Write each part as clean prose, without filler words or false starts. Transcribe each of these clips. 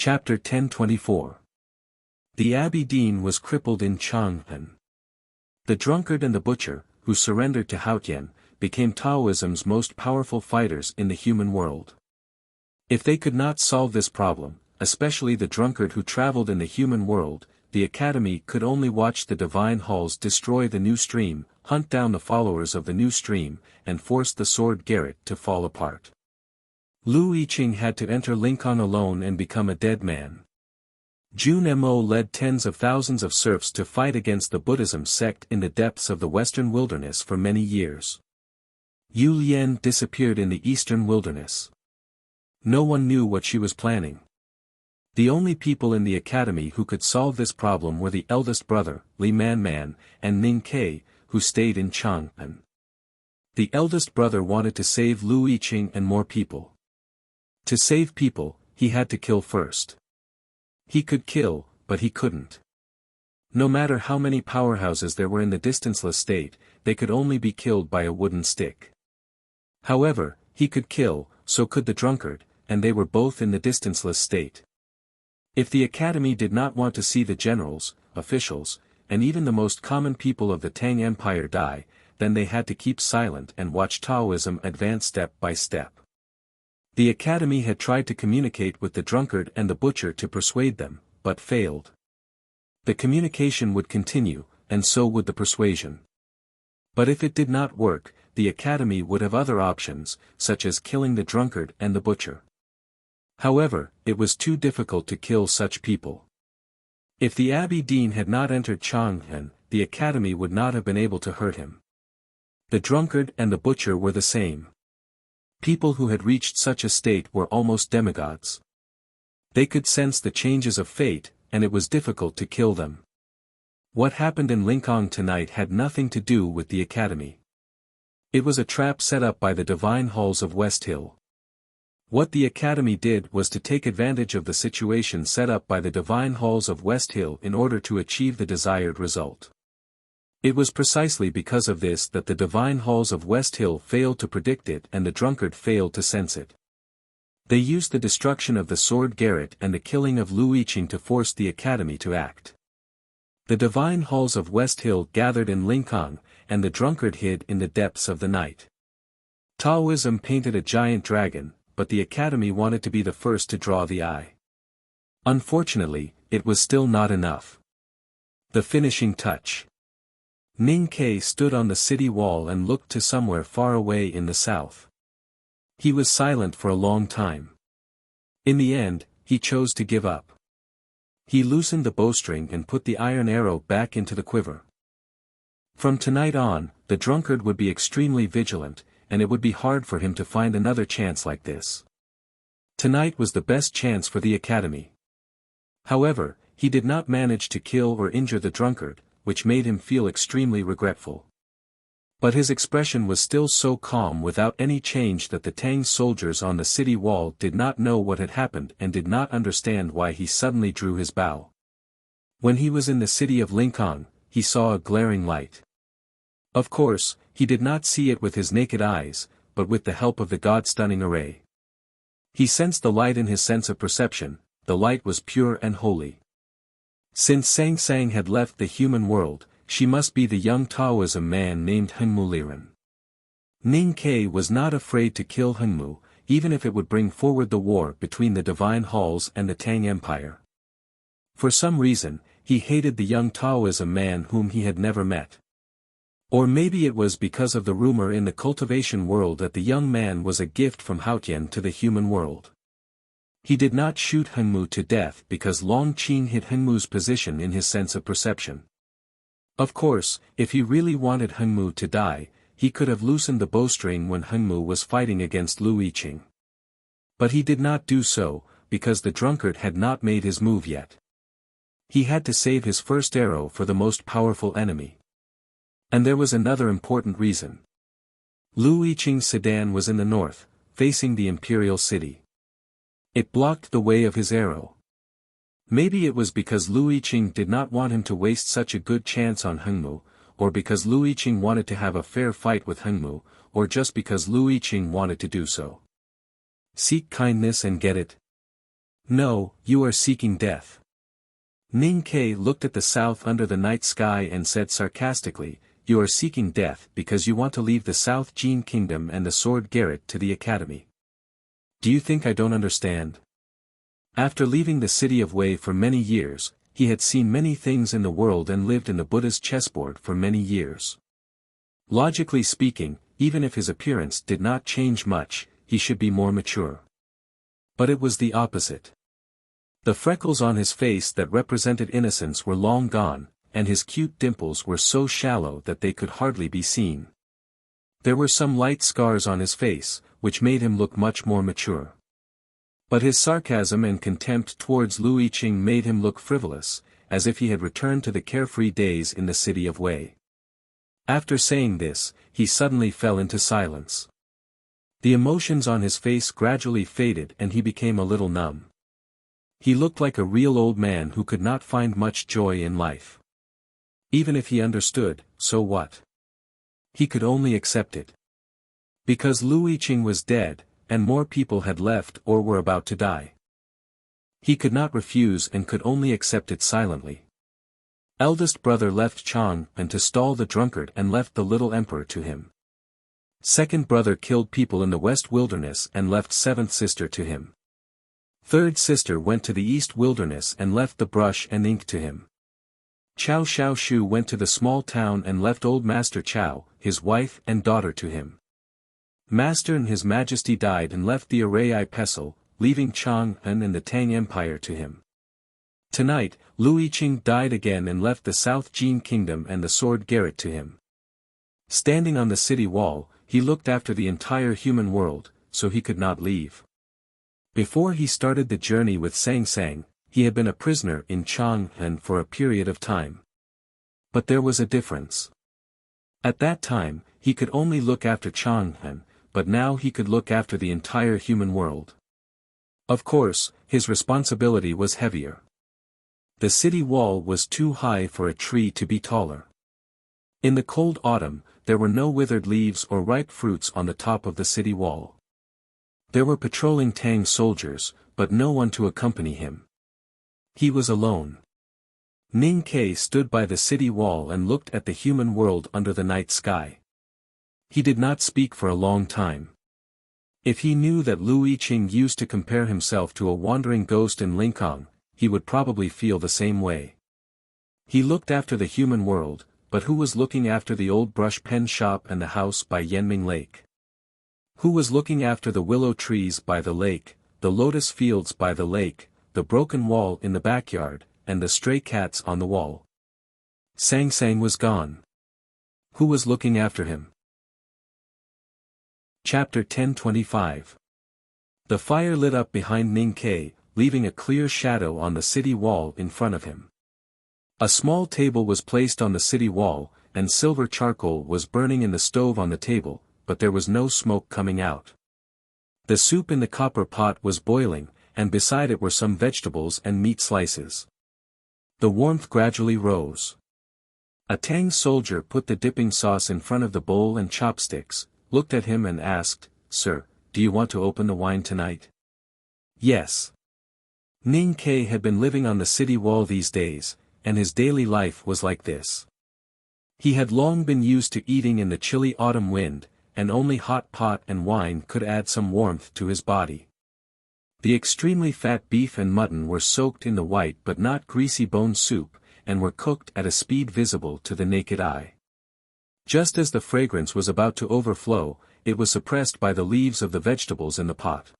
Chapter 1024. The Abbey Dean was crippled in Chang'an. The drunkard and the butcher, who surrendered to Haotian, became Taoism's most powerful fighters in the human world. If they could not solve this problem, especially the drunkard who traveled in the human world, the Academy could only watch the divine halls destroy the new stream, hunt down the followers of the new stream, and force the sword Garrett to fall apart. Lu Yiqing had to enter Lincoln alone and become a dead man. Jun Mo led tens of thousands of serfs to fight against the Buddhism sect in the depths of the western wilderness for many years. Yu Lian disappeared in the eastern wilderness. No one knew what she was planning. The only people in the academy who could solve this problem were the eldest brother, Li Man, and Ning Ke, who stayed in Chang'an. The eldest brother wanted to save Lu Yiqing and more people. To save people, he had to kill first. He could kill, but he couldn't. No matter how many powerhouses there were in the distanceless state, they could only be killed by a wooden stick. However, he could kill, so could the drunkard, and they were both in the distanceless state. If the academy did not want to see the generals, officials, and even the most common people of the Tang Empire die, then they had to keep silent and watch Taoism advance step by step. The academy had tried to communicate with the drunkard and the butcher to persuade them, but failed. The communication would continue, and so would the persuasion. But if it did not work, the academy would have other options, such as killing the drunkard and the butcher. However, it was too difficult to kill such people. If the Abbey Dean had not entered Chang'an, the academy would not have been able to hurt him. The drunkard and the butcher were the same. People who had reached such a state were almost demigods. They could sense the changes of fate, and it was difficult to kill them. What happened in Lincoln tonight had nothing to do with the academy. It was a trap set up by the divine halls of West Hill. What the academy did was to take advantage of the situation set up by the divine halls of West Hill in order to achieve the desired result. It was precisely because of this that the divine halls of West Hill failed to predict it and the drunkard failed to sense it. They used the destruction of the sword Garrett and the killing of Lu Yiqing to force the academy to act. The divine halls of West Hill gathered in Lincoln, and the drunkard hid in the depths of the night. Taoism painted a giant dragon, but the academy wanted to be the first to draw the eye. Unfortunately, it was still not enough. The finishing touch. Ning Ke stood on the city wall and looked to somewhere far away in the south. He was silent for a long time. In the end, he chose to give up. He loosened the bowstring and put the iron arrow back into the quiver. From tonight on, the drunkard would be extremely vigilant, and it would be hard for him to find another chance like this. Tonight was the best chance for the academy. However, he did not manage to kill or injure the drunkard, which made him feel extremely regretful. But his expression was still so calm without any change that the Tang soldiers on the city wall did not know what had happened and did not understand why he suddenly drew his bow. When he was in the city of Lincoln, he saw a glaring light. Of course, he did not see it with his naked eyes, but with the help of the God-stunning array. He sensed the light in his sense of perception. The light was pure and holy. Since Sang Sang had left the human world, she must be the young Taoism man named Hengmu Liren. Ning Ke was not afraid to kill Hengmu, even if it would bring forward the war between the divine halls and the Tang Empire. For some reason, he hated the young Taoism man whom he had never met. Or maybe it was because of the rumor in the cultivation world that the young man was a gift from Haotian to the human world. He did not shoot Hengmu to death because Long Qin hid Hengmu's position in his sense of perception. Of course, if he really wanted Hengmu to die, he could have loosened the bowstring when Hengmu was fighting against Lu Yiqing. But he did not do so, because the drunkard had not made his move yet. He had to save his first arrow for the most powerful enemy. And there was another important reason. Lu Yiqing's sedan was in the north, facing the imperial city. It blocked the way of his arrow. Maybe it was because Lu Yiqing did not want him to waste such a good chance on Hengmu, or because Lu Yiqing wanted to have a fair fight with Hengmu, or just because Lu Yiqing wanted to do so. Seek kindness and get it. No, you are seeking death. Ning Ke looked at the south under the night sky and said sarcastically, you are seeking death because you want to leave the South Jin Kingdom and the sword Garrett to the academy. Do you think I don't understand? After leaving the city of Wei for many years, he had seen many things in the world and lived in the Buddha's chessboard for many years. Logically speaking, even if his appearance did not change much, he should be more mature. But it was the opposite. The freckles on his face that represented innocence were long gone, and his cute dimples were so shallow that they could hardly be seen. There were some light scars on his face, which made him look much more mature. But his sarcasm and contempt towards Lu Yiqing made him look frivolous, as if he had returned to the carefree days in the city of Wei. After saying this, he suddenly fell into silence. The emotions on his face gradually faded and he became a little numb. He looked like a real old man who could not find much joy in life. Even if he understood, so what? He could only accept it. Because Lu Yiqing was dead, and more people had left or were about to die. He could not refuse and could only accept it silently. Eldest brother left Chang and to stall the drunkard and left the little emperor to him. Second brother killed people in the west wilderness and left seventh sister to him. Third sister went to the east wilderness and left the brush and ink to him. Chao Xiaoshu went to the small town and left old Master Chao, his wife and daughter to him. Master and His Majesty died and left the Arai Pestle, leaving Chang'an and the Tang Empire to him. Tonight, Lu Yiqing died again and left the South Jin Kingdom and the sword Garrett to him. Standing on the city wall, he looked after the entire human world, so he could not leave. Before he started the journey with Sang Sang, he had been a prisoner in Chang'an for a period of time. But there was a difference. At that time, he could only look after Chang'an, but now he could look after the entire human world. Of course, his responsibility was heavier. The city wall was too high for a tree to be taller. In the cold autumn, there were no withered leaves or ripe fruits on the top of the city wall. There were patrolling Tang soldiers, but no one to accompany him. He was alone. Ning Ke stood by the city wall and looked at the human world under the night sky. He did not speak for a long time. If he knew that Lu Yiqing used to compare himself to a wandering ghost in Lingang, he would probably feel the same way. He looked after the human world, but who was looking after the old brush pen shop and the house by Yanming Lake? Who was looking after the willow trees by the lake, the lotus fields by the lake, the broken wall in the backyard, and the stray cats on the wall? Sang Sang was gone. Who was looking after him? Chapter 1025. The fire lit up behind Ning Ke, leaving a clear shadow on the city wall in front of him. A small table was placed on the city wall, and silver charcoal was burning in the stove on the table, but there was no smoke coming out. The soup in the copper pot was boiling, and beside it were some vegetables and meat slices. The warmth gradually rose. A Tang soldier put the dipping sauce in front of the bowl and chopsticks, looked at him and asked, "Sir, do you want to open the wine tonight?" Yes. Ning Ke had been living on the city wall these days, and his daily life was like this. He had long been used to eating in the chilly autumn wind, and only hot pot and wine could add some warmth to his body. The extremely fat beef and mutton were soaked in the white but not greasy bone soup, and were cooked at a speed visible to the naked eye. Just as the fragrance was about to overflow, it was suppressed by the leaves of the vegetables in the pot.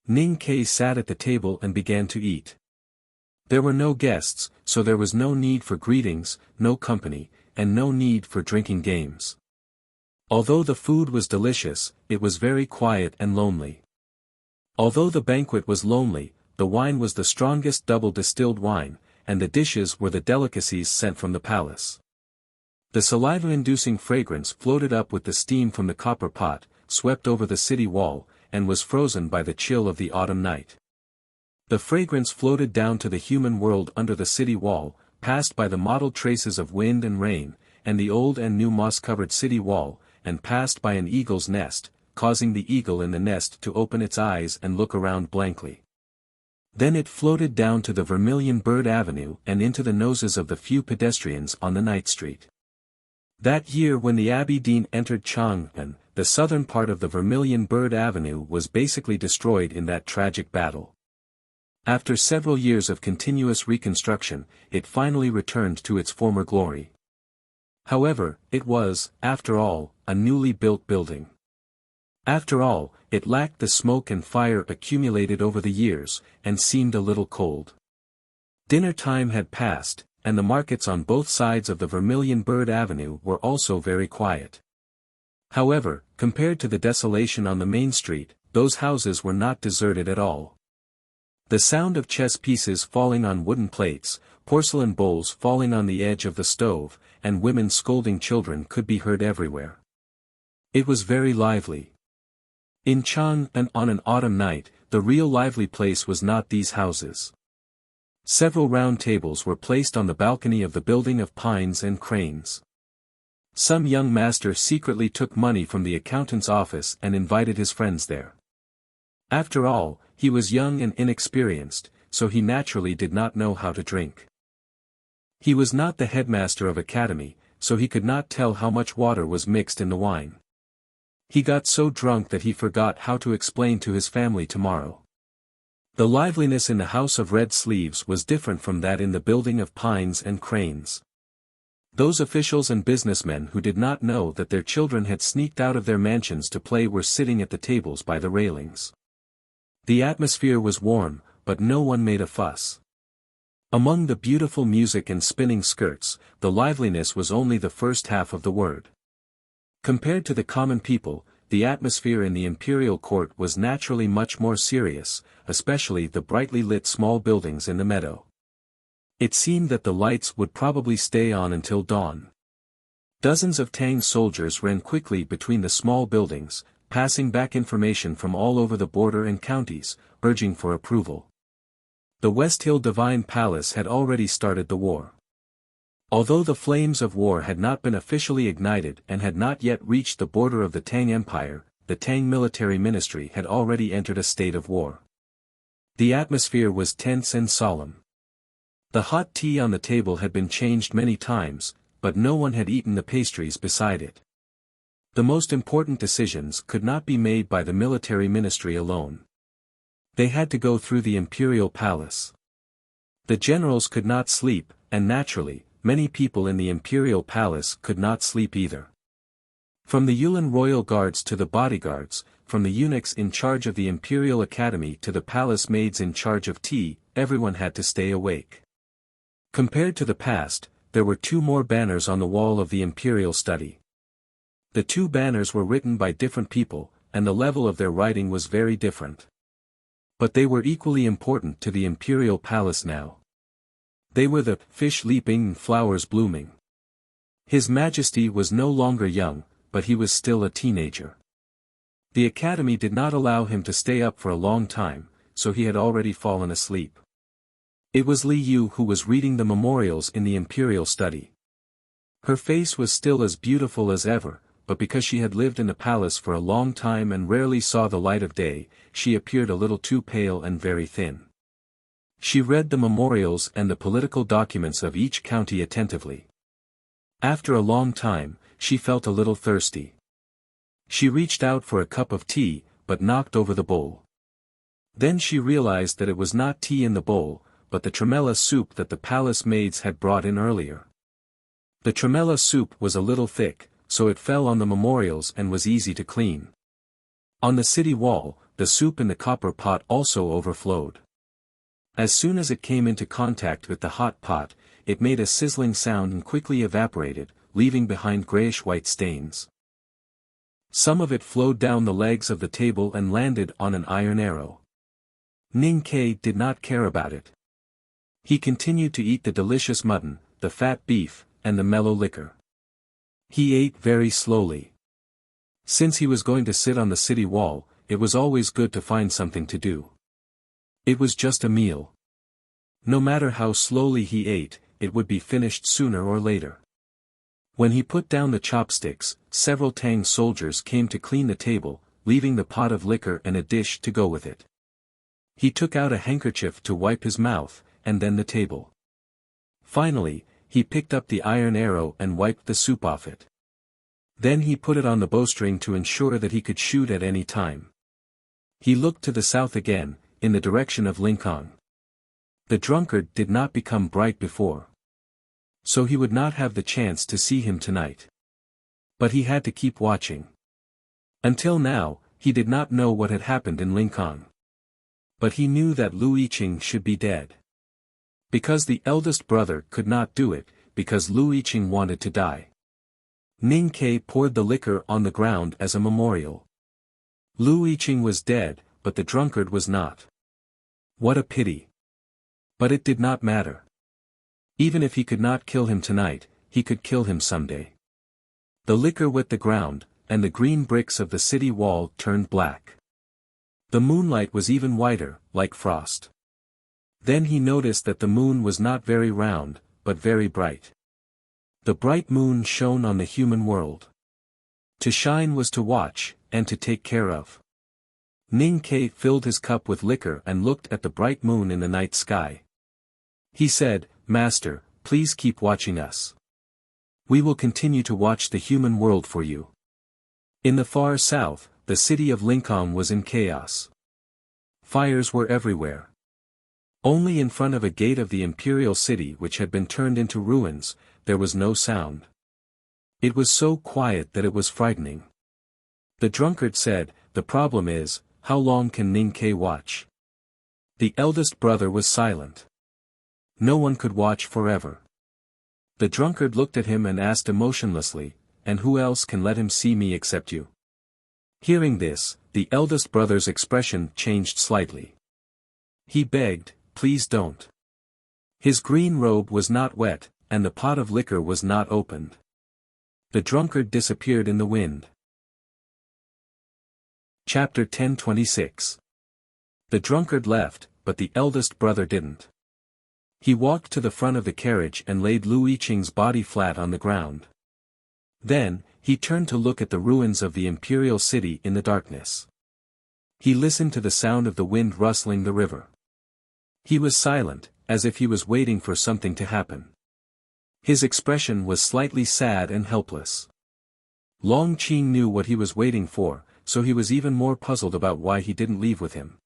Ning Ke sat at the table and began to eat. There were no guests, so there was no need for greetings, no company, and no need for drinking games. Although the food was delicious, it was very quiet and lonely. Although the banquet was lonely, the wine was the strongest double distilled wine, and the dishes were the delicacies sent from the palace. The saliva-inducing fragrance floated up with the steam from the copper pot, swept over the city wall, and was frozen by the chill of the autumn night. The fragrance floated down to the human world under the city wall, passed by the mottled traces of wind and rain, and the old and new moss-covered city wall, and passed by an eagle's nest, causing the eagle in the nest to open its eyes and look around blankly. Then it floated down to the Vermilion Bird Avenue and into the noses of the few pedestrians on the night street. That year when the Abbey Dean entered Chang'an, the southern part of the Vermilion Bird Avenue was basically destroyed in that tragic battle. After several years of continuous reconstruction, it finally returned to its former glory. However, it was, after all, a newly built building. After all, it lacked the smoke and fire accumulated over the years, and seemed a little cold. Dinner time had passed, and the markets on both sides of the Vermilion Bird Avenue were also very quiet. However, compared to the desolation on the main street, those houses were not deserted at all. The sound of chess pieces falling on wooden plates, porcelain bowls falling on the edge of the stove, and women scolding children could be heard everywhere. It was very lively. In Chang'an on an autumn night, the real lively place was not these houses. Several round tables were placed on the balcony of the building of pines and cranes. Some young master secretly took money from the accountant's office and invited his friends there. After all, he was young and inexperienced, so he naturally did not know how to drink. He was not the headmaster of academy, so he could not tell how much water was mixed in the wine. He got so drunk that he forgot how to explain to his family tomorrow. The liveliness in the House of Red Sleeves was different from that in the building of pines and cranes. Those officials and businessmen who did not know that their children had sneaked out of their mansions to play were sitting at the tables by the railings. The atmosphere was warm, but no one made a fuss. Among the beautiful music and spinning skirts, the liveliness was only the first half of the word. Compared to the common people, the atmosphere in the imperial court was naturally much more serious, especially the brightly lit small buildings in the meadow. It seemed that the lights would probably stay on until dawn. Dozens of Tang soldiers ran quickly between the small buildings, passing back information from all over the border and counties, urging for approval. The West Hill Divine Palace had already started the war. Although the flames of war had not been officially ignited and had not yet reached the border of the Tang Empire, the Tang military ministry had already entered a state of war. The atmosphere was tense and solemn. The hot tea on the table had been changed many times, but no one had eaten the pastries beside it. The most important decisions could not be made by the military ministry alone. They had to go through the imperial palace. The generals could not sleep, and naturally, many people in the imperial palace could not sleep either. From the Yulin royal guards to the bodyguards, from the eunuchs in charge of the imperial academy to the palace maids in charge of tea, everyone had to stay awake. Compared to the past, there were 2 more banners on the wall of the imperial study. The 2 banners were written by different people, and the level of their writing was very different. But they were equally important to the imperial palace now. They were the fish leaping and flowers blooming. His Majesty was no longer young, but he was still a teenager. The academy did not allow him to stay up for a long time, so he had already fallen asleep. It was Li Yu who was reading the memorials in the imperial study. Her face was still as beautiful as ever, but because she had lived in the palace for a long time and rarely saw the light of day, she appeared a little too pale and very thin. She read the memorials and the political documents of each county attentively. After a long time, she felt a little thirsty. She reached out for a cup of tea, but knocked over the bowl. Then she realized that it was not tea in the bowl, but the tremella soup that the palace maids had brought in earlier. The tremella soup was a little thick, so it fell on the memorials and was easy to clean. On the city wall, the soup in the copper pot also overflowed. As soon as it came into contact with the hot pot, it made a sizzling sound and quickly evaporated, leaving behind grayish-white stains. Some of it flowed down the legs of the table and landed on an iron arrow. Ning Ke did not care about it. He continued to eat the delicious mutton, the fat beef, and the mellow liquor. He ate very slowly. Since he was going to sit on the city wall, it was always good to find something to do. It was just a meal. No matter how slowly he ate, it would be finished sooner or later. When he put down the chopsticks, several Tang soldiers came to clean the table, leaving the pot of liquor and a dish to go with it. He took out a handkerchief to wipe his mouth, and then the table. Finally, he picked up the iron arrow and wiped the soup off it. Then he put it on the bowstring to ensure that he could shoot at any time. He looked to the south again, in the direction of Lincoln. The drunkard did not become bright before, so he would not have the chance to see him tonight. But he had to keep watching. Until now, he did not know what had happened in Lincoln. But he knew that Lu Yiqing should be dead. Because the eldest brother could not do it, because Lu Yiqing wanted to die. Ning Ke poured the liquor on the ground as a memorial. Lu Yiqing was dead, but the drunkard was not. What a pity. But it did not matter. Even if he could not kill him tonight, he could kill him someday. The liquor wet the ground, and the green bricks of the city wall turned black. The moonlight was even whiter, like frost. Then he noticed that the moon was not very round, but very bright. The bright moon shone on the human world. To shine was to watch, and to take care of. Ning Ke filled his cup with liquor and looked at the bright moon in the night sky. He said, "Master, please keep watching us. We will continue to watch the human world for you." In the far south, the city of Lincoln was in chaos. Fires were everywhere. Only in front of a gate of the imperial city which had been turned into ruins, there was no sound. It was so quiet that it was frightening. The drunkard said, "The problem is, how long can Ning Ke watch?" The eldest brother was silent. No one could watch forever. The drunkard looked at him and asked emotionlessly, "And who else can let him see me except you?" Hearing this, the eldest brother's expression changed slightly. He begged, "Please don't." His green robe was not wet, and the pot of liquor was not opened. The drunkard disappeared in the wind. Chapter 10:26. The drunkard left, but the eldest brother didn't. He walked to the front of the carriage and laid Lu Yiqing's body flat on the ground. Then, he turned to look at the ruins of the imperial city in the darkness. He listened to the sound of the wind rustling the river. He was silent, as if he was waiting for something to happen. His expression was slightly sad and helpless. Long Qing knew what he was waiting for, so he was even more puzzled about why he didn't leave with him.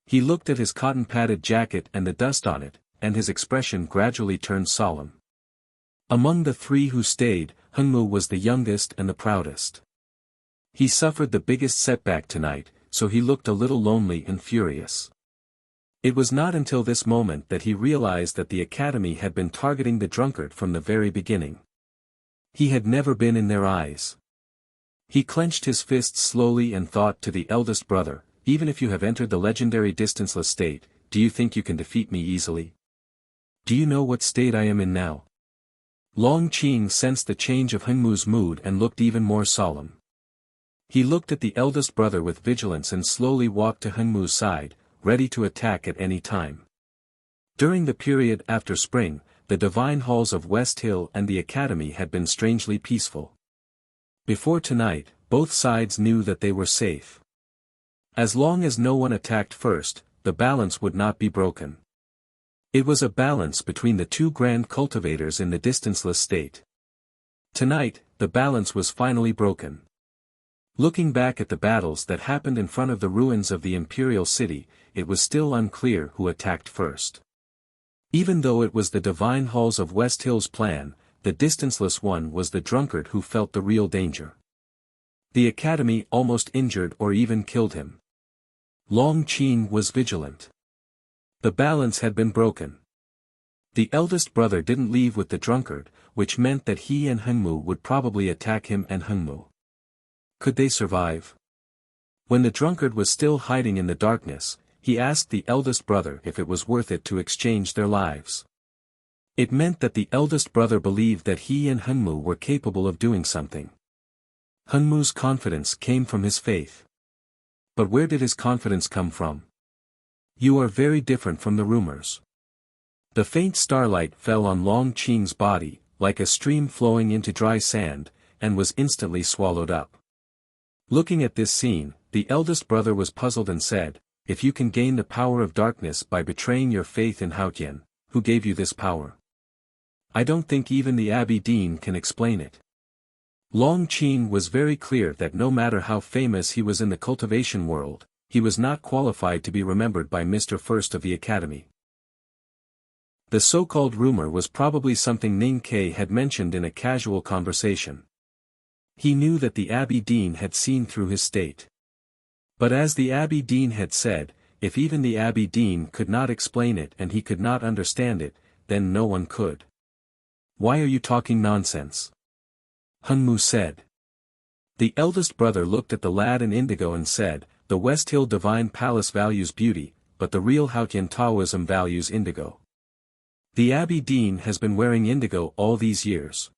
He looked at his cotton-padded jacket and the dust on it, and his expression gradually turned solemn. Among the three who stayed, Hengmu was the youngest and the proudest. He suffered the biggest setback tonight, so he looked a little lonely and furious. It was not until this moment that he realized that the academy had been targeting the drunkard from the very beginning. He had never been in their eyes. He clenched his fists slowly and thought to the eldest brother, "Even if you have entered the legendary distanceless state, do you think you can defeat me easily? Do you know what state I am in now?" Long Qing sensed the change of Hengmu's mood and looked even more solemn. He looked at the eldest brother with vigilance and slowly walked to Hengmu's side, ready to attack at any time. During the period after spring, the divine halls of West Hill and the academy had been strangely peaceful. Before tonight, both sides knew that they were safe. As long as no one attacked first, the balance would not be broken. It was a balance between the two grand cultivators in the distanceless state. Tonight, the balance was finally broken. Looking back at the battles that happened in front of the ruins of the imperial city, it was still unclear who attacked first. Even though it was the divine halls of West Hill's plan, the distanceless one was the drunkard who felt the real danger. The academy almost injured or even killed him. Long Qing was vigilant. The balance had been broken. The eldest brother didn't leave with the drunkard, which meant that he and Hengmu would probably attack him and Hengmu. Could they survive? When the drunkard was still hiding in the darkness, he asked the eldest brother if it was worth it to exchange their lives. It meant that the eldest brother believed that he and Hengmu were capable of doing something. Hengmu's confidence came from his faith. But where did his confidence come from? "You are very different from the rumors." The faint starlight fell on Long Qing's body, like a stream flowing into dry sand, and was instantly swallowed up. Looking at this scene, the eldest brother was puzzled and said, if you can gain the power of darkness by betraying your faith in Haotian, who gave you this power? I don't think even the Abbey Dean can explain it. Long Qing was very clear that no matter how famous he was in the cultivation world, he was not qualified to be remembered by Mr. First of the Academy. The so-called rumor was probably something Ning Ke had mentioned in a casual conversation. He knew that the Abbey Dean had seen through his state. But as the Abbey Dean had said, if even the Abbey Dean could not explain it and he could not understand it, then no one could. Why are you talking nonsense? Hunmu said. The eldest brother looked at the lad in indigo and said, the West Hill Divine Palace values beauty, but the real Haotian Taoism values indigo. The Abbey Dean has been wearing indigo all these years.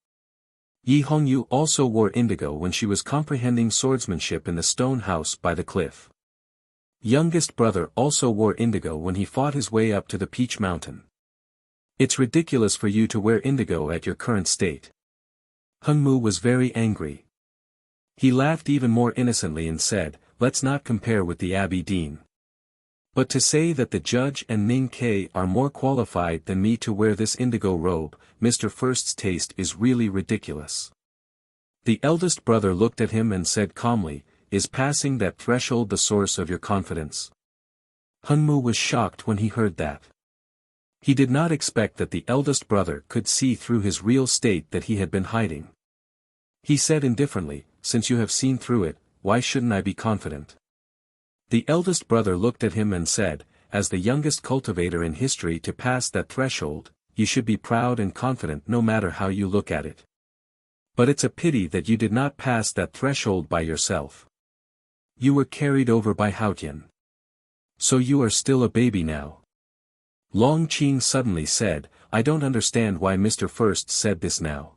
Yi Hongyu also wore indigo when she was comprehending swordsmanship in the stone house by the cliff. Youngest brother also wore indigo when he fought his way up to the Peach Mountain. It's ridiculous for you to wear indigo at your current state. Hunmu was very angry. He laughed even more innocently and said, let's not compare with the Abbey Dean. But to say that the judge and Ning Ke are more qualified than me to wear this indigo robe, Mr. First's taste is really ridiculous. The eldest brother looked at him and said calmly, is passing that threshold the source of your confidence? Hunmu was shocked when he heard that. He did not expect that the eldest brother could see through his real state that he had been hiding. He said indifferently, since you have seen through it, why shouldn't I be confident? The eldest brother looked at him and said, as the youngest cultivator in history to pass that threshold, you should be proud and confident no matter how you look at it. But it's a pity that you did not pass that threshold by yourself. You were carried over by Haotian. So you are still a baby now. Long Qing suddenly said, I don't understand why Mr. First said this now.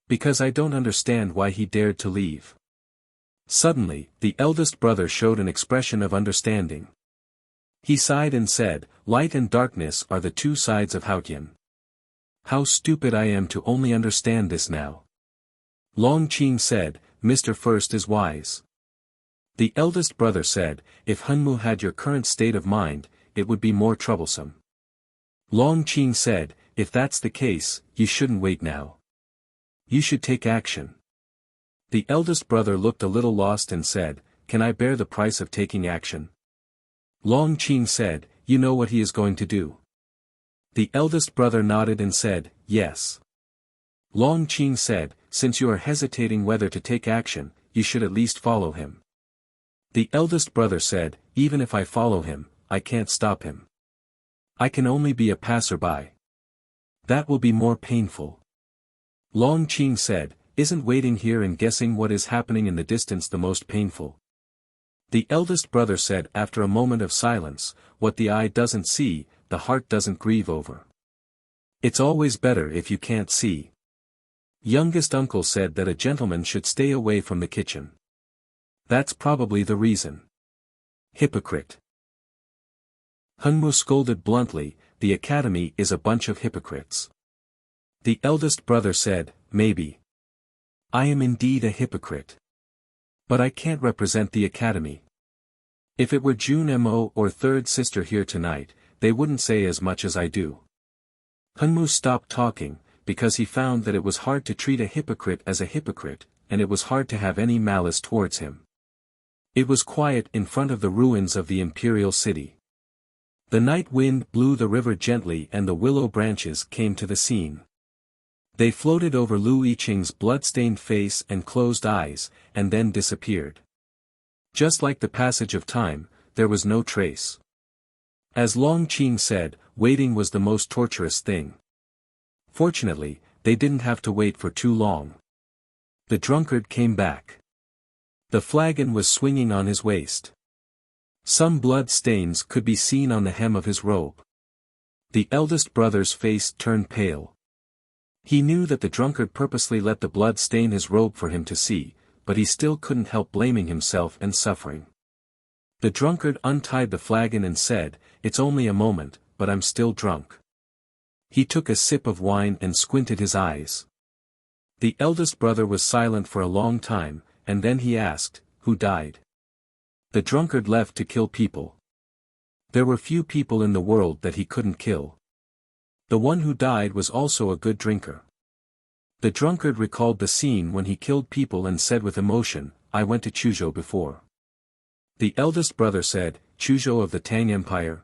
Because I don't understand why he dared to leave. Suddenly, the eldest brother showed an expression of understanding. He sighed and said, light and darkness are the two sides of Haotian. How stupid I am to only understand this now. Long Qing said, Mr. First is wise. The eldest brother said, if Hunmu had your current state of mind, it would be more troublesome. Long Qing said, if that's the case, you shouldn't wait now. You should take action. The eldest brother looked a little lost and said, can I bear the price of taking action? Long Qing said, you know what he is going to do. The eldest brother nodded and said, yes. Long Qing said, since you are hesitating whether to take action, you should at least follow him. The eldest brother said, even if I follow him, I can't stop him. I can only be a passerby. That will be more painful. Long Qing said, isn't waiting here and guessing what is happening in the distance the most painful? The eldest brother said after a moment of silence, what the eye doesn't see, the heart doesn't grieve over. It's always better if you can't see. Youngest uncle said that a gentleman should stay away from the kitchen. That's probably the reason. Hypocrite. Hunmu scolded bluntly, the academy is a bunch of hypocrites. The eldest brother said, maybe. I am indeed a hypocrite. But I can't represent the academy. If it were Jun Mo or third sister here tonight, they wouldn't say as much as I do. Hunmu stopped talking, because he found that it was hard to treat a hypocrite as a hypocrite, and it was hard to have any malice towards him. It was quiet in front of the ruins of the imperial city. The night wind blew the river gently and the willow branches came to the scene. They floated over Lu Yiqing's blood-stained face and closed eyes, and then disappeared. Just like the passage of time, there was no trace. As Long Qing said, waiting was the most torturous thing. Fortunately, they didn't have to wait for too long. The drunkard came back. The flagon was swinging on his waist. Some blood stains could be seen on the hem of his robe. The eldest brother's face turned pale. He knew that the drunkard purposely let the blood stain his robe for him to see, but he still couldn't help blaming himself and suffering. The drunkard untied the flagon and said, it's only a moment, but I'm still drunk. He took a sip of wine and squinted his eyes. The eldest brother was silent for a long time, and then he asked, who died? The drunkard left to kill people. There were few people in the world that he couldn't kill. The one who died was also a good drinker. The drunkard recalled the scene when he killed people and said with emotion, "I went to Chuzhou before." The eldest brother said, "Chuzhou of the Tang Empire?"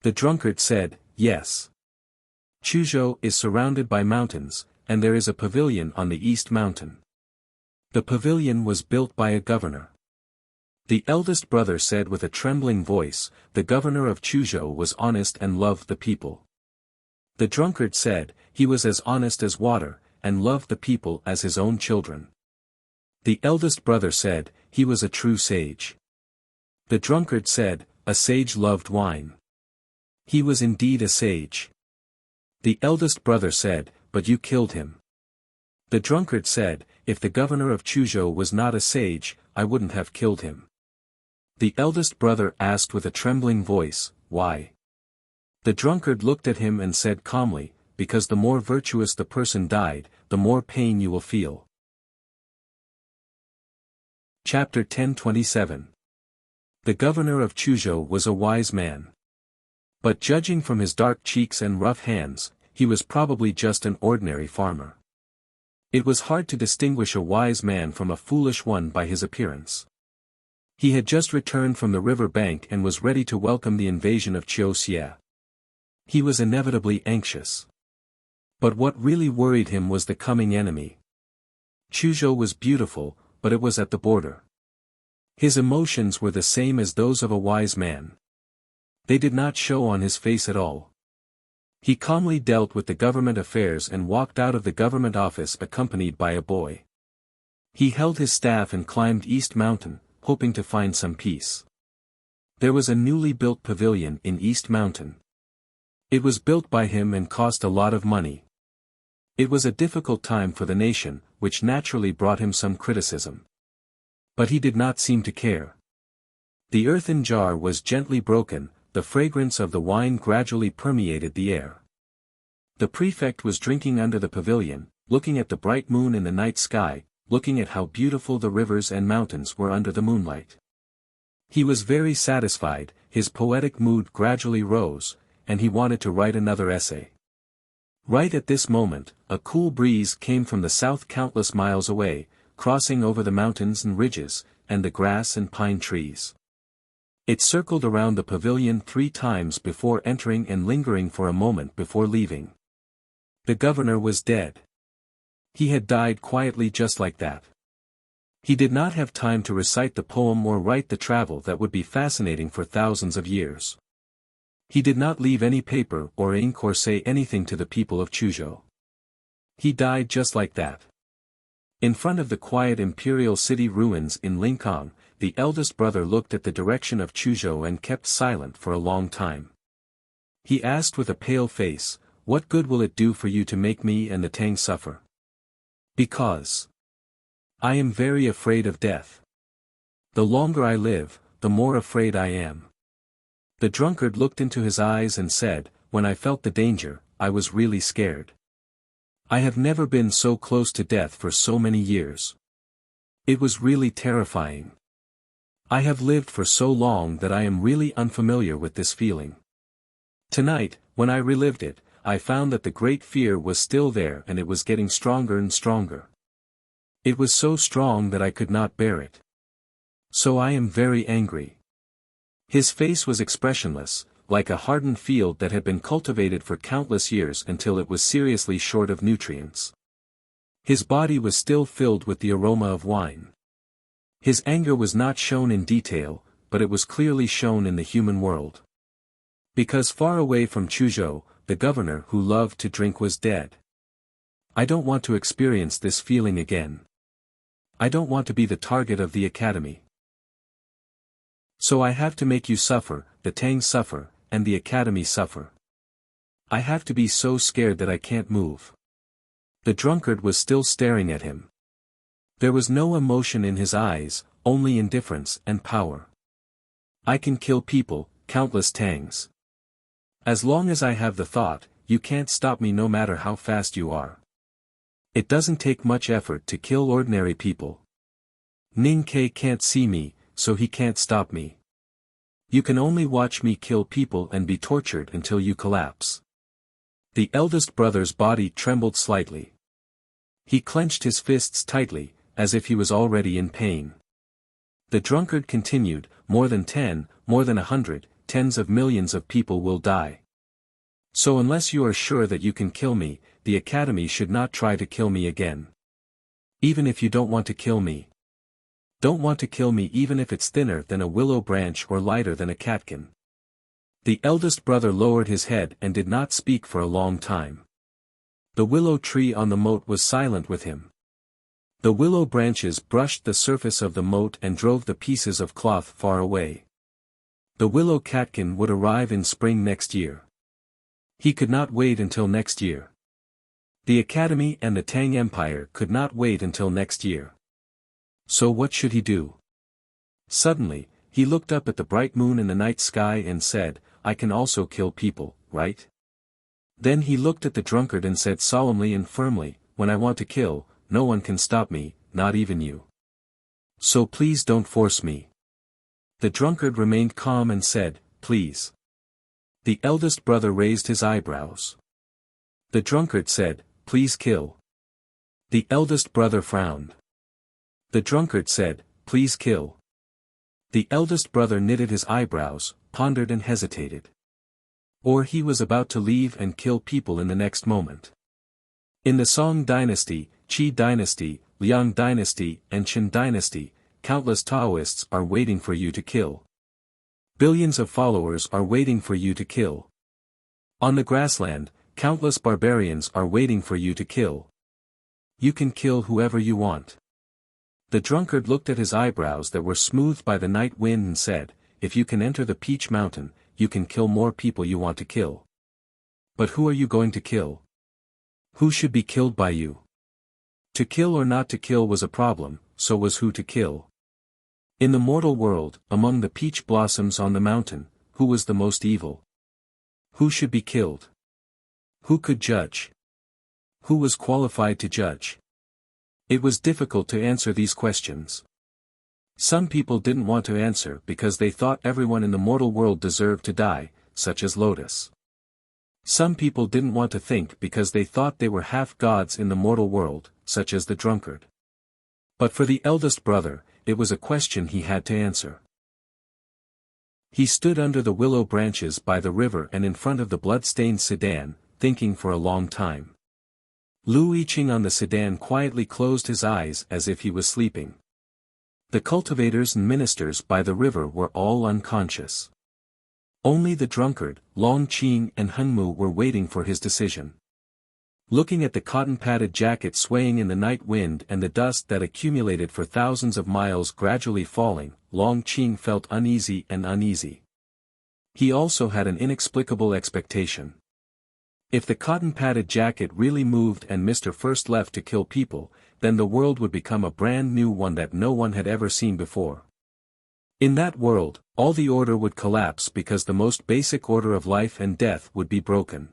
The drunkard said, "Yes. Chuzhou is surrounded by mountains, and there is a pavilion on the east mountain. The pavilion was built by a governor." The eldest brother said with a trembling voice, "The governor of Chuzhou was honest and loved the people." The drunkard said, "He was as honest as water, and loved the people as his own children." The eldest brother said, "He was a true sage." The drunkard said, "A sage loved wine." He was indeed a sage. The eldest brother said, "But you killed him." The drunkard said, "If the governor of Chuzhou was not a sage, I wouldn't have killed him." The eldest brother asked with a trembling voice, "Why?" The drunkard looked at him and said calmly, "Because the more virtuous the person died, the more pain you will feel." Chapter 10:27. The governor of Chuzhou was a wise man. But judging from his dark cheeks and rough hands, he was probably just an ordinary farmer. It was hard to distinguish a wise man from a foolish one by his appearance. He had just returned from the river bank and was ready to welcome the invasion of Chioxia. He was inevitably anxious. But what really worried him was the coming enemy. Chuzhou was beautiful, but it was at the border. His emotions were the same as those of a wise man. They did not show on his face at all. He calmly dealt with the government affairs and walked out of the government office accompanied by a boy. He held his staff and climbed East Mountain, hoping to find some peace. There was a newly built pavilion in East Mountain. It was built by him and cost a lot of money. It was a difficult time for the nation, which naturally brought him some criticism. But he did not seem to care. The earthen jar was gently broken, the fragrance of the wine gradually permeated the air. The prefect was drinking under the pavilion, looking at the bright moon in the night sky, looking at how beautiful the rivers and mountains were under the moonlight. He was very satisfied, his poetic mood gradually rose, and he wanted to write another essay. Right at this moment, a cool breeze came from the south countless miles away, crossing over the mountains and ridges, and the grass and pine trees. It circled around the pavilion 3 times before entering and lingering for a moment before leaving. The governor was dead. He had died quietly just like that. He did not have time to recite the poem or write the travel that would be fascinating for thousands of years. He did not leave any paper or ink or say anything to the people of Chuzhou. He died just like that. In front of the quiet imperial city ruins in Lingang, the eldest brother looked at the direction of Chuzhou and kept silent for a long time. He asked with a pale face, "What good will it do for you to make me and the Tang suffer?" "Because I am very afraid of death. The longer I live, the more afraid I am." The drunkard looked into his eyes and said, "When I felt the danger, I was really scared. I have never been so close to death for so many years. It was really terrifying. I have lived for so long that I am really unfamiliar with this feeling. Tonight, when I relived it, I found that the great fear was still there and it was getting stronger and stronger. It was so strong that I could not bear it. So I am very angry." His face was expressionless, like a hardened field that had been cultivated for countless years until it was seriously short of nutrients. His body was still filled with the aroma of wine. His anger was not shown in detail, but it was clearly shown in the human world. Because far away from Chuzhou, the governor who loved to drink was dead. I don't want to experience this feeling again. I don't want to be the target of the academy. So I have to make you suffer, the Tang suffer, and the academy suffer. I have to be so scared that I can't move." The drunkard was still staring at him. There was no emotion in his eyes, only indifference and power. "I can kill people, countless Tangs. As long as I have the thought, you can't stop me no matter how fast you are. It doesn't take much effort to kill ordinary people. Ning Ke can't see me, so he can't stop me. You can only watch me kill people and be tortured until you collapse. The eldest brother's body trembled slightly. He clenched his fists tightly, as if he was already in pain. The drunkard continued, more than 10, more than 100, tens of millions of people will die. So unless you are sure that you can kill me, the Academy should not try to kill me again. Even if you don't want to kill me. Don't want to kill me even if it's thinner than a willow branch or lighter than a catkin. The eldest brother lowered his head and did not speak for a long time. The willow tree on the moat was silent with him. The willow branches brushed the surface of the moat and drove the pieces of cloth far away. The willow catkin would arrive in spring next year. He could not wait until next year. The Academy and the Tang Empire could not wait until next year. So what should he do? Suddenly, he looked up at the bright moon in the night sky and said, I can also kill people, right? Then he looked at the drunkard and said solemnly and firmly, when I want to kill, no one can stop me, not even you. So please don't force me. The drunkard remained calm and said, please. The eldest brother raised his eyebrows. The drunkard said, please kill. The eldest brother frowned. The drunkard said, please kill. The eldest brother knitted his eyebrows, pondered and hesitated. Or he was about to leave and kill people in the next moment. In the Song dynasty, Qi dynasty, Liang dynasty, and Qin dynasty, countless Taoists are waiting for you to kill. Billions of followers are waiting for you to kill. On the grassland, countless barbarians are waiting for you to kill. You can kill whoever you want. The drunkard looked at his eyebrows that were smoothed by the night wind and said, if you can enter the Peach Mountain, you can kill more people you want to kill. But who are you going to kill? Who should be killed by you? To kill or not to kill was a problem, so was who to kill. In the mortal world, among the peach blossoms on the mountain, who was the most evil? Who should be killed? Who could judge? Who was qualified to judge? It was difficult to answer these questions. Some people didn't want to answer because they thought everyone in the mortal world deserved to die, such as Lotus. Some people didn't want to think because they thought they were half gods in the mortal world, such as the drunkard. But for the eldest brother, it was a question he had to answer. He stood under the willow branches by the river and in front of the blood-stained sedan, thinking for a long time. Lu Yiqing on the sedan quietly closed his eyes as if he was sleeping. The cultivators and ministers by the river were all unconscious. Only the drunkard, Long Qing and Hengmu were waiting for his decision. Looking at the cotton-padded jacket swaying in the night wind and the dust that accumulated for thousands of miles gradually falling, Long Qing felt uneasy and uneasy. He also had an inexplicable expectation. If the cotton-padded jacket really moved and Mr. First left to kill people, then the world would become a brand new one that no one had ever seen before. In that world, all the order would collapse because the most basic order of life and death would be broken.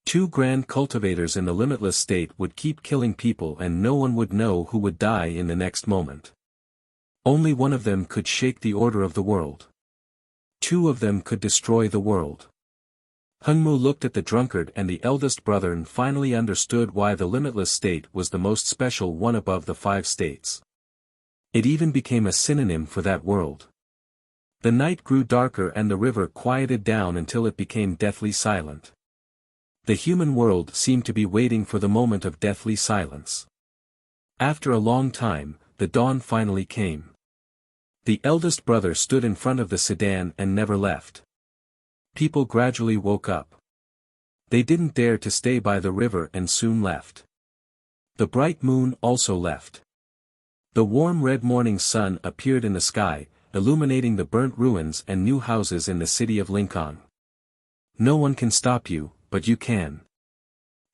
Two grand cultivators in the limitless state would keep killing people and no one would know who would die in the next moment. Only one of them could shake the order of the world. Two of them could destroy the world. Hengmu looked at the drunkard and the eldest brother and finally understood why the limitless state was the most special one above the 5 states. It even became a synonym for that world. The night grew darker and the river quieted down until it became deathly silent. The human world seemed to be waiting for the moment of deathly silence. After a long time, the dawn finally came. The eldest brother stood in front of the sedan and never left. People gradually woke up. They didn't dare to stay by the river and soon left. The bright moon also left. The warm red morning sun appeared in the sky, illuminating the burnt ruins and new houses in the city of Lincoln. No one can stop you, but you can.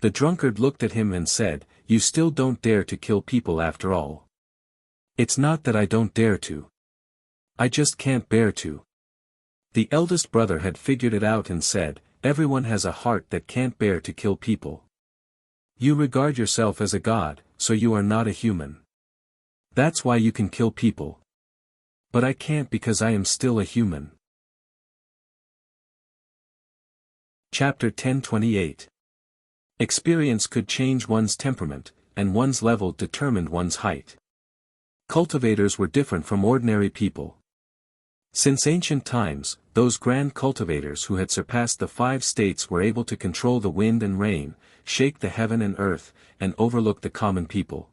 The drunkard looked at him and said, you still don't dare to kill people after all. It's not that I don't dare to. I just can't bear to. The eldest brother had figured it out and said, everyone has a heart that can't bear to kill people. You regard yourself as a god, so you are not a human. That's why you can kill people. But I can't because I am still a human. Chapter 1028. Experience could change one's temperament, and one's level determined one's height. Cultivators were different from ordinary people. Since ancient times, those grand cultivators who had surpassed the 5 states were able to control the wind and rain, shake the heaven and earth, and overlook the common people.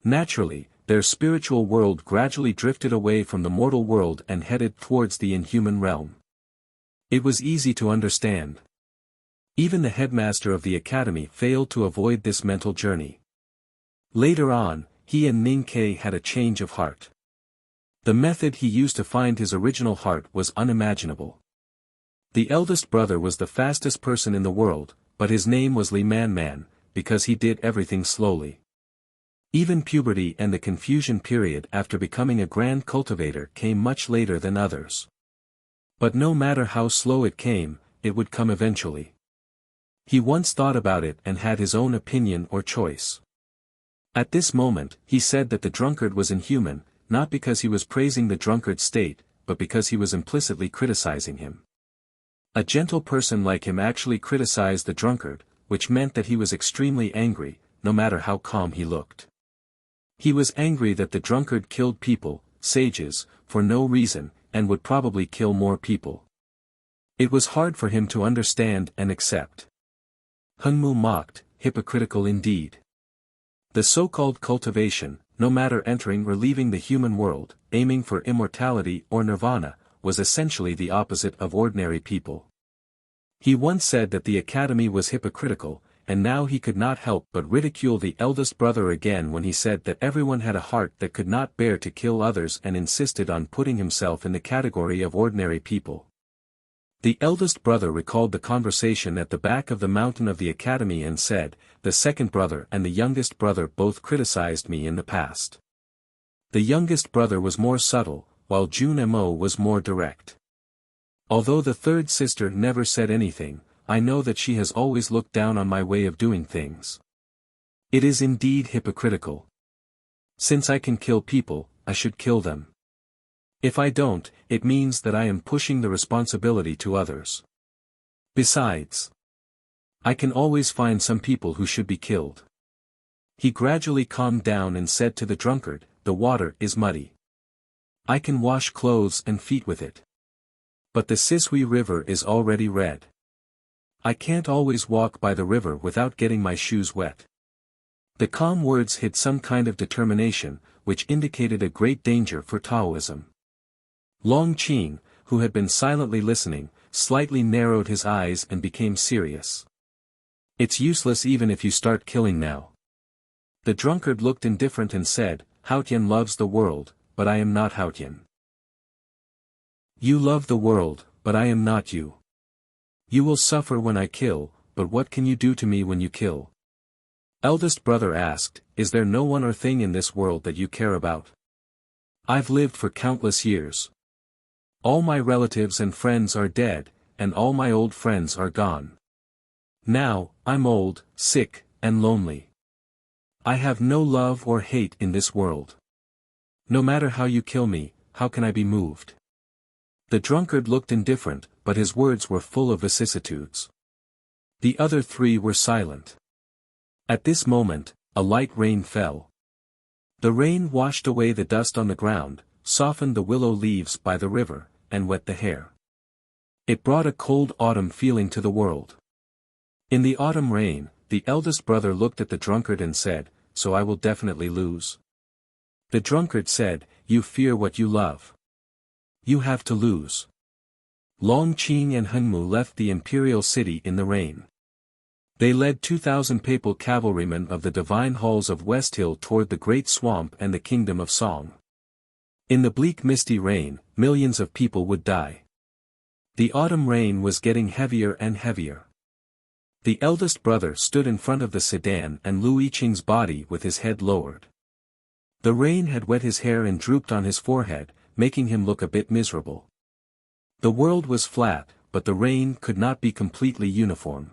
Naturally, their spiritual world gradually drifted away from the mortal world and headed towards the inhuman realm. It was easy to understand. Even the headmaster of the academy failed to avoid this mental journey. Later on, he and Ning Ke had a change of heart. The method he used to find his original heart was unimaginable. The eldest brother was the fastest person in the world, but his name was Li Man Man, because he did everything slowly. Even puberty and the confusion period after becoming a grand cultivator came much later than others. But no matter how slow it came, it would come eventually. He once thought about it and had his own opinion or choice. At this moment, he said that the drunkard was inhuman, not because he was praising the drunkard's state, but because he was implicitly criticizing him. A gentle person like him actually criticized the drunkard, which meant that he was extremely angry, no matter how calm he looked. He was angry that the drunkard killed people, sages, for no reason, and would probably kill more people. It was hard for him to understand and accept. Hunmu mocked, hypocritical indeed. The so-called cultivation, no matter entering or leaving the human world, aiming for immortality or nirvana, was essentially the opposite of ordinary people. He once said that the academy was hypocritical, and now he could not help but ridicule the eldest brother again when he said that everyone had a heart that could not bear to kill others and insisted on putting himself in the category of ordinary people. The eldest brother recalled the conversation at the back of the mountain of the academy and said, "The second brother and the youngest brother both criticized me in the past." The youngest brother was more subtle, while Jun Mo was more direct. Although the third sister never said anything, I know that she has always looked down on my way of doing things. It is indeed hypocritical. Since I can kill people, I should kill them. If I don't, it means that I am pushing the responsibility to others. Besides, I can always find some people who should be killed. He gradually calmed down and said to the drunkard, "The water is muddy. I can wash clothes and feet with it. But the Sisui River is already red. I can't always walk by the river without getting my shoes wet." The calm words hid some kind of determination, which indicated a great danger for Taoism. Long Qing, who had been silently listening, slightly narrowed his eyes and became serious. "It's useless even if you start killing now." The drunkard looked indifferent and said, "Haotian loves the world, but I am not Haotian." "You love the world, but I am not you. You will suffer when I kill, but what can you do to me when you kill?" Eldest brother asked, "Is there no one or thing in this world that you care about?" "I've lived for countless years. All my relatives and friends are dead, and all my old friends are gone. Now, I'm old, sick, and lonely. I have no love or hate in this world. No matter how you kill me, how can I be moved?" The drunkard looked indifferent, but his words were full of vicissitudes. The other 3 were silent. At this moment, a light rain fell. The rain washed away the dust on the ground, softened the willow leaves by the river, and wet the hair. It brought a cold autumn feeling to the world. In the autumn rain, the eldest brother looked at the drunkard and said, "So I will definitely lose?" The drunkard said, "You fear what you love. You have to lose." Long Qing and Hunmu left the imperial city in the rain. They led 2,000 papal cavalrymen of the divine halls of West Hill toward the great swamp and the kingdom of Song. In the bleak misty rain, millions of people would die. The autumn rain was getting heavier and heavier. The eldest brother stood in front of the sedan and Lu Yiqing's body with his head lowered. The rain had wet his hair and drooped on his forehead, making him look a bit miserable. The world was flat, but the rain could not be completely uniform.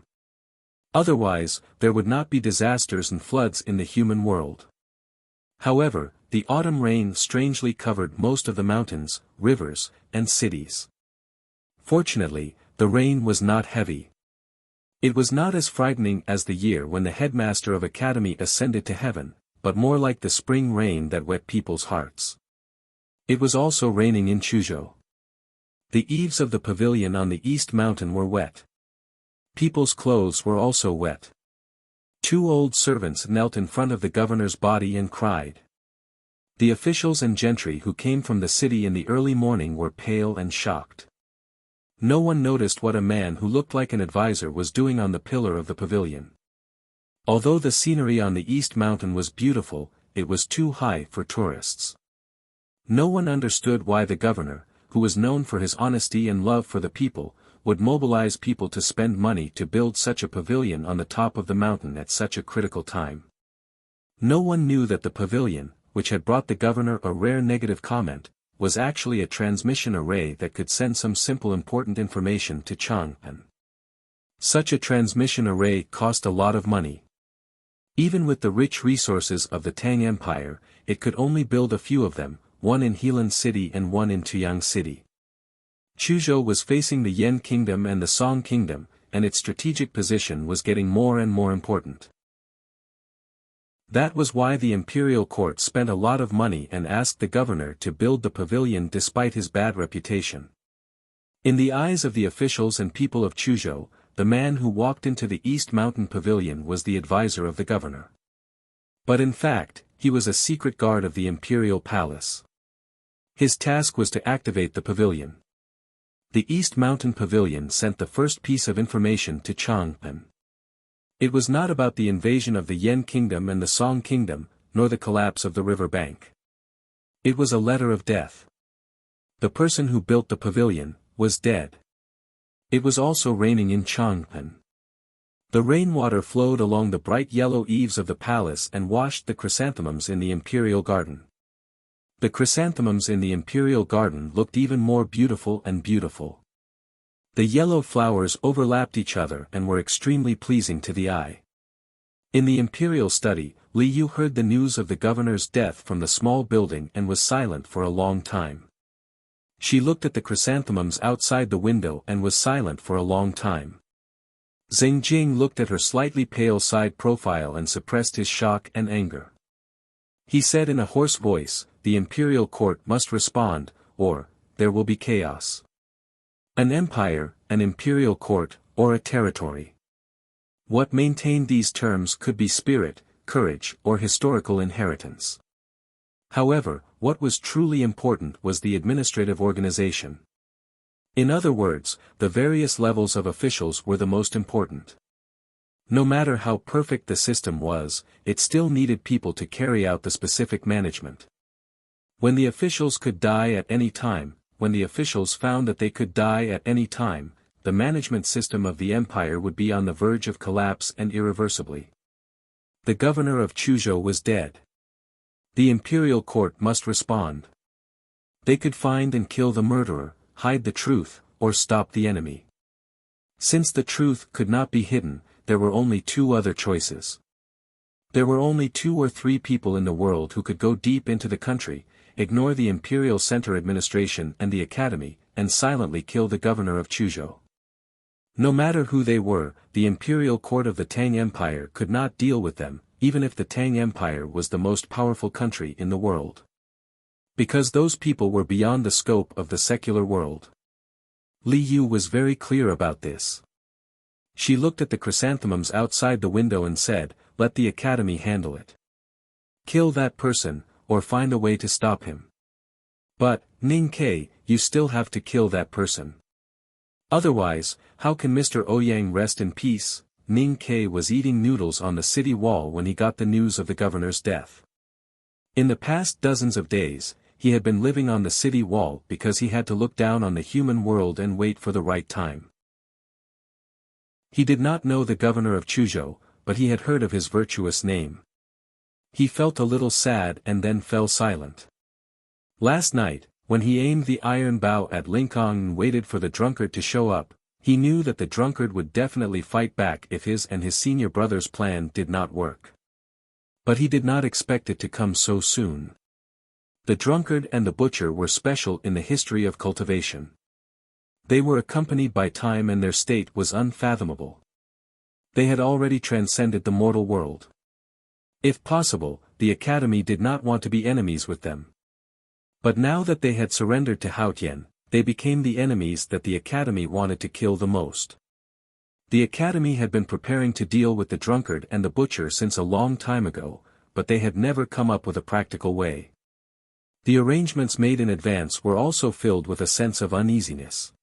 Otherwise, there would not be disasters and floods in the human world. However, the autumn rain strangely covered most of the mountains, rivers, and cities. Fortunately, the rain was not heavy. It was not as frightening as the year when the headmaster of academy ascended to heaven, but more like the spring rain that wet people's hearts. It was also raining in Chuzhou. The eaves of the pavilion on the east mountain were wet. People's clothes were also wet. 2 old servants knelt in front of the governor's body and cried. The officials and gentry who came from the city in the early morning were pale and shocked. No one noticed what a man who looked like an advisor was doing on the pillar of the pavilion. Although the scenery on the east mountain was beautiful, it was too high for tourists. No one understood why the governor, who was known for his honesty and love for the people, would mobilize people to spend money to build such a pavilion on the top of the mountain at such a critical time. No one knew that the pavilion, which had brought the governor a rare negative comment, was actually a transmission array that could send some simple important information to Chang'an. Such a transmission array cost a lot of money. Even with the rich resources of the Tang Empire, it could only build a few of them, one in Helan City and one in Tuyang City. Chuzhou was facing the Yan Kingdom and the Song Kingdom, and its strategic position was getting more and more important. That was why the imperial court spent a lot of money and asked the governor to build the pavilion despite his bad reputation. In the eyes of the officials and people of Chuzhou, the man who walked into the East Mountain Pavilion was the advisor of the governor. But in fact, he was a secret guard of the imperial palace. His task was to activate the pavilion. The East Mountain Pavilion sent the first piece of information to Chang'an. It was not about the invasion of the Yan Kingdom and the Song Kingdom, nor the collapse of the river bank. It was a letter of death. The person who built the pavilion was dead. It was also raining in Chang'an. The rainwater flowed along the bright yellow eaves of the palace and washed the chrysanthemums in the imperial garden. The chrysanthemums in the imperial garden looked even more beautiful and beautiful. The yellow flowers overlapped each other and were extremely pleasing to the eye. In the imperial study, Li Yu heard the news of the governor's death from the small building and was silent for a long time. She looked at the chrysanthemums outside the window and was silent for a long time. Zheng Jing looked at her slightly pale side profile and suppressed his shock and anger. He said in a hoarse voice, "The imperial court must respond, or there will be chaos." An empire, an imperial court, or a territory. What maintained these terms could be spirit, courage, or historical inheritance. However, what was truly important was the administrative organization. In other words, the various levels of officials were the most important. No matter how perfect the system was, it still needed people to carry out the specific management. When the officials could die at any time, when the officials found that they could die at any time, the management system of the empire would be on the verge of collapse and irreversibly. The governor of Chuzhou was dead. The imperial court must respond. They could find and kill the murderer, hide the truth, or stop the enemy. Since the truth could not be hidden, there were only 2 other choices. There were only 2 or 3 people in the world who could go deep into the country, ignore the imperial center administration and the academy, and silently kill the governor of Chuzhou. No matter who they were, the imperial court of the Tang Empire could not deal with them, even if the Tang Empire was the most powerful country in the world. Because those people were beyond the scope of the secular world. Li Yu was very clear about this. She looked at the chrysanthemums outside the window and said, "Let the academy handle it. Kill that person, or find a way to stop him. But, Ning Ke, you still have to kill that person. Otherwise, how can Mr. Ouyang rest in peace?" Ning Ke was eating noodles on the city wall when he got the news of the governor's death. In the past dozens of days, he had been living on the city wall because he had to look down on the human world and wait for the right time. He did not know the governor of Chuzhou, but he had heard of his virtuous name. He felt a little sad and then fell silent. Last night, when he aimed the iron bow at Lincoln and waited for the drunkard to show up, he knew that the drunkard would definitely fight back if his and his senior brother's plan did not work. But he did not expect it to come so soon. The drunkard and the butcher were special in the history of cultivation. They were accompanied by time and their state was unfathomable. They had already transcended the mortal world. If possible, the academy did not want to be enemies with them. But now that they had surrendered to Haotian, they became the enemies that the academy wanted to kill the most. The academy had been preparing to deal with the drunkard and the butcher since a long time ago, but they had never come up with a practical way. The arrangements made in advance were also filled with a sense of uneasiness.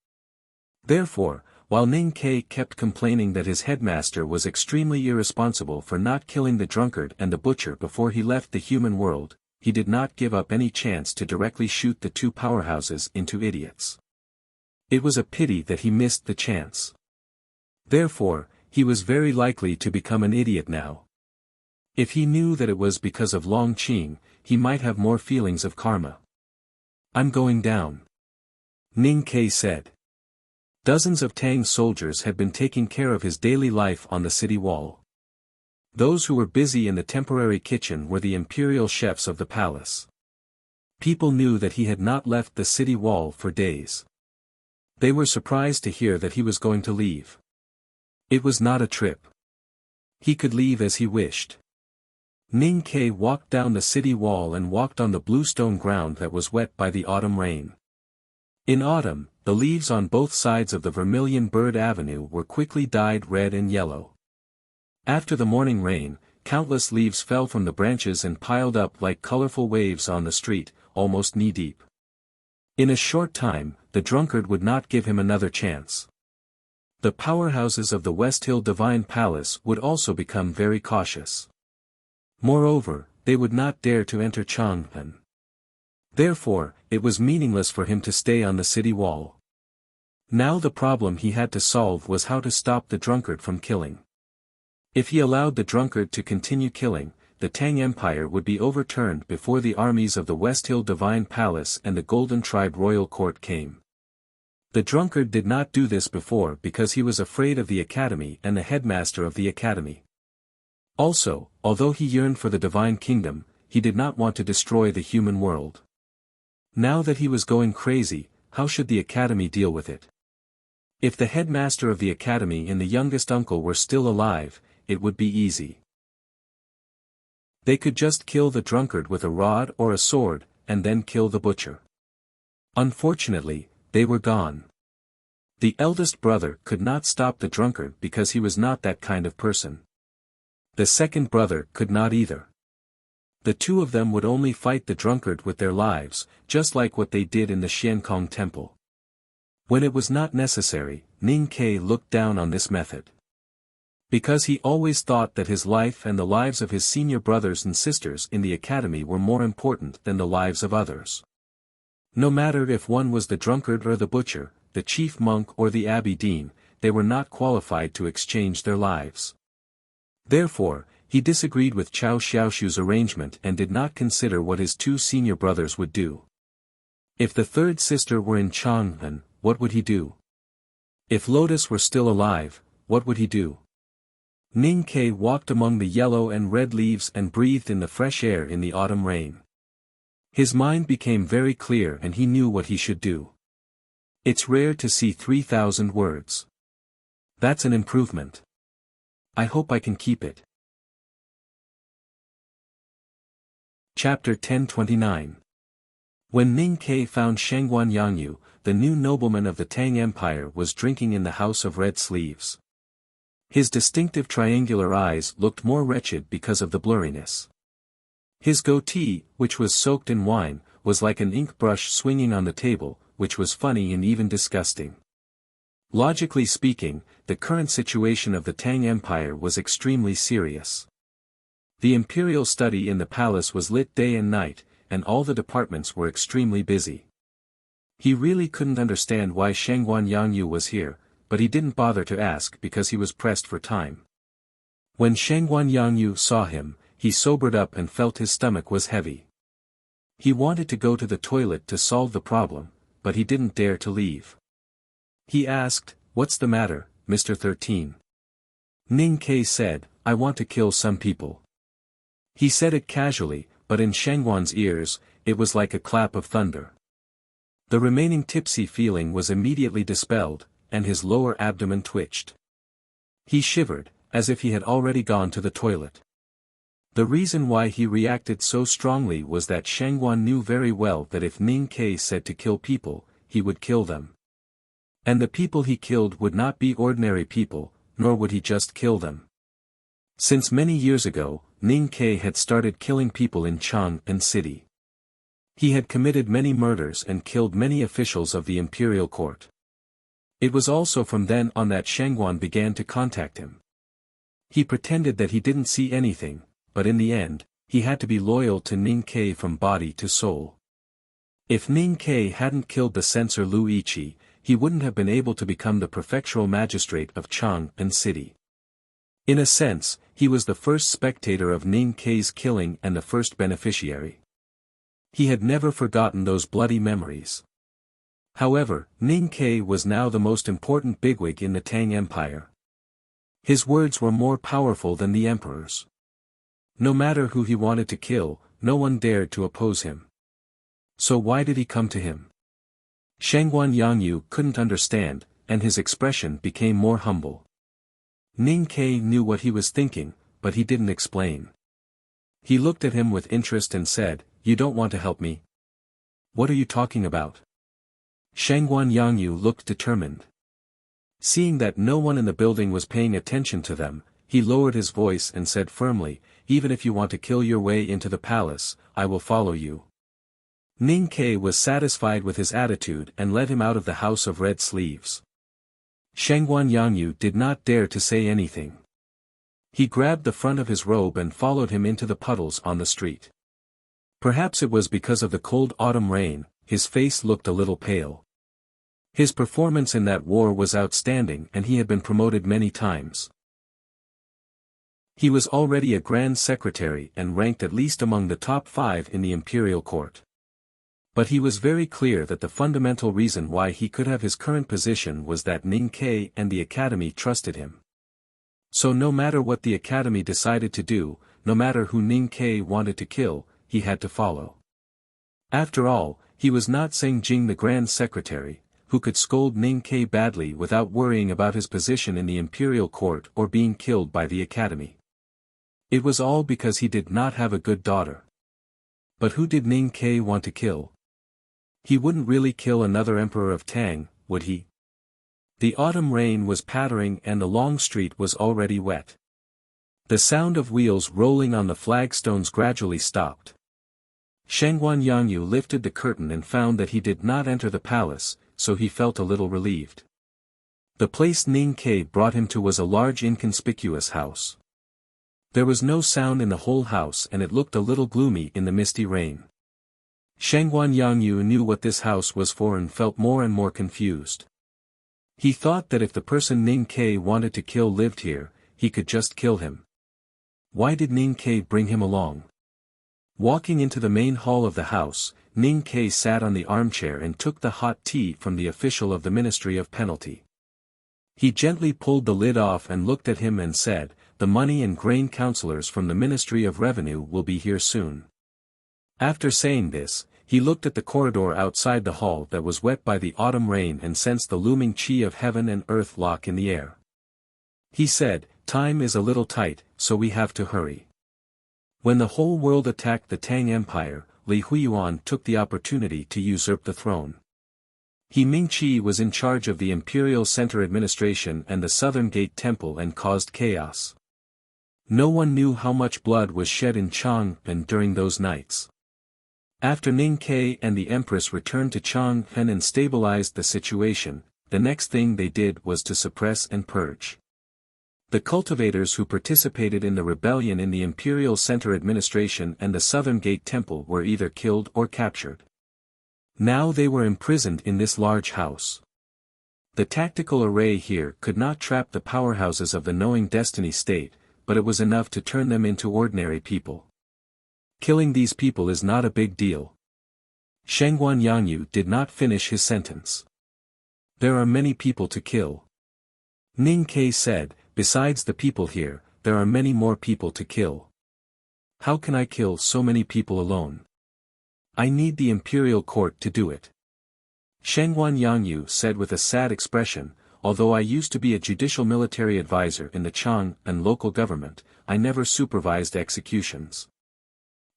Therefore, while Ning Kai kept complaining that his headmaster was extremely irresponsible for not killing the drunkard and the butcher before he left the human world, he did not give up any chance to directly shoot the two powerhouses into idiots. It was a pity that he missed the chance. Therefore, he was very likely to become an idiot now. If he knew that it was because of Long Qing, he might have more feelings of karma. "I'm going down," Ning Kai said. Dozens of Tang soldiers had been taking care of his daily life on the city wall. Those who were busy in the temporary kitchen were the imperial chefs of the palace. People knew that he had not left the city wall for days. They were surprised to hear that he was going to leave. It was not a trip. He could leave as he wished. Ning Kai walked down the city wall and walked on the bluestone ground that was wet by the autumn rain. In autumn, the leaves on both sides of the Vermilion Bird Avenue were quickly dyed red and yellow. After the morning rain, countless leaves fell from the branches and piled up like colorful waves on the street, almost knee-deep. In a short time, the drunkard would not give him another chance. The powerhouses of the West Hill Divine Palace would also become very cautious. Moreover, they would not dare to enter Chang'an. Therefore, it was meaningless for him to stay on the city wall. Now the problem he had to solve was how to stop the drunkard from killing. If he allowed the drunkard to continue killing, the Tang Empire would be overturned before the armies of the West Hill Divine Palace and the Golden Tribe Royal Court came. The drunkard did not do this before because he was afraid of the academy and the headmaster of the academy. Also, although he yearned for the divine kingdom, he did not want to destroy the human world. Now that he was going crazy, how should the academy deal with it? If the headmaster of the academy and the youngest uncle were still alive, it would be easy. They could just kill the drunkard with a rod or a sword, and then kill the butcher. Unfortunately, they were gone. The eldest brother could not stop the drunkard because he was not that kind of person. The second brother could not either. The two of them would only fight the drunkard with their lives, just like what they did in the Xiankong temple. When it was not necessary, Ning Kai looked down on this method. Because he always thought that his life and the lives of his senior brothers and sisters in the academy were more important than the lives of others. No matter if one was the drunkard or the butcher, the chief monk or the abbey dean, they were not qualified to exchange their lives. Therefore, he disagreed with Chao Xiaoshu's arrangement and did not consider what his two senior brothers would do. If the third sister were in Chang'an, what would he do? If Lotus were still alive, what would he do? Ning Kai walked among the yellow and red leaves and breathed in the fresh air in the autumn rain. His mind became very clear and he knew what he should do. It's rare to see 3,000 words. That's an improvement. I hope I can keep it. Chapter 1029. When Ning Kai found Shangguan Yangyu, the new nobleman of the Tang Empire was drinking in the House of Red Sleeves. His distinctive triangular eyes looked more wretched because of the blurriness. His goatee, which was soaked in wine, was like an ink brush swinging on the table, which was funny and even disgusting. Logically speaking, the current situation of the Tang Empire was extremely serious. The imperial study in the palace was lit day and night, and all the departments were extremely busy. He really couldn't understand why Shangguan Yangyu was here, but he didn't bother to ask because he was pressed for time. When Shangguan Yangyu saw him, he sobered up and felt his stomach was heavy. He wanted to go to the toilet to solve the problem, but he didn't dare to leave. He asked, "What's the matter, Mr. 13? Ning Kai said, "I want to kill some people." He said it casually, but in Shangguan's ears, it was like a clap of thunder. The remaining tipsy feeling was immediately dispelled, and his lower abdomen twitched. He shivered, as if he had already gone to the toilet. The reason why he reacted so strongly was that Shangguan knew very well that if Ning Ke said to kill people, he would kill them. And the people he killed would not be ordinary people, nor would he just kill them. Since many years ago, Ning Ke had started killing people in Chang'an City. He had committed many murders and killed many officials of the imperial court. It was also from then on that Shangguan began to contact him. He pretended that he didn't see anything, but in the end, he had to be loyal to Ning Ke from body to soul. If Ning Ke hadn't killed the censor Lu Yiqi, he wouldn't have been able to become the prefectural magistrate of Chang'an City. In a sense, he was the first spectator of Ning Ke's killing and the first beneficiary. He had never forgotten those bloody memories. However, Ning Ke was now the most important bigwig in the Tang Empire. His words were more powerful than the emperor's. No matter who he wanted to kill, no one dared to oppose him. So why did he come to him? Shangguan Yangyu couldn't understand, and his expression became more humble. Ning Ke knew what he was thinking, but he didn't explain. He looked at him with interest and said, "You don't want to help me? What are you talking about?" Shangguan Yangyu looked determined. Seeing that no one in the building was paying attention to them, he lowered his voice and said firmly, "Even if you want to kill your way into the palace, I will follow you." Ning Ke was satisfied with his attitude and led him out of the house of red sleeves. Shangguan Yangyu did not dare to say anything. He grabbed the front of his robe and followed him into the puddles on the street. Perhaps it was because of the cold autumn rain, his face looked a little pale. His performance in that war was outstanding and he had been promoted many times. He was already a grand secretary and ranked at least among the top 5 in the imperial court. But he was very clear that the fundamental reason why he could have his current position was that Ning Ke and the academy trusted him. So no matter what the academy decided to do, no matter who Ning Ke wanted to kill, he had to follow. After all, he was not Seng Jing the grand secretary, who could scold Ning Ke badly without worrying about his position in the imperial court or being killed by the academy. It was all because he did not have a good daughter. But who did Ning Ke want to kill? He wouldn't really kill another emperor of Tang, would he? The autumn rain was pattering and the long street was already wet. The sound of wheels rolling on the flagstones gradually stopped. Shangguan Yangyu lifted the curtain and found that he did not enter the palace, so he felt a little relieved. The place Ning Ke brought him to was a large inconspicuous house. There was no sound in the whole house and it looked a little gloomy in the misty rain. Shangguan Yangyu knew what this house was for and felt more and more confused. He thought that if the person Ning Ke wanted to kill lived here, he could just kill him. Why did Ning Ke bring him along? Walking into the main hall of the house, Ning Ke sat on the armchair and took the hot tea from the official of the Ministry of Penalty. He gently pulled the lid off and looked at him and said, "The money and grain counselors from the Ministry of Revenue will be here soon." After saying this, he looked at the corridor outside the hall that was wet by the autumn rain and sensed the looming qi of heaven and earth lock in the air. He said, "Time is a little tight, so we have to hurry." When the whole world attacked the Tang Empire, Li Huiyuan took the opportunity to usurp the throne. He Ming-Chi was in charge of the Imperial Center Administration and the Southern Gate Temple and caused chaos. No one knew how much blood was shed in Chang'an during those nights. After Ning Ke and the Empress returned to Chang'an and stabilized the situation, the next thing they did was to suppress and purge. The cultivators who participated in the rebellion in the Imperial Center Administration and the Southern Gate Temple were either killed or captured. Now they were imprisoned in this large house. The tactical array here could not trap the powerhouses of the knowing destiny state, but it was enough to turn them into ordinary people. Killing these people is not a big deal. Shangguan Yangyu did not finish his sentence. There are many people to kill. Ning Ke said, "Besides the people here, there are many more people to kill. How can I kill so many people alone? I need the imperial court to do it." Shangguan Yangyu said with a sad expression, although I used to be a judicial military advisor in the Chang and local government, I never supervised executions.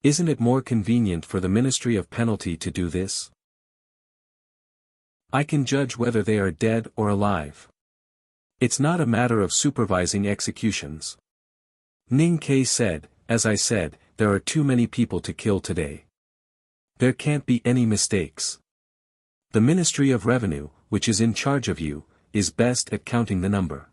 Isn't it more convenient for the Ministry of Penalty to do this? I can judge whether they are dead or alive. It's not a matter of supervising executions. Ning Ke said, as I said, there are too many people to kill today. There can't be any mistakes. The Ministry of Revenue, which is in charge of you, is best at counting the number.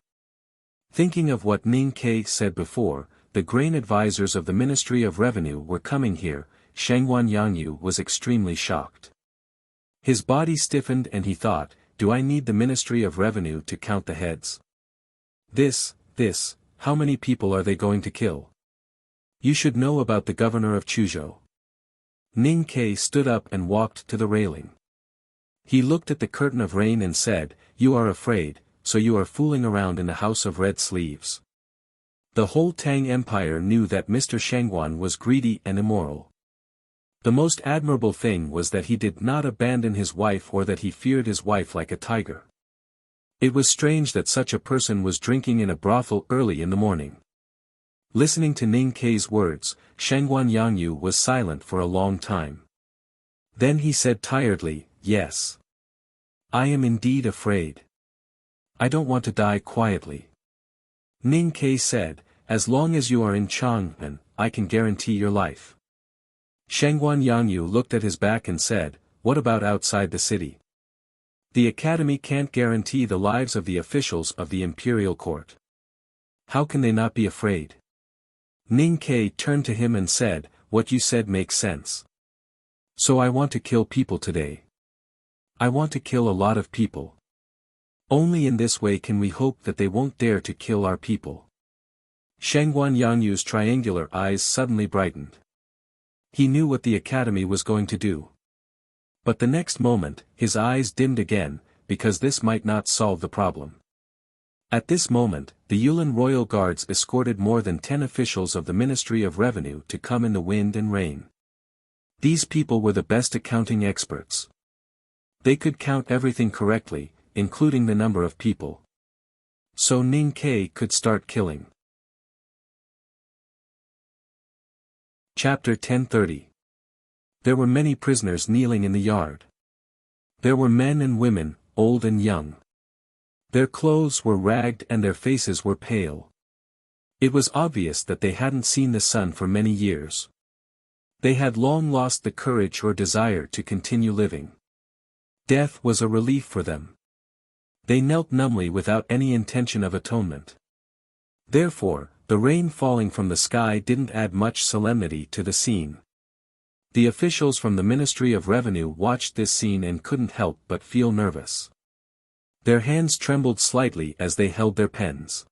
Thinking of what Ning Ke said before, the grain advisors of the Ministry of Revenue were coming here, Shangguan Yangyu was extremely shocked. His body stiffened and he thought, do I need the Ministry of Revenue to count the heads? How many people are they going to kill? You should know about the governor of Chuzhou. Ning Ke stood up and walked to the railing. He looked at the curtain of rain and said, you are afraid, so you are fooling around in the house of red sleeves. The whole Tang Empire knew that Mr. Shangguan was greedy and immoral. The most admirable thing was that he did not abandon his wife or that he feared his wife like a tiger. It was strange that such a person was drinking in a brothel early in the morning. Listening to Ning Ke's words, Shangguan Yangyu was silent for a long time. Then he said tiredly, yes. I am indeed afraid. I don't want to die quietly. Ning Ke said, as long as you are in Chang'an, I can guarantee your life. Shangguan Yangyu looked at his back and said, what about outside the city? The academy can't guarantee the lives of the officials of the imperial court. How can they not be afraid? Ning Ke turned to him and said, what you said makes sense. So I want to kill people today. I want to kill a lot of people. Only in this way can we hope that they won't dare to kill our people. Shangguan Yangyu's triangular eyes suddenly brightened. He knew what the academy was going to do. But the next moment, his eyes dimmed again, because this might not solve the problem. At this moment, the Yulin Royal Guards escorted more than 10 officials of the Ministry of Revenue to come in the wind and rain. These people were the best accounting experts. They could count everything correctly, including the number of people. So Ning Ke could start killing. Chapter 1030. There were many prisoners kneeling in the yard. There were men and women, old and young. Their clothes were ragged and their faces were pale. It was obvious that they hadn't seen the sun for many years. They had long lost the courage or desire to continue living. Death was a relief for them. They knelt numbly without any intention of atonement. Therefore, the rain falling from the sky didn't add much solemnity to the scene. The officials from the Ministry of Revenue watched this scene and couldn't help but feel nervous. Their hands trembled slightly as they held their pens.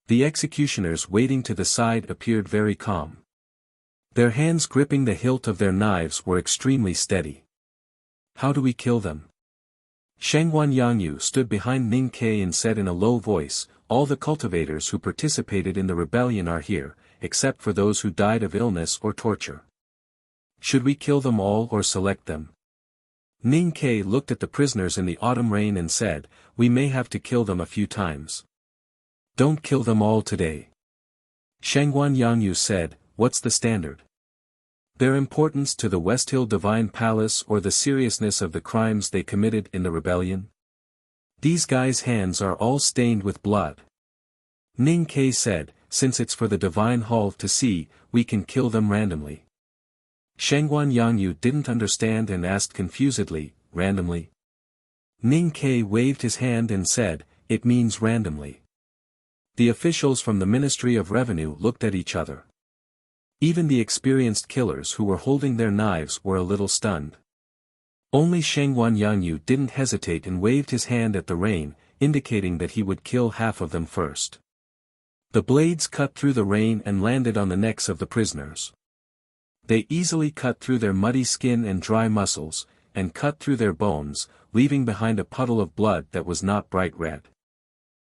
The executioners waiting to the side appeared very calm. Their hands gripping the hilt of their knives were extremely steady. How do we kill them? Shangguan Yangyu stood behind Ning Ke and said in a low voice, all the cultivators who participated in the rebellion are here, except for those who died of illness or torture. Should we kill them all or select them? Ning Ke looked at the prisoners in the autumn rain and said, we may have to kill them a few times. Don't kill them all today. Shangguan Yangyu said, what's the standard? Their importance to the West Hill Divine Palace or the seriousness of the crimes they committed in the rebellion? These guys' hands are all stained with blood. Ning Ke said, since it's for the Divine Hall to see, we can kill them randomly. Shangguan Yangyu didn't understand and asked confusedly, randomly? Ning Ke waved his hand and said, it means randomly. The officials from the Ministry of Revenue looked at each other. Even the experienced killers who were holding their knives were a little stunned. Only Shangguan Yangyu didn't hesitate and waved his hand at the rain, indicating that he would kill half of them first. The blades cut through the rain and landed on the necks of the prisoners. They easily cut through their muddy skin and dry muscles, and cut through their bones, leaving behind a puddle of blood that was not bright red.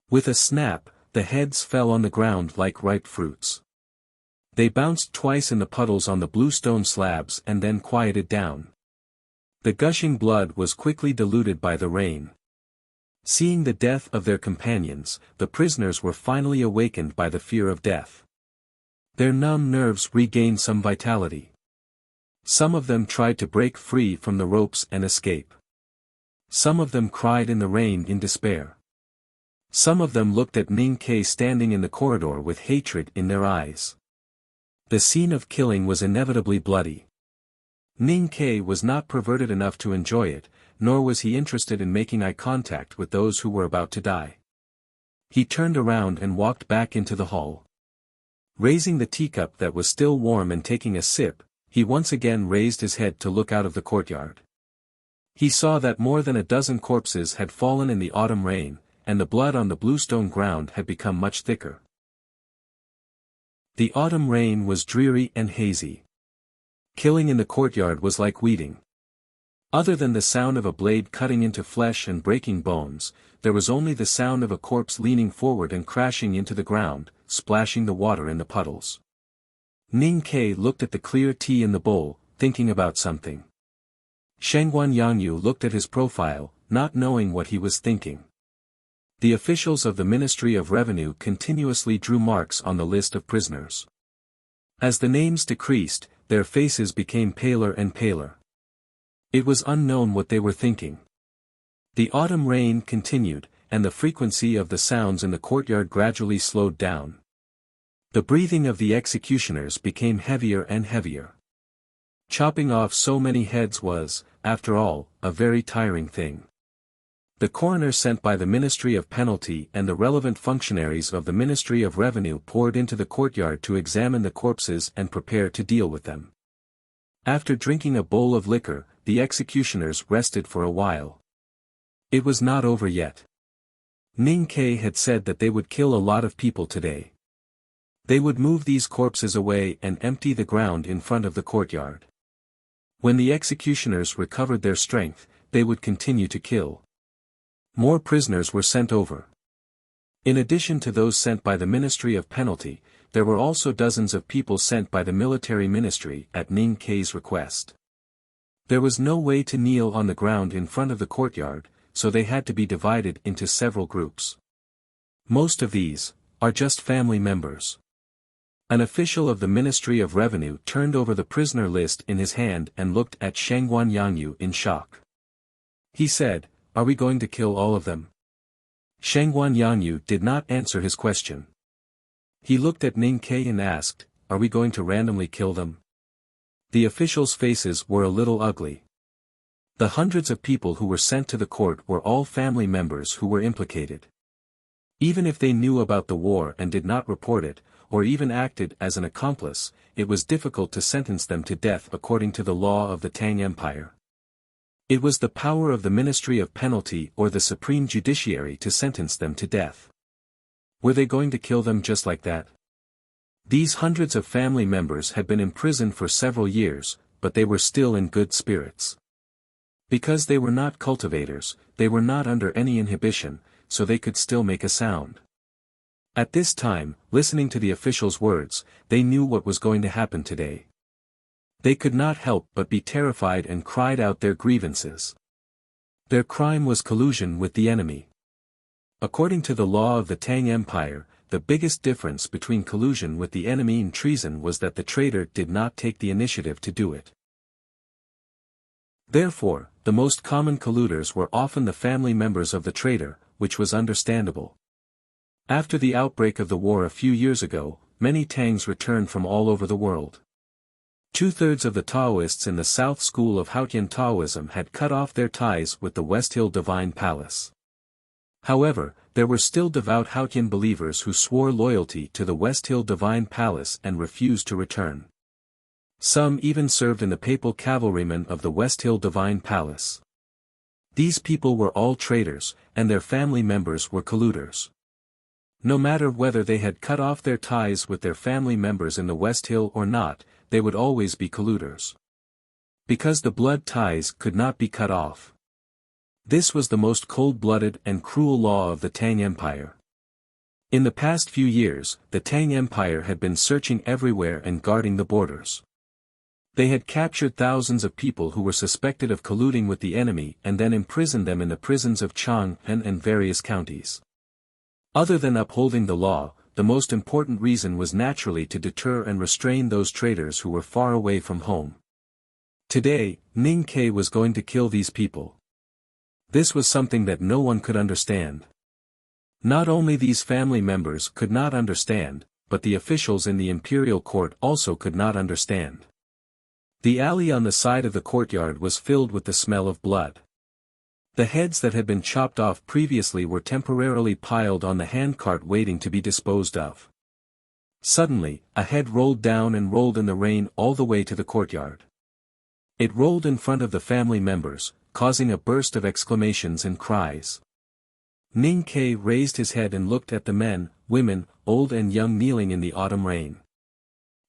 With a snap, the heads fell on the ground like ripe fruits. They bounced twice in the puddles on the bluestone slabs and then quieted down. The gushing blood was quickly diluted by the rain. Seeing the death of their companions, the prisoners were finally awakened by the fear of death. Their numb nerves regained some vitality. Some of them tried to break free from the ropes and escape. Some of them cried in the rain in despair. Some of them looked at Ning Ke standing in the corridor with hatred in their eyes. The scene of killing was inevitably bloody. Ning Ke was not perverted enough to enjoy it, nor was he interested in making eye contact with those who were about to die. He turned around and walked back into the hall. Raising the teacup that was still warm and taking a sip, he once again raised his head to look out of the courtyard. He saw that more than a dozen corpses had fallen in the autumn rain, and the blood on the bluestone ground had become much thicker. The autumn rain was dreary and hazy. Killing in the courtyard was like weeding. Other than the sound of a blade cutting into flesh and breaking bones, there was only the sound of a corpse leaning forward and crashing into the ground, splashing the water in the puddles. Ning Ke looked at the clear tea in the bowl, thinking about something. Shengguan Yangyu looked at his profile, not knowing what he was thinking. The officials of the Ministry of Revenue continuously drew marks on the list of prisoners. As the names decreased, their faces became paler and paler. It was unknown what they were thinking. The autumn rain continued, and the frequency of the sounds in the courtyard gradually slowed down. The breathing of the executioners became heavier and heavier. Chopping off so many heads was, after all, a very tiring thing. The coroner sent by the Ministry of Penalty and the relevant functionaries of the Ministry of Revenue poured into the courtyard to examine the corpses and prepare to deal with them. After drinking a bowl of liquor, the executioners rested for a while. It was not over yet. Ning Ke had said that they would kill a lot of people today. They would move these corpses away and empty the ground in front of the courtyard. When the executioners recovered their strength, they would continue to kill. More prisoners were sent over. In addition to those sent by the Ministry of Penalty, there were also dozens of people sent by the military ministry at Ning Ke's request. There was no way to kneel on the ground in front of the courtyard, so they had to be divided into several groups. Most of these are just family members. An official of the Ministry of Revenue turned over the prisoner list in his hand and looked at Shengguan Yangyu in shock. He said, "Are we going to kill all of them?" Shengguan Yangyu did not answer his question. He looked at Ning Ke and asked, "Are we going to randomly kill them?" The officials' faces were a little ugly. The hundreds of people who were sent to the court were all family members who were implicated. Even if they knew about the war and did not report it, or even acted as an accomplice, it was difficult to sentence them to death according to the law of the Tang Empire. It was the power of the Ministry of Penalty or the Supreme Judiciary to sentence them to death. Were they going to kill them just like that? These hundreds of family members had been imprisoned for several years, but they were still in good spirits. Because they were not cultivators, they were not under any inhibition, so they could still make a sound. At this time, listening to the officials' words, they knew what was going to happen today. They could not help but be terrified and cried out their grievances. Their crime was collusion with the enemy. According to the law of the Tang Empire, the biggest difference between collusion with the enemy and treason was that the traitor did not take the initiative to do it. Therefore, the most common colluders were often the family members of the traitor, which was understandable. After the outbreak of the war a few years ago, many Tangs returned from all over the world. 2/3 of the Taoists in the South School of Haotian Taoism had cut off their ties with the West Hill Divine Palace. However, there were still devout Haotian believers who swore loyalty to the West Hill Divine Palace and refused to return. Some even served in the papal cavalrymen of the West Hill Divine Palace. These people were all traitors, and their family members were colluders. No matter whether they had cut off their ties with their family members in the West Hill or not, they would always be colluders. Because the blood ties could not be cut off. This was the most cold-blooded and cruel law of the Tang Empire. In the past few years, the Tang Empire had been searching everywhere and guarding the borders. They had captured thousands of people who were suspected of colluding with the enemy and then imprisoned them in the prisons of Chang'an and various counties. Other than upholding the law, the most important reason was naturally to deter and restrain those traitors who were far away from home. Today, Ning Ke was going to kill these people. This was something that no one could understand. Not only these family members could not understand, but the officials in the imperial court also could not understand. The alley on the side of the courtyard was filled with the smell of blood. The heads that had been chopped off previously were temporarily piled on the handcart waiting to be disposed of. Suddenly, a head rolled down and rolled in the rain all the way to the courtyard. It rolled in front of the family members, causing a burst of exclamations and cries. Ning Ke raised his head and looked at the men, women, old and young kneeling in the autumn rain.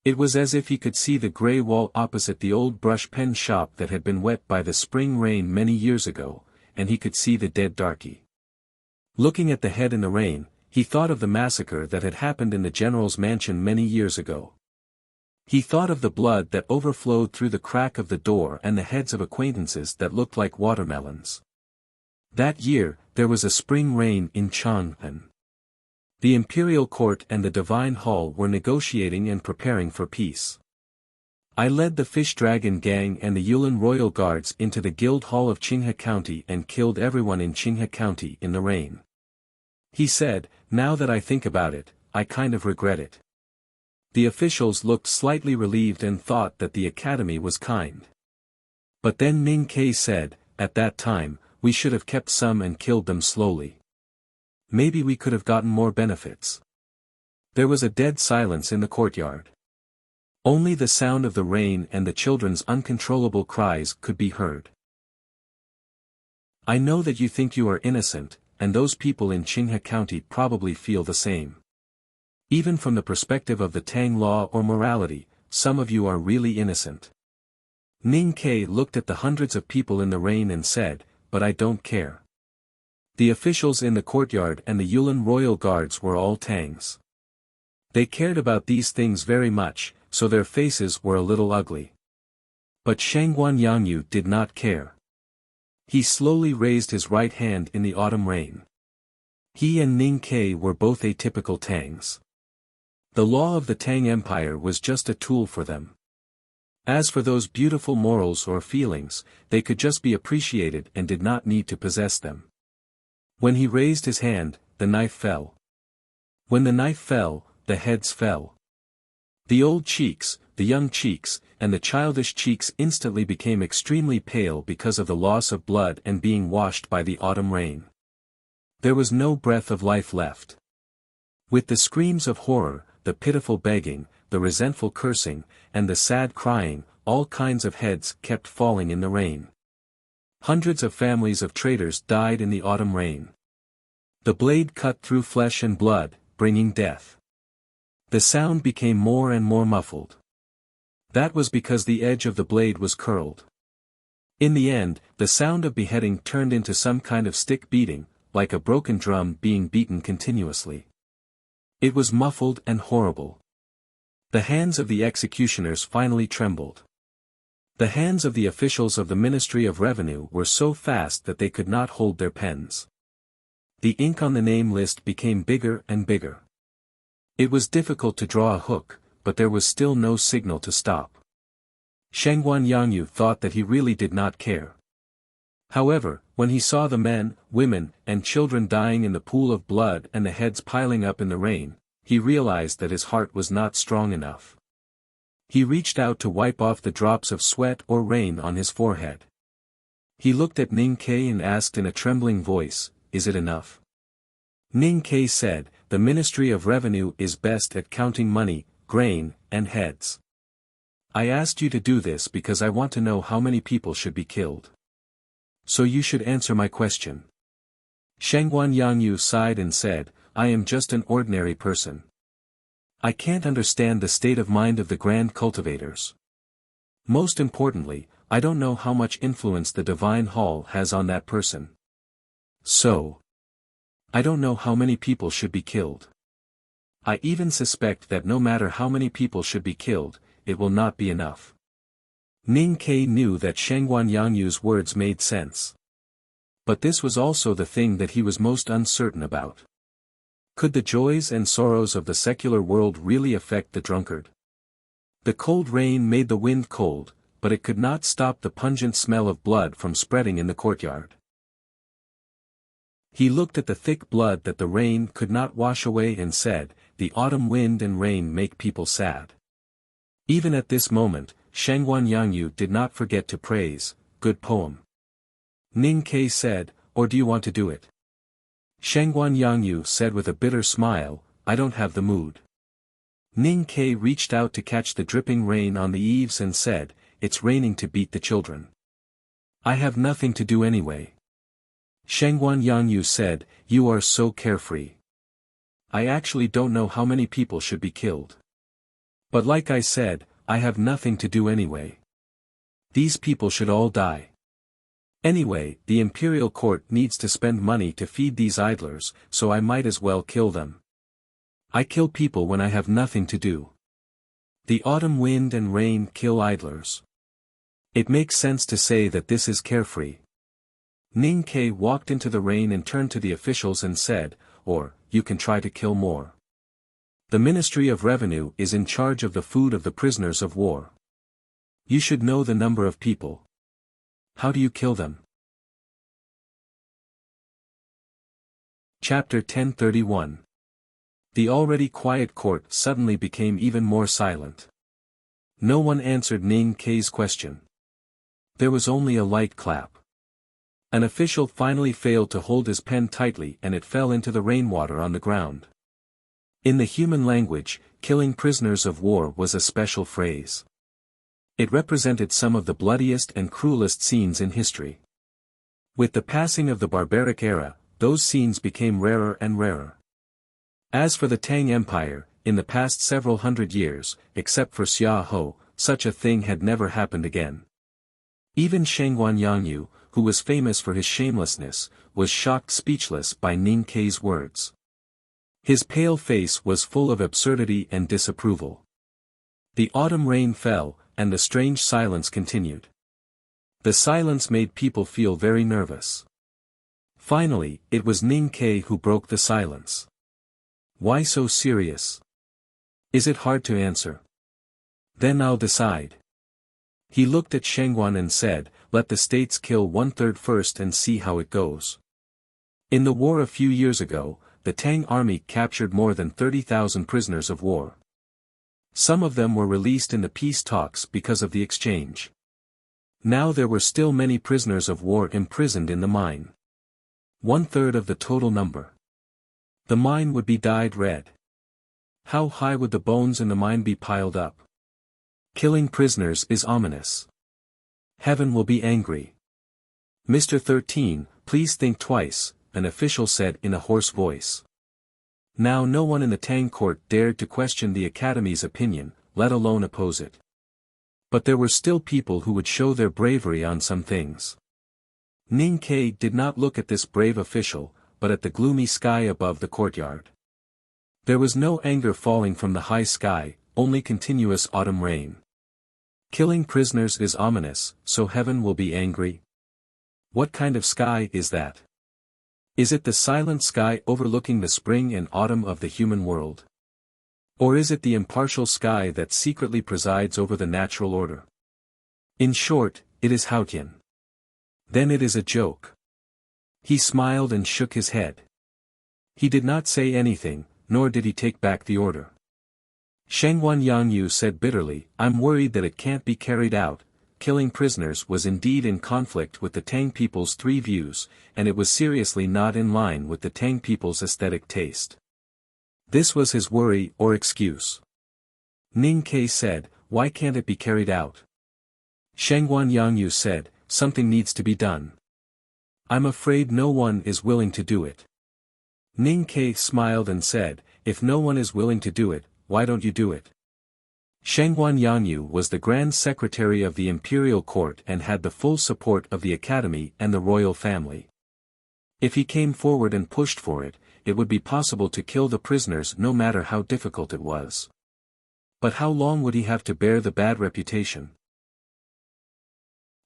It was as if he could see the grey wall opposite the old brush pen shop that had been wet by the spring rain many years ago, and he could see the dead darky. Looking at the head in the rain, he thought of the massacre that had happened in the general's mansion many years ago. He thought of the blood that overflowed through the crack of the door and the heads of acquaintances that looked like watermelons. That year, there was a spring rain in Chang'an. The imperial court and the divine hall were negotiating and preparing for peace. I led the Fish Dragon Gang and the Yulin Royal Guards into the Guild Hall of Qinghe County and killed everyone in Qinghe County in the rain. He said, "Now that I think about it, I kind of regret it." The officials looked slightly relieved and thought that the academy was kind. But then Ning Ke said, "At that time, we should have kept some and killed them slowly. Maybe we could have gotten more benefits." There was a dead silence in the courtyard. Only the sound of the rain and the children's uncontrollable cries could be heard. I know that you think you are innocent, and those people in Qinghe County probably feel the same. Even from the perspective of the Tang law or morality, some of you are really innocent. Ning Ke looked at the hundreds of people in the rain and said, "But I don't care." The officials in the courtyard and the Yulin Royal Guards were all Tangs. They cared about these things very much, so their faces were a little ugly. But Shangguan Yangyu did not care. He slowly raised his right hand in the autumn rain. He and Ning Ke were both atypical Tangs. The law of the Tang Empire was just a tool for them. As for those beautiful morals or feelings, they could just be appreciated and did not need to possess them. When he raised his hand, the knife fell. When the knife fell, the heads fell. The old cheeks, the young cheeks, and the childish cheeks instantly became extremely pale because of the loss of blood and being washed by the autumn rain. There was no breath of life left. With the screams of horror, the pitiful begging, the resentful cursing, and the sad crying, all kinds of heads kept falling in the rain. Hundreds of families of traitors died in the autumn rain. The blade cut through flesh and blood, bringing death. The sound became more and more muffled. That was because the edge of the blade was curled. In the end, the sound of beheading turned into some kind of stick beating, like a broken drum being beaten continuously. It was muffled and horrible. The hands of the executioners finally trembled. The hands of the officials of the Ministry of Revenue were so fast that they could not hold their pens. The ink on the name list became bigger and bigger. It was difficult to draw a hook, but there was still no signal to stop. Shangguan Yangyu thought that he really did not care. However, when he saw the men, women, and children dying in the pool of blood and the heads piling up in the rain, he realized that his heart was not strong enough. He reached out to wipe off the drops of sweat or rain on his forehead. He looked at Ning Ke and asked in a trembling voice, "Is it enough?" Ning Ke said, "The Ministry of Revenue is best at counting money, grain, and heads. I asked you to do this because I want to know how many people should be killed. So you should answer my question." Shangguan Yangyu sighed and said, "I am just an ordinary person. I can't understand the state of mind of the grand cultivators. Most importantly, I don't know how much influence the divine hall has on that person. So, I don't know how many people should be killed. I even suspect that no matter how many people should be killed, it will not be enough." Ning Ke knew that Shangguan Yangyu's words made sense. But this was also the thing that he was most uncertain about. Could the joys and sorrows of the secular world really affect the drunkard? The cold rain made the wind cold, but it could not stop the pungent smell of blood from spreading in the courtyard. He looked at the thick blood that the rain could not wash away and said, "The autumn wind and rain make people sad." Even at this moment, Shangguan Yangyu did not forget to praise, "Good poem." Ning Ke said, "Or do you want to do it?" Shangguan Yangyu said with a bitter smile, "I don't have the mood." Ning Ke reached out to catch the dripping rain on the eaves and said, "It's raining to beat the children. I have nothing to do anyway." Shangguan Yangyu said, "You are so carefree. I actually don't know how many people should be killed. But like I said, I have nothing to do anyway. These people should all die. Anyway, the imperial court needs to spend money to feed these idlers, so I might as well kill them. I kill people when I have nothing to do. The autumn wind and rain kill idlers. It makes sense to say that this is carefree." Ning Ke walked into the rain and turned to the officials and said, "Or, you can try to kill more. The Ministry of Revenue is in charge of the food of the prisoners of war. You should know the number of people. How do you kill them?" Chapter 1031. The already quiet court suddenly became even more silent. No one answered Ning Ke's question. There was only a light clap. An official finally failed to hold his pen tightly and it fell into the rainwater on the ground. In the human language, killing prisoners of war was a special phrase. It represented some of the bloodiest and cruelest scenes in history. With the passing of the barbaric era, those scenes became rarer and rarer. As for the Tang Empire, in the past several hundred years, except for Xia Ho, such a thing had never happened again. Even Shangguan Yangyu, who was famous for his shamelessness, was shocked speechless by Ning Ke's words. His pale face was full of absurdity and disapproval. The autumn rain fell, and the strange silence continued. The silence made people feel very nervous. Finally, it was Ning Ke who broke the silence. "Why so serious? Is it hard to answer? Then I'll decide." He looked at Shangguan and said, "Let the states kill 1/3 first and see how it goes." In the war a few years ago, the Tang army captured more than 30,000 prisoners of war. Some of them were released in the peace talks because of the exchange. Now there were still many prisoners of war imprisoned in the mine. 1/3 of the total number. The mine would be dyed red. How high would the bones in the mine be piled up? Killing prisoners is ominous. Heaven will be angry. "Mr. 13, please think twice," an official said in a hoarse voice. Now no one in the Tang court dared to question the Academy's opinion, let alone oppose it. But there were still people who would show their bravery on some things. Ning Ke did not look at this brave official, but at the gloomy sky above the courtyard. There was no anger falling from the high sky, only continuous autumn rain. Killing prisoners is ominous, so heaven will be angry? What kind of sky is that? Is it the silent sky overlooking the spring and autumn of the human world? Or is it the impartial sky that secretly presides over the natural order? In short, it is Haotian. Then it is a joke. He smiled and shook his head. He did not say anything, nor did he take back the order. Shangguan Yangyu said bitterly, "I'm worried that it can't be carried out." Killing prisoners was indeed in conflict with the Tang people's three views, and it was seriously not in line with the Tang people's aesthetic taste. This was his worry or excuse. Ning Ke said, "Why can't it be carried out?" Shangguan Yangyu said, "Something needs to be done. I'm afraid no one is willing to do it." Ning Ke smiled and said, "If no one is willing to do it, why don't you do it?" Shangguan Yangyu was the Grand Secretary of the Imperial Court and had the full support of the Academy and the royal family. If he came forward and pushed for it, it would be possible to kill the prisoners no matter how difficult it was. But how long would he have to bear the bad reputation?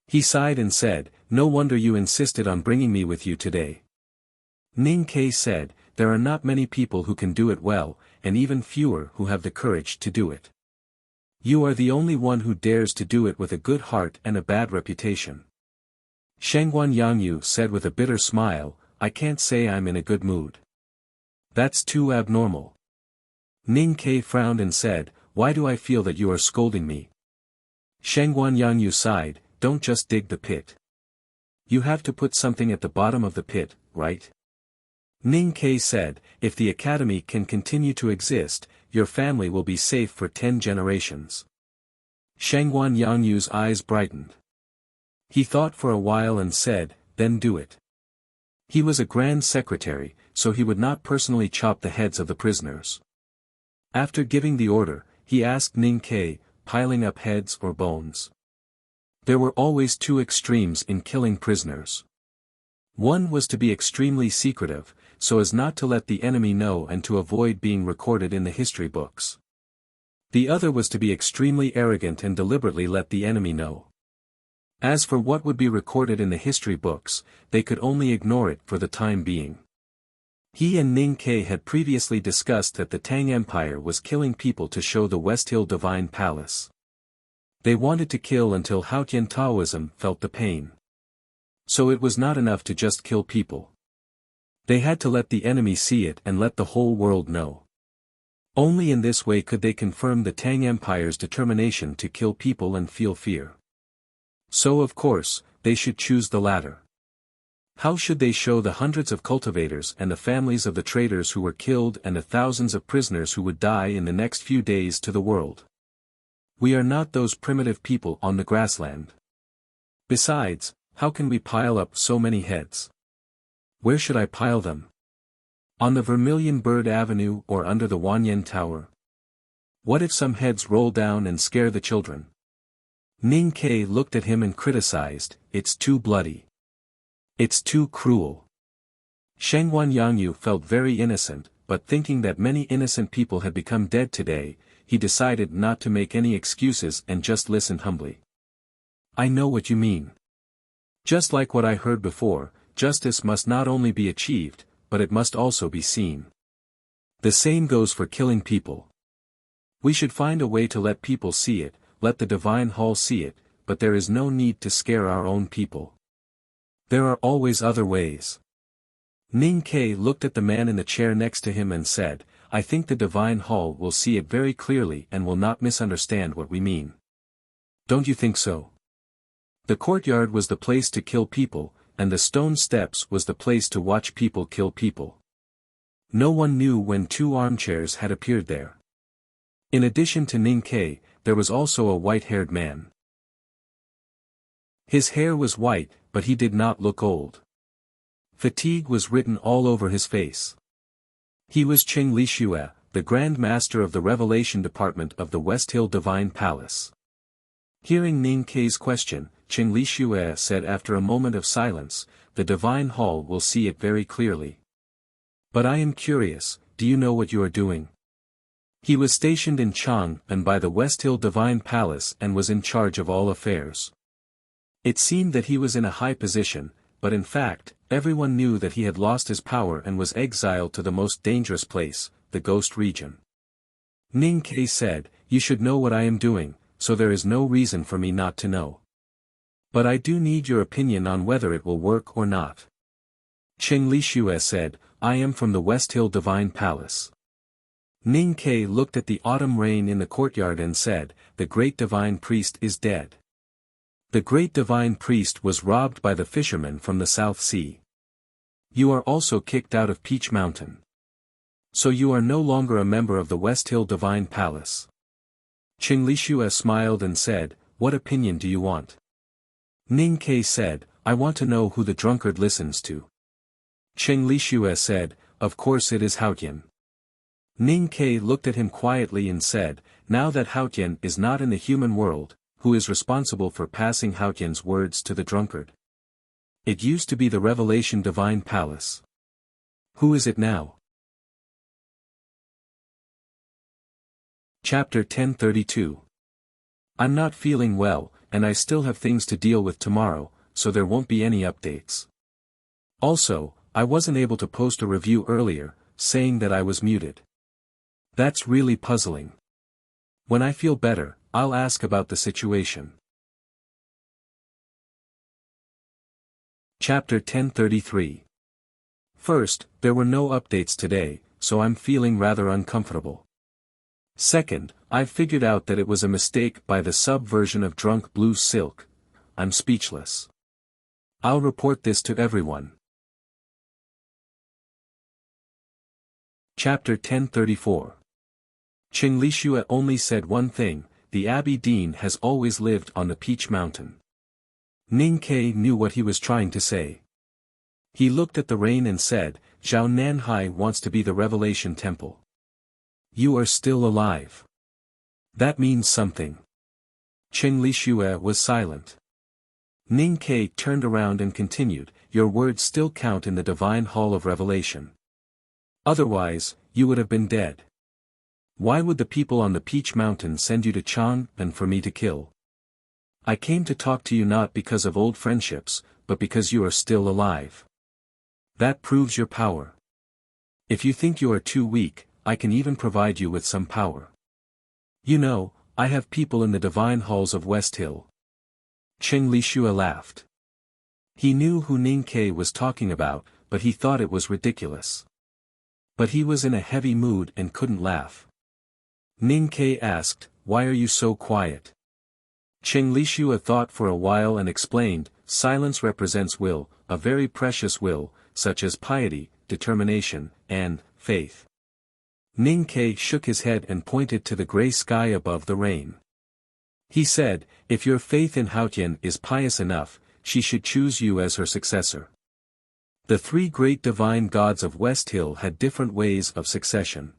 He sighed and said, "No wonder you insisted on bringing me with you today." Ning Ke said, "There are not many people who can do it well, and even fewer who have the courage to do it. You are the only one who dares to do it with a good heart and a bad reputation." Shangguan Yangyu said with a bitter smile, "I can't say I'm in a good mood. That's too abnormal." Ning Ke frowned and said, "Why do I feel that you are scolding me?" Shangguan Yangyu sighed, "Don't just dig the pit. You have to put something at the bottom of the pit, right?" Ning Ke said, "If the academy can continue to exist, your family will be safe for 10 generations." Shangguan Yangyu's eyes brightened. He thought for a while and said, "Then do it." He was a grand secretary, so he would not personally chop the heads of the prisoners. After giving the order, he asked Ning Ke, piling up heads or bones. There were always two extremes in killing prisoners. One was to be extremely secretive, so as not to let the enemy know and to avoid being recorded in the history books. The other was to be extremely arrogant and deliberately let the enemy know. As for what would be recorded in the history books, they could only ignore it for the time being. He and Ning Ke had previously discussed that the Tang Empire was killing people to show the West Hill Divine Palace. They wanted to kill until Haotian Taoism felt the pain. So it was not enough to just kill people. They had to let the enemy see it and let the whole world know. Only in this way could they confirm the Tang Empire's determination to kill people and feel fear. So of course, they should choose the latter. How should they show the hundreds of cultivators and the families of the traders who were killed and the thousands of prisoners who would die in the next few days to the world? We are not those primitive people on the grassland. Besides, how can we pile up so many heads? Where should I pile them? On the Vermilion Bird Avenue or under the Wanyan Tower? What if some heads roll down and scare the children? Ning Ke looked at him and criticized, "It's too bloody. It's too cruel." Shangguan Yangyu felt very innocent, but thinking that many innocent people had become dead today, he decided not to make any excuses and just listened humbly. "I know what you mean. Just like what I heard before, justice must not only be achieved, but it must also be seen. The same goes for killing people. We should find a way to let people see it, let the Divine Hall see it, but there is no need to scare our own people. There are always other ways." Ning Ke looked at the man in the chair next to him and said, "I think the Divine Hall will see it very clearly and will not misunderstand what we mean. Don't you think so?" The courtyard was the place to kill people, and the stone steps was the place to watch people kill people. No one knew when 2 armchairs had appeared there. In addition to Ning Ke, there was also a white-haired man. His hair was white, but he did not look old. Fatigue was written all over his face. He was Cheng Lishue, the Grand Master of the Revelation Department of the West Hill Divine Palace. Hearing Ning Ke's question, Cheng Lishue said after a moment of silence, "The Divine Hall will see it very clearly. But I am curious, do you know what you are doing?" He was stationed in Chang and by the West Hill Divine Palace and was in charge of all affairs. It seemed that he was in a high position, but in fact, everyone knew that he had lost his power and was exiled to the most dangerous place, the Ghost Region. Ning Ke said, "You should know what I am doing, so there is no reason for me not to know. But I do need your opinion on whether it will work or not." Cheng Lishue said, "I am from the West Hill Divine Palace." Ning Ke looked at the autumn rain in the courtyard and said, "The great divine priest is dead. The great divine priest was robbed by the fishermen from the South Sea. You are also kicked out of Peach Mountain. So you are no longer a member of the West Hill Divine Palace." Cheng Lishue smiled and said, "What opinion do you want?" Ning Ke said, "I want to know who the drunkard listens to." Cheng Lishue said, "Of course it is Haotian." Ning Ke looked at him quietly and said, "Now that Haotian is not in the human world, who is responsible for passing Haotian's words to the drunkard? It used to be the Revelation Divine Palace. Who is it now?" Chapter 1032. "I'm not feeling well, and I still have things to deal with tomorrow, so there won't be any updates. Also, I wasn't able to post a review earlier, saying that I was muted. That's really puzzling. When I feel better, I'll ask about the situation. Chapter 1033. First, there were no updates today, so I'm feeling rather uncomfortable. Second, I've figured out that it was a mistake by the sub-version of Drunk Blue Silk. I'm speechless. I'll report this to everyone. Chapter 1034. Qing Lixue only said one thing: the Abbey Dean has always lived on the Peach Mountain. Ning Ke knew what he was trying to say. He looked at the rain and said, Zhao Nanhai wants to be the Revelation Temple. You are still alive. That means something. Qing Lixue was silent. Ning Ke turned around and continued, your words still count in the Divine Hall of Revelation. Otherwise, you would have been dead. Why would the people on the Peach Mountain send you to Chang'an for me to kill? I came to talk to you not because of old friendships, but because you are still alive. That proves your power. If you think you are too weak, I can even provide you with some power. You know, I have people in the divine halls of West Hill. Qing Lixue laughed. He knew who Ning Ke was talking about, but he thought it was ridiculous. But he was in a heavy mood and couldn't laugh. Ning Ke asked, why are you so quiet? Qing Lixue thought for a while and explained, silence represents will, a very precious will, such as piety, determination, and faith. Ning Ke shook his head and pointed to the gray sky above the rain. He said, if your faith in Haotian is pious enough, she should choose you as her successor. The three great divine gods of West Hill had different ways of succession.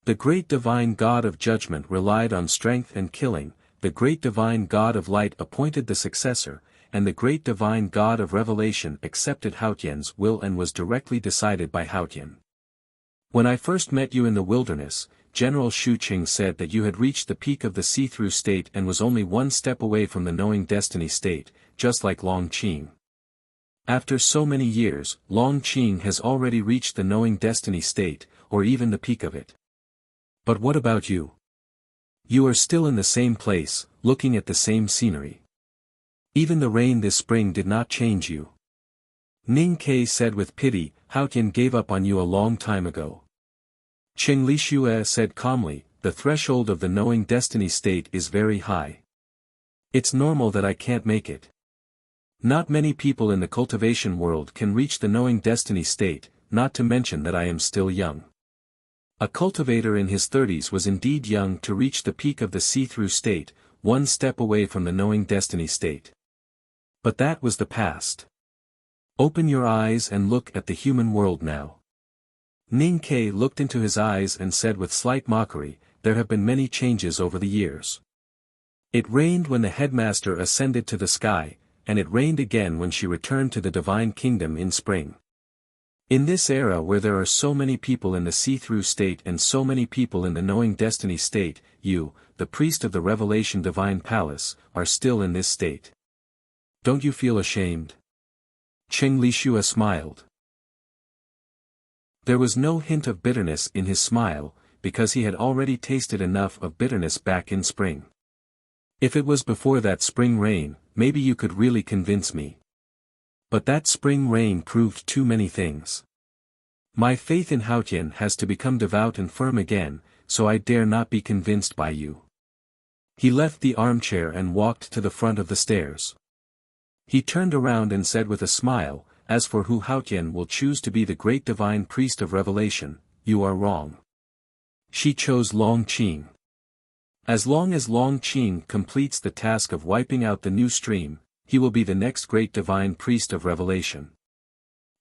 The great divine god of judgment relied on strength and killing, the great divine god of light appointed the successor, and the great divine god of revelation accepted Haotian's will and was directly decided by Haotian. When I first met you in the wilderness, General Shu Qing said that you had reached the peak of the see-through state and was only one step away from the knowing destiny state, just like Long Qing. After so many years, Long Qing has already reached the knowing destiny state, or even the peak of it. But what about you? You are still in the same place, looking at the same scenery. Even the rain this spring did not change you. Ning Ke said with pity, Haotian gave up on you a long time ago. Qing Lixue said calmly, the threshold of the knowing destiny state is very high. It's normal that I can't make it. Not many people in the cultivation world can reach the knowing destiny state, not to mention that I am still young. A cultivator in his 30s was indeed young to reach the peak of the see-through state, one step away from the knowing destiny state. But that was the past. Open your eyes and look at the human world now. Ning Ke looked into his eyes and said with slight mockery, there have been many changes over the years. It rained when the headmaster ascended to the sky, and it rained again when she returned to the divine kingdom in spring. In this era where there are so many people in the see-through state and so many people in the knowing destiny state, you, the priest of the Revelation Divine Palace, are still in this state. Don't you feel ashamed? Qing Lixue smiled. There was no hint of bitterness in his smile, because he had already tasted enough of bitterness back in spring. If it was before that spring rain, maybe you could really convince me. But that spring rain proved too many things. My faith in Haotian has to become devout and firm again, so I dare not be convinced by you. He left the armchair and walked to the front of the stairs. He turned around and said with a smile, as for who Haotian will choose to be the great divine priest of revelation, you are wrong. She chose Long Qing. As long as Long Qing completes the task of wiping out the new stream, he will be the next great divine priest of revelation.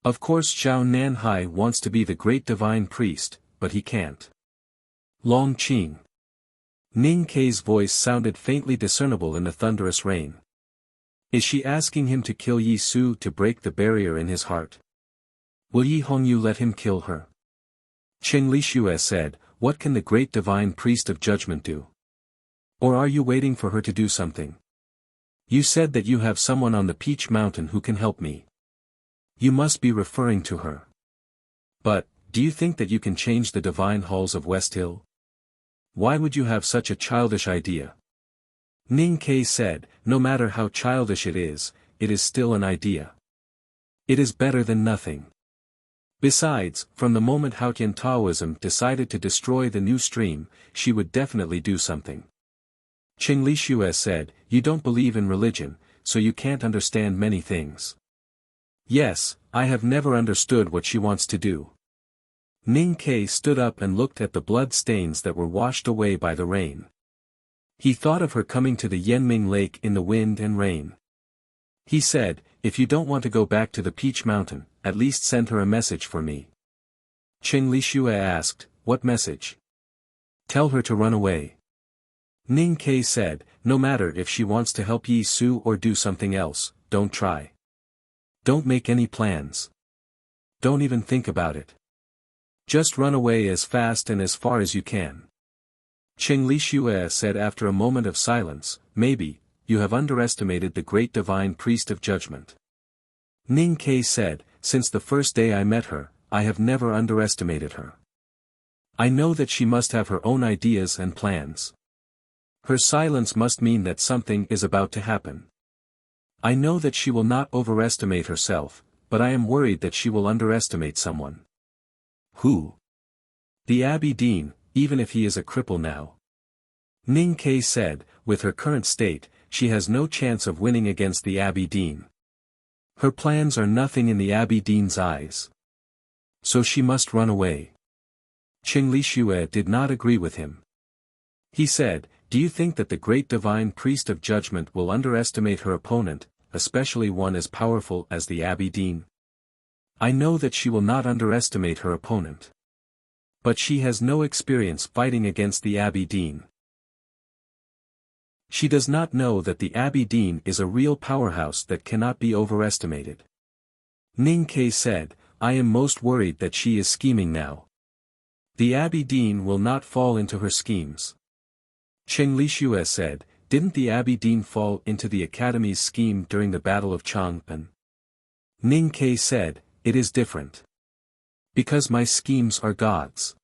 Of course Zhao Nanhai wants to be the great divine priest, but he can't. Long Qing. Ning Ke's voice sounded faintly discernible in the thunderous rain. Is she asking him to kill Yi Su to break the barrier in his heart? Will Yi Hongyu let him kill her? Qing Lixue said, what can the great divine priest of judgment do? Or are you waiting for her to do something? You said that you have someone on the Peach Mountain who can help me. You must be referring to her. But, do you think that you can change the divine halls of West Hill? Why would you have such a childish idea? Ning Ke said, no matter how childish it is still an idea. It is better than nothing. Besides, from the moment Haotian Taoism decided to destroy the new stream, she would definitely do something. Qing Lixue said, you don't believe in religion, so you can't understand many things. Yes, I have never understood what she wants to do. Ning Ke stood up and looked at the blood stains that were washed away by the rain. He thought of her coming to the Yanming Lake in the wind and rain. He said, if you don't want to go back to the Peach Mountain, at least send her a message for me. Qing Lixue asked, what message? Tell her to run away. Ning Ke said, no matter if she wants to help Yi Su or do something else, don't try. Don't make any plans. Don't even think about it. Just run away as fast and as far as you can. Qing Lixue said after a moment of silence, maybe, you have underestimated the great divine priest of judgment. Ning Ke said, since the first day I met her, I have never underestimated her. I know that she must have her own ideas and plans. Her silence must mean that something is about to happen. I know that she will not overestimate herself, but I am worried that she will underestimate someone. Who? The Abbey Dean, even if he is a cripple now. Ning Ke said, with her current state, she has no chance of winning against the Abbey Dean. Her plans are nothing in the Abbey Dean's eyes. So she must run away. Qing Lixue did not agree with him. He said, do you think that the great divine priest of judgment will underestimate her opponent, especially one as powerful as the Abbey Dean? I know that she will not underestimate her opponent. But she has no experience fighting against the Abbey Dean. She does not know that the Abbey Dean is a real powerhouse that cannot be overestimated. Ning Ke said, I am most worried that she is scheming now. The Abbey Dean will not fall into her schemes. Qing Lixue said, didn't the Abbey Dean fall into the Academy's scheme during the Battle of Chang'an? Ning Ke said, it is different. Because my schemes are God's.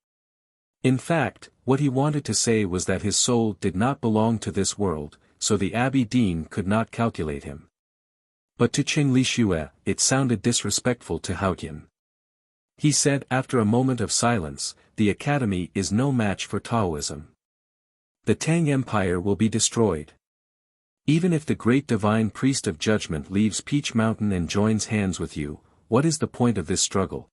In fact, what he wanted to say was that his soul did not belong to this world, so the Abbey Dean could not calculate him. But to Qing Lixue, it sounded disrespectful to Haotian. He said after a moment of silence, the Academy is no match for Taoism. The Tang Empire will be destroyed. Even if the great divine priest of judgment leaves Peach Mountain and joins hands with you, what is the point of this struggle?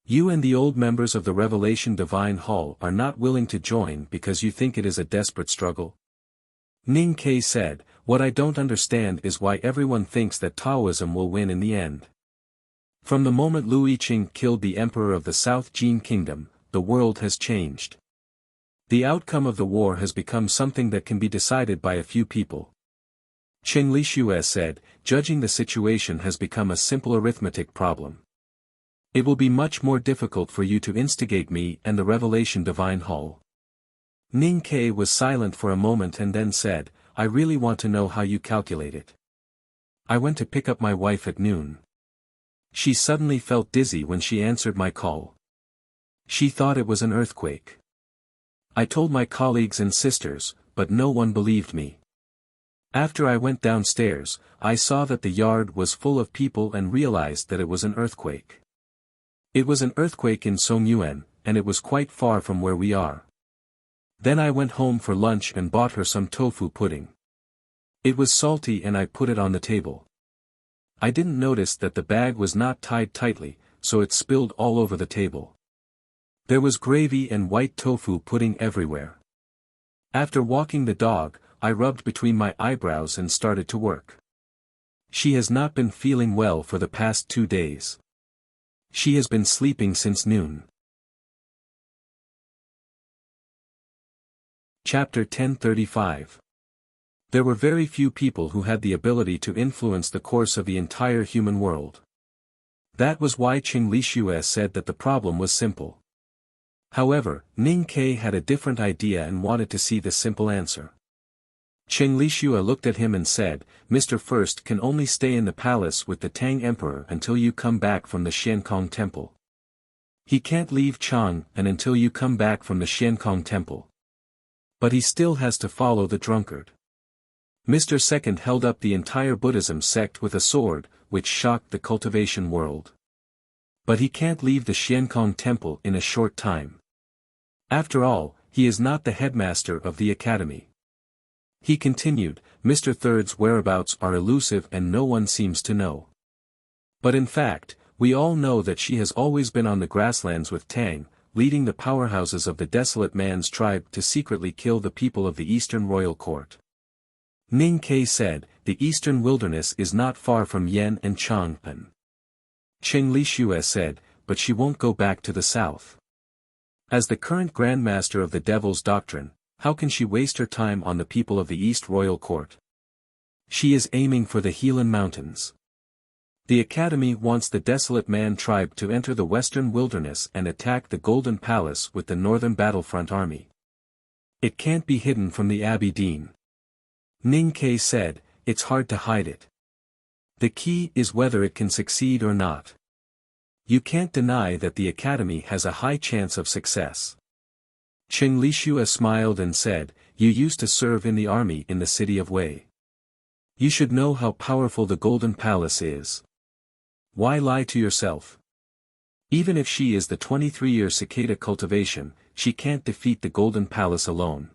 You and the old members of the Revelation Divine Hall are not willing to join because you think it is a desperate struggle? Ning Ke said, what I don't understand is why everyone thinks that Taoism will win in the end. From the moment Lu Yiqing killed the emperor of the South Jin Kingdom, the world has changed. The outcome of the war has become something that can be decided by a few people. Qing Lixue said, judging the situation has become a simple arithmetic problem. It will be much more difficult for you to instigate me and the Revelation Divine Hall. Ning Ke was silent for a moment and then said, I really want to know how you calculate it. I went to pick up my wife at noon. She suddenly felt dizzy when she answered my call. She thought it was an earthquake. I told my colleagues and sisters, but no one believed me. After I went downstairs, I saw that the yard was full of people and realized that it was an earthquake. It was an earthquake in Songyuan, and it was quite far from where we are. Then I went home for lunch and bought her some tofu pudding. It was salty and I put it on the table. I didn't notice that the bag was not tied tightly, so it spilled all over the table. There was gravy and white tofu pudding everywhere. After walking the dog, I rubbed between my eyebrows and started to work. She has not been feeling well for the past 2 days. She has been sleeping since noon. Chapter 1035. There were very few people who had the ability to influence the course of the entire human world. That was why Qing Lixue said that the problem was simple. However, Ning Ke had a different idea and wanted to see the simple answer. Qing Lishua looked at him and said, Mr. First can only stay in the palace with the Tang Emperor until you come back from the Xiankong Temple. He can't leave Chang and until you come back from the Xiankong Temple. But he still has to follow the drunkard. Mr. Second held up the entire Buddhism sect with a sword, which shocked the cultivation world. But he can't leave the Xiankong Temple in a short time. After all, he is not the headmaster of the academy. He continued, Mr. Third's whereabouts are elusive and no one seems to know. But in fact, we all know that she has always been on the grasslands with Tang, leading the powerhouses of the desolate man's tribe to secretly kill the people of the Eastern Royal Court. Ning Ke said, the Eastern Wilderness is not far from Yan and Changpan. Qing Lishua said, but she won't go back to the south. As the current Grandmaster of the Devil's Doctrine, how can she waste her time on the people of the East Royal Court? She is aiming for the Helan Mountains. The Academy wants the Desolate Man tribe to enter the Western Wilderness and attack the Golden Palace with the Northern Battlefront Army. It can't be hidden from the Abbey Dean. Ning Ke said, it's hard to hide it. The key is whether it can succeed or not. You can't deny that the Academy has a high chance of success. Qing Lishua smiled and said, you used to serve in the army in the city of Wei. You should know how powerful the Golden Palace is. Why lie to yourself? Even if she is the 23-year cicada cultivation, she can't defeat the Golden Palace alone.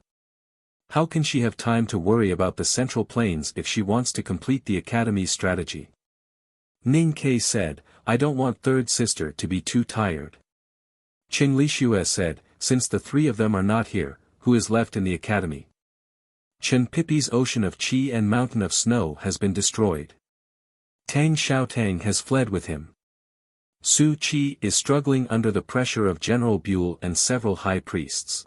How can she have time to worry about the Central Plains if she wants to complete the Academy's strategy? Ning Ke said, I don't want third sister to be too tired. Qing Lishua said, since the three of them are not here, who is left in the Academy? Chen Pipi's Ocean of Qi and Mountain of Snow has been destroyed. Tang Xiaotang has fled with him. Su Qi is struggling under the pressure of General Buell and several high priests.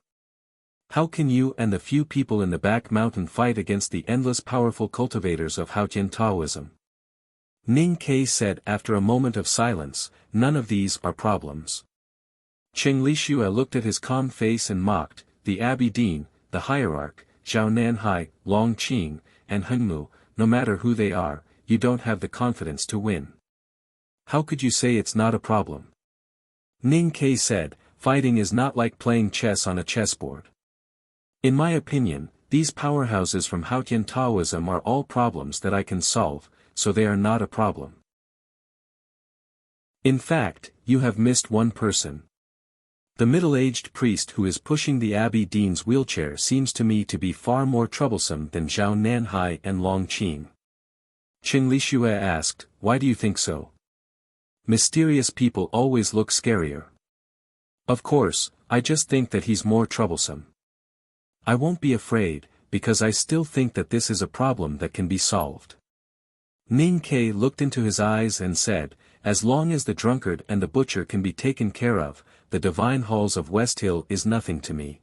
How can you and the few people in the back mountain fight against the endless powerful cultivators of Haotian Taoism? Ning Ke said after a moment of silence, none of these are problems. Qing Lishua looked at his calm face and mocked, the Abbey Dean, the hierarch, Zhao Nanhai, Long Qing, and Hengmu, no matter who they are, you don't have the confidence to win. How could you say it's not a problem? Ning Ke said, fighting is not like playing chess on a chessboard. In my opinion, these powerhouses from Haotian Taoism are all problems that I can solve, so they are not a problem. In fact, you have missed one person. The middle-aged priest who is pushing the Abbey Dean's wheelchair seems to me to be far more troublesome than Zhao Nanhai and Long Qing. Qing Lishua asked, why do you think so? Mysterious people always look scarier. Of course, I just think that he's more troublesome. I won't be afraid, because I still think that this is a problem that can be solved. Ning Ke looked into his eyes and said, as long as the drunkard and the butcher can be taken care of, the divine halls of West Hill is nothing to me.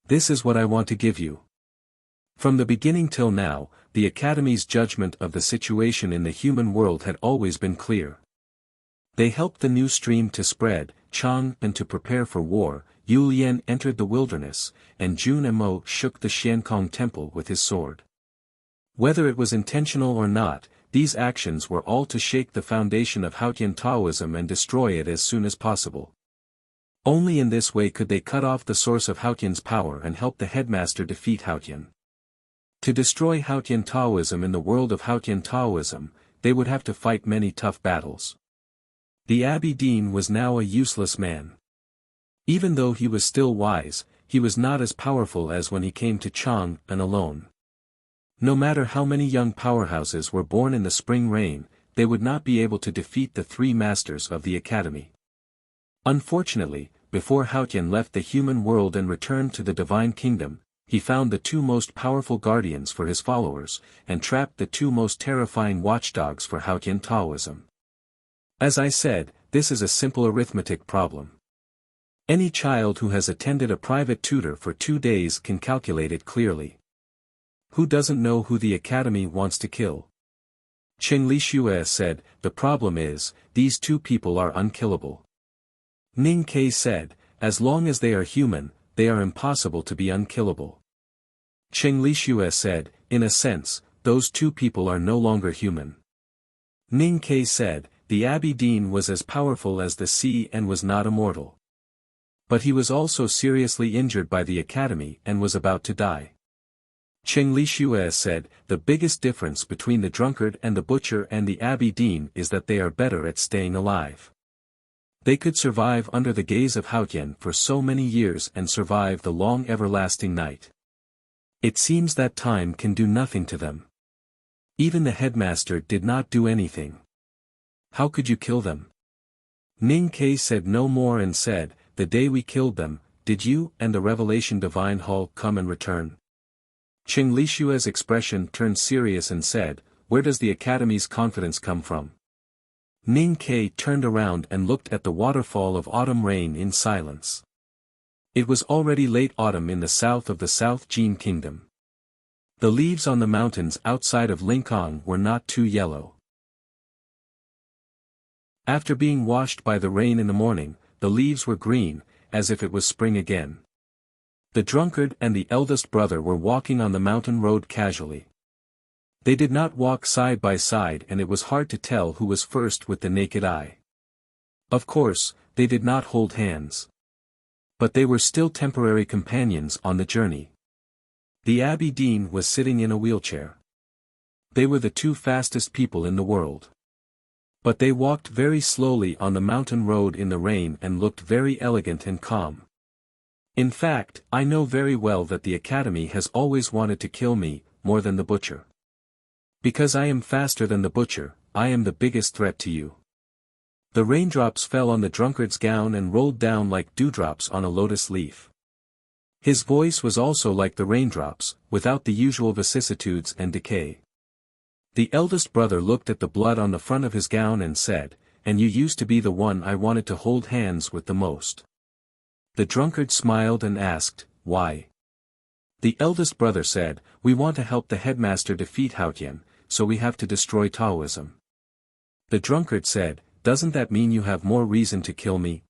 This is what I want to give you. From the beginning till now, the Academy's judgment of the situation in the human world had always been clear. They helped the new stream to spread, Chang and to prepare for war, Yu Lian entered the wilderness, and Jun Emo shook the Xiankong Temple with his sword. Whether it was intentional or not, these actions were all to shake the foundation of Haotian Taoism and destroy it as soon as possible. Only in this way could they cut off the source of Haotian's power and help the headmaster defeat Haotian. To destroy Haotian Taoism in the world of Haotian Taoism, they would have to fight many tough battles. The Abbey Dean was now a useless man. Even though he was still wise, he was not as powerful as when he came to Chang and alone. No matter how many young powerhouses were born in the spring rain, they would not be able to defeat the three masters of the Academy. Unfortunately, before Haotian left the human world and returned to the divine kingdom, he found the two most powerful guardians for his followers, and trapped the two most terrifying watchdogs for Haotian Taoism. As I said, this is a simple arithmetic problem. Any child who has attended a private tutor for 2 days can calculate it clearly. Who doesn't know who the Academy wants to kill? Qing Lishua said, the problem is, these two people are unkillable. Ning Ke said, as long as they are human, they are impossible to be unkillable. Cheng Lishue said, in a sense, those two people are no longer human. Ning Ke said, the Abbey Dean was as powerful as the sea and was not immortal. But he was also seriously injured by the academy and was about to die. Cheng Lishue said, the biggest difference between the drunkard and the butcher and the Abbey Dean is that they are better at staying alive. They could survive under the gaze of Haotian for so many years and survive the long everlasting night. It seems that time can do nothing to them. Even the headmaster did not do anything. How could you kill them? Ning Ke said no more and said, the day we killed them, did you and the Revelation Divine Hall come and return? Cheng Lishue's expression turned serious and said, where does the Academy's confidence come from? Ning Ke turned around and looked at the waterfall of autumn rain in silence. It was already late autumn in the south of the South Jin Kingdom. The leaves on the mountains outside of Lincoln were not too yellow. After being washed by the rain in the morning, the leaves were green, as if it was spring again. The drunkard and the eldest brother were walking on the mountain road casually. They did not walk side by side and it was hard to tell who was first with the naked eye. Of course, they did not hold hands. But they were still temporary companions on the journey. The Abbey Dean was sitting in a wheelchair. They were the two fastest people in the world. But they walked very slowly on the mountain road in the rain and looked very elegant and calm. In fact, I know very well that the Academy has always wanted to kill me, more than the butcher. Because I am faster than the butcher, I am the biggest threat to you. The raindrops fell on the drunkard's gown and rolled down like dewdrops on a lotus leaf. His voice was also like the raindrops, without the usual vicissitudes and decay. The eldest brother looked at the blood on the front of his gown and said, and you used to be the one I wanted to hold hands with the most. The drunkard smiled and asked, why? The eldest brother said, we want to help the headmaster defeat Haotian, so we have to destroy Taoism. The drunkard said, doesn't that mean you have more reason to kill me?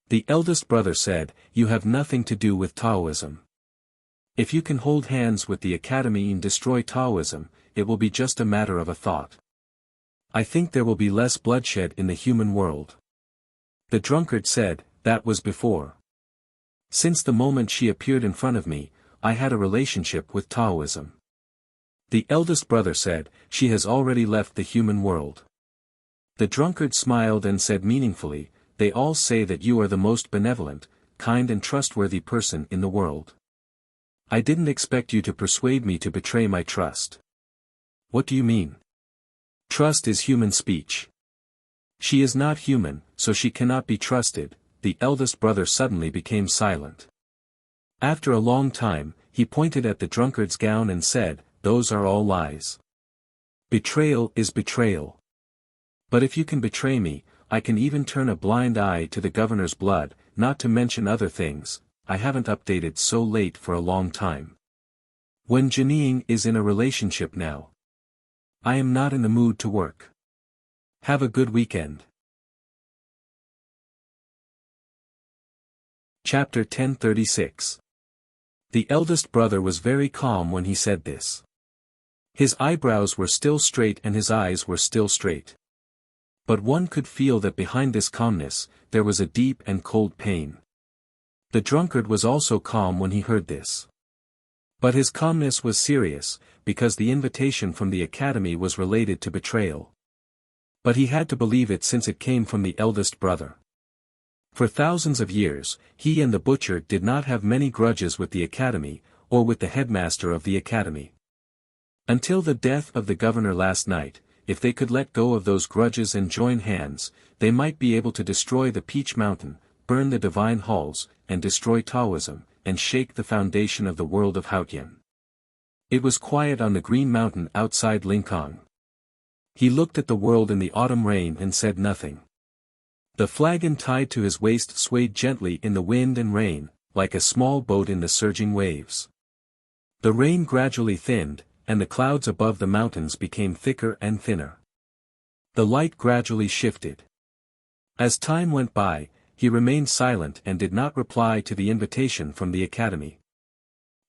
The eldest brother said, you have nothing to do with Taoism. If you can hold hands with the Academy and destroy Taoism, it will be just a matter of a thought. I think there will be less bloodshed in the human world. The drunkard said, that was before. Since the moment she appeared in front of me, I had a relationship with Taoism. The eldest brother said, she has already left the human world. The drunkard smiled and said meaningfully, they all say that you are the most benevolent, kind and trustworthy person in the world. I didn't expect you to persuade me to betray my trust. What do you mean? Trust is human speech. She is not human, so she cannot be trusted. The eldest brother suddenly became silent. After a long time, he pointed at the drunkard's gown and said, those are all lies. Betrayal is betrayal. But if you can betray me, I can even turn a blind eye to the governor's blood, not to mention other things. I haven't updated so late for a long time. When Janine is in a relationship now. I am not in the mood to work. Have a good weekend. Chapter 1036. The eldest brother was very calm when he said this. His eyebrows were still straight and his eyes were still straight. But one could feel that behind this calmness, there was a deep and cold pain. The drunkard was also calm when he heard this. But his calmness was serious, because the invitation from the Academy was related to betrayal. But he had to believe it since it came from the eldest brother. For thousands of years, he and the butcher did not have many grudges with the Academy, or with the headmaster of the Academy. Until the death of the governor last night, if they could let go of those grudges and join hands, they might be able to destroy the Peach Mountain, burn the divine halls, and destroy Taoism, and shake the foundation of the world of Haotian. It was quiet on the green mountain outside Lincoln. He looked at the world in the autumn rain and said nothing. The flagon tied to his waist swayed gently in the wind and rain, like a small boat in the surging waves. The rain gradually thinned, and the clouds above the mountains became thicker and thinner. The light gradually shifted. As time went by, he remained silent and did not reply to the invitation from the Academy.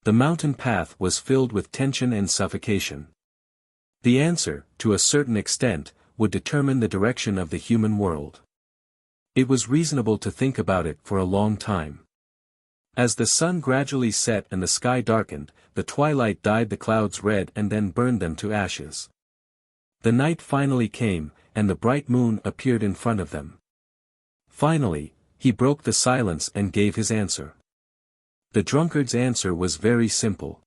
The mountain path was filled with tension and suffocation. The answer, to a certain extent, would determine the direction of the human world. It was reasonable to think about it for a long time. As the sun gradually set and the sky darkened, the twilight dyed the clouds red and then burned them to ashes. The night finally came, and the bright moon appeared in front of them. Finally, he broke the silence and gave his answer. The drunkard's answer was very simple.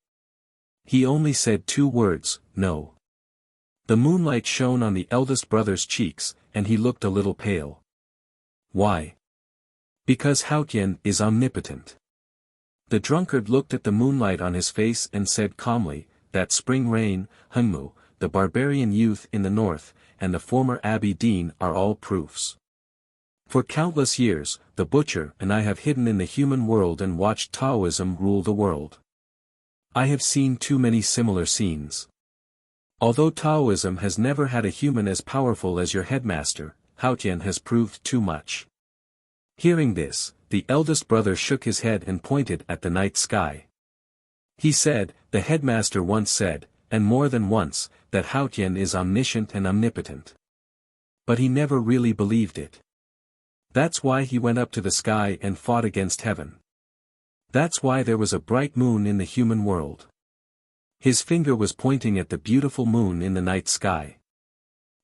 He only said 2 words, no. The moonlight shone on the eldest brother's cheeks, and he looked a little pale. Why? Because Haotian is omnipotent. The drunkard looked at the moonlight on his face and said calmly, that spring rain, Hengmu, the barbarian youth in the north, and the former Abbey Dean are all proofs. For countless years, the butcher and I have hidden in the human world and watched Taoism rule the world. I have seen too many similar scenes. Although Taoism has never had a human as powerful as your headmaster, Haotian has proved too much. Hearing this, the eldest brother shook his head and pointed at the night sky. He said, the headmaster once said, and more than once, that Haotian is omniscient and omnipotent. But he never really believed it. That's why he went up to the sky and fought against heaven. That's why there was a bright moon in the human world. His finger was pointing at the beautiful moon in the night sky.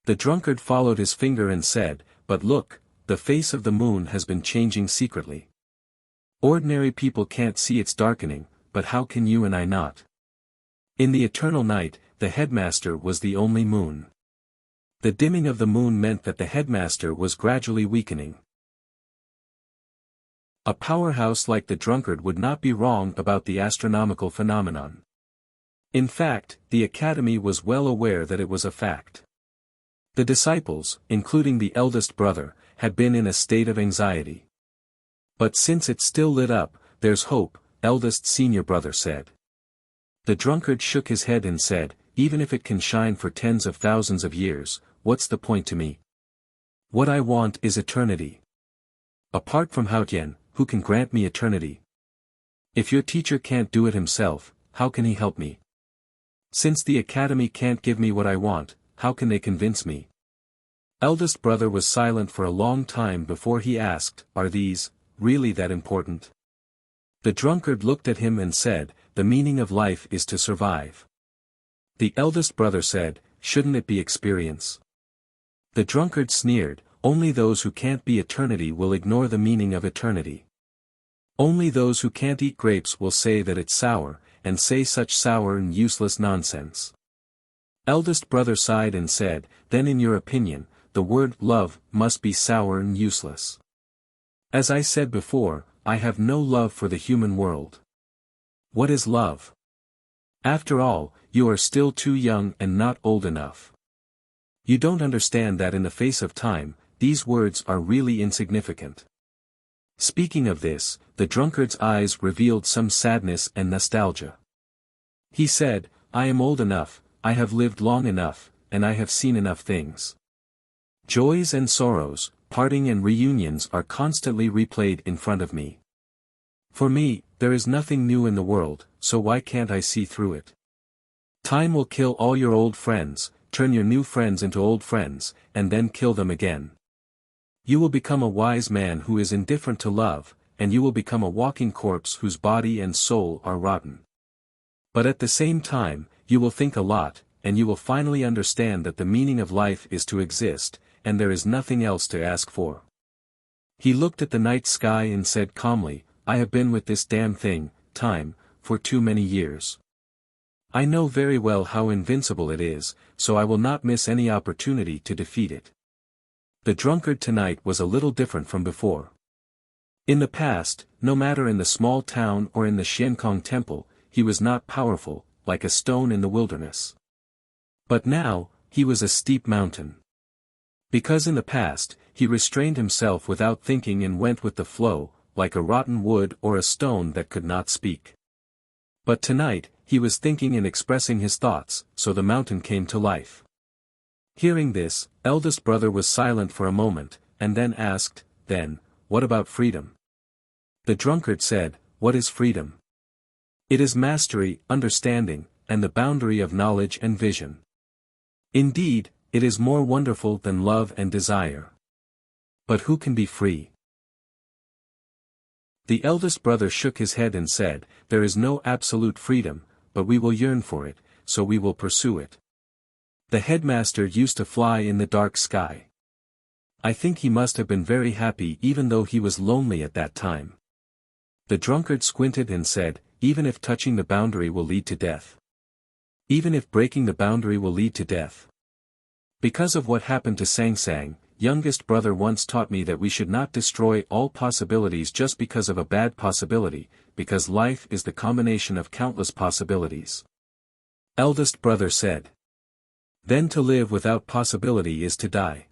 The drunkard followed his finger and said, but look, the face of the moon has been changing secretly. Ordinary people can't see its darkening, but how can you and I not? In the eternal night, the headmaster was the only moon. The dimming of the moon meant that the headmaster was gradually weakening. A powerhouse like the drunkard would not be wrong about the astronomical phenomenon. In fact, the academy was well aware that it was a fact. The disciples, including the eldest brother, had been in a state of anxiety. But since it still lit up, there's hope, eldest senior brother said. The drunkard shook his head and said, even if it can shine for tens of thousands of years, what's the point to me? What I want is eternity. Apart from Haotian, who can grant me eternity? If your teacher can't do it himself, how can he help me? Since the academy can't give me what I want, how can they convince me? Eldest brother was silent for a long time before he asked, are these, really that important? The drunkard looked at him and said, the meaning of life is to survive. The eldest brother said, shouldn't it be experience? The drunkard sneered, only those who can't be eternity will ignore the meaning of eternity. Only those who can't eat grapes will say that it's sour, and say such sour and useless nonsense. Eldest brother sighed and said, then in your opinion, the word love must be sour and useless. As I said before, I have no love for the human world. What is love? After all, you are still too young and not old enough. You don't understand that in the face of time, these words are really insignificant. Speaking of this, the drunkard's eyes revealed some sadness and nostalgia. He said, I am old enough, I have lived long enough, and I have seen enough things. Joys and sorrows, parting and reunions are constantly replayed in front of me. For me, there is nothing new in the world, so why can't I see through it? Time will kill all your old friends, turn your new friends into old friends, and then kill them again. You will become a wise man who is indifferent to love, and you will become a walking corpse whose body and soul are rotten. But at the same time, you will think a lot, and you will finally understand that the meaning of life is to exist, and there is nothing else to ask for. He looked at the night sky and said calmly, I have been with this damn thing, time, for too many years. I know very well how invincible it is, so I will not miss any opportunity to defeat it. The drunkard tonight was a little different from before. In the past, no matter in the small town or in the Xiankong temple, he was not powerful, like a stone in the wilderness. But now, he was a steep mountain. Because in the past, he restrained himself without thinking and went with the flow, like a rotten wood or a stone that could not speak. But tonight, he was thinking and expressing his thoughts, so the mountain came to life. Hearing this, eldest brother was silent for a moment, and then asked, then, what about freedom? The drunkard said, what is freedom? It is mastery, understanding, and the boundary of knowledge and vision. Indeed, it is more wonderful than love and desire. But who can be free? The eldest brother shook his head and said, "There is no absolute freedom, but we will yearn for it, so we will pursue it." The headmaster used to fly in the dark sky. I think he must have been very happy even though he was lonely at that time. The drunkard squinted and said, "Even if touching the boundary will lead to death. Even if breaking the boundary will lead to death." Because of what happened to Sang Sang, youngest brother once taught me that we should not destroy all possibilities just because of a bad possibility, because life is the combination of countless possibilities. Eldest brother said. Then to live without possibility is to die.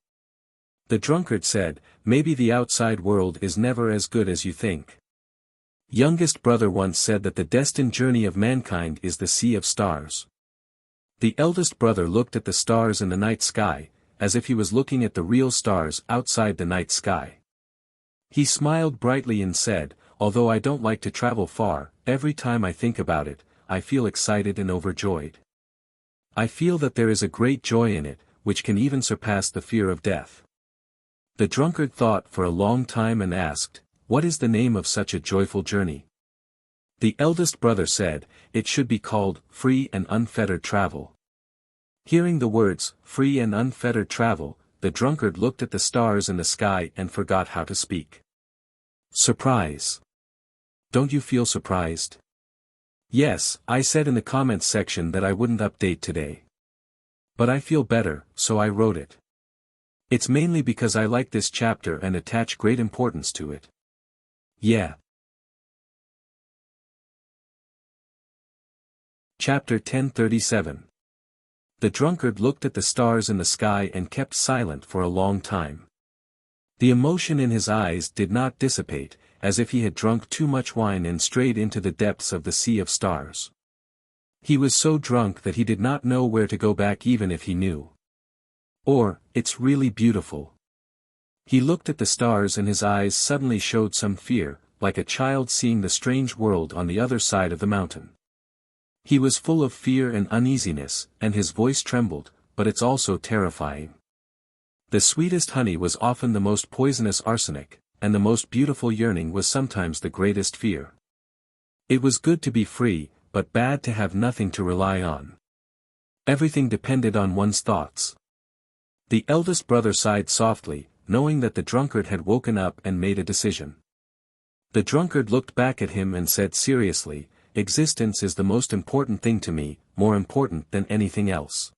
The drunkard said, "Maybe the outside world is never as good as you think." Youngest brother once said that the destined journey of mankind is the sea of stars. The eldest brother looked at the stars in the night sky, as if he was looking at the real stars outside the night sky. He smiled brightly and said, "Although I don't like to travel far, every time I think about it, I feel excited and overjoyed. I feel that there is a great joy in it, which can even surpass the fear of death." The drunkard thought for a long time and asked, "What is the name of such a joyful journey?" The eldest brother said, "It should be called, free and unfettered travel." Hearing the words, free and unfettered travel, the drunkard looked at the stars in the sky and forgot how to speak. Surprise. Don't you feel surprised? Yes, I said in the comments section that I wouldn't update today. But I feel better, so I wrote it. It's mainly because I like this chapter and attach great importance to it. Yeah. Chapter 1037. The drunkard looked at the stars in the sky and kept silent for a long time. The emotion in his eyes did not dissipate, as if he had drunk too much wine and strayed into the depths of the sea of stars. He was so drunk that he did not know where to go back even if he knew. Or, "It's really beautiful." He looked at the stars and his eyes suddenly showed some fear, like a child seeing the strange world on the other side of the mountain. He was full of fear and uneasiness, and his voice trembled, but it's also terrifying. The sweetest honey was often the most poisonous arsenic, and the most beautiful yearning was sometimes the greatest fear. It was good to be free, but bad to have nothing to rely on. Everything depended on one's thoughts. The eldest brother sighed softly, knowing that the drunkard had woken up and made a decision. The drunkard looked back at him and said seriously, "Existence is the most important thing to me, more important than anything else.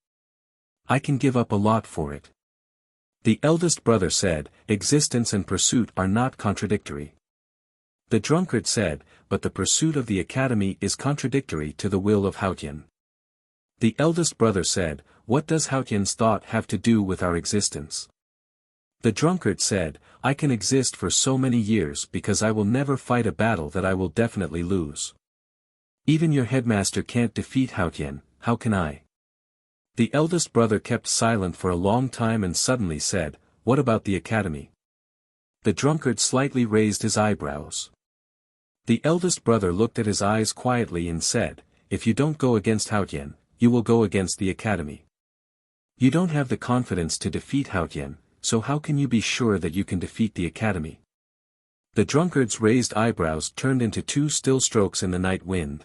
I can give up a lot for it." The eldest brother said, "Existence and pursuit are not contradictory." The drunkard said, "But the pursuit of the academy is contradictory to the will of Haotian." The eldest brother said, "What does Haotian's thought have to do with our existence?" The drunkard said, "I can exist for so many years because I will never fight a battle that I will definitely lose. Even your headmaster can't defeat Haotian, how can I?" The eldest brother kept silent for a long time and suddenly said, "What about the academy?" The drunkard slightly raised his eyebrows. The eldest brother looked at his eyes quietly and said, "If you don't go against Haotian, you will go against the academy. You don't have the confidence to defeat Haotian, so how can you be sure that you can defeat the academy?" The drunkard's raised eyebrows turned into two still strokes in the night wind.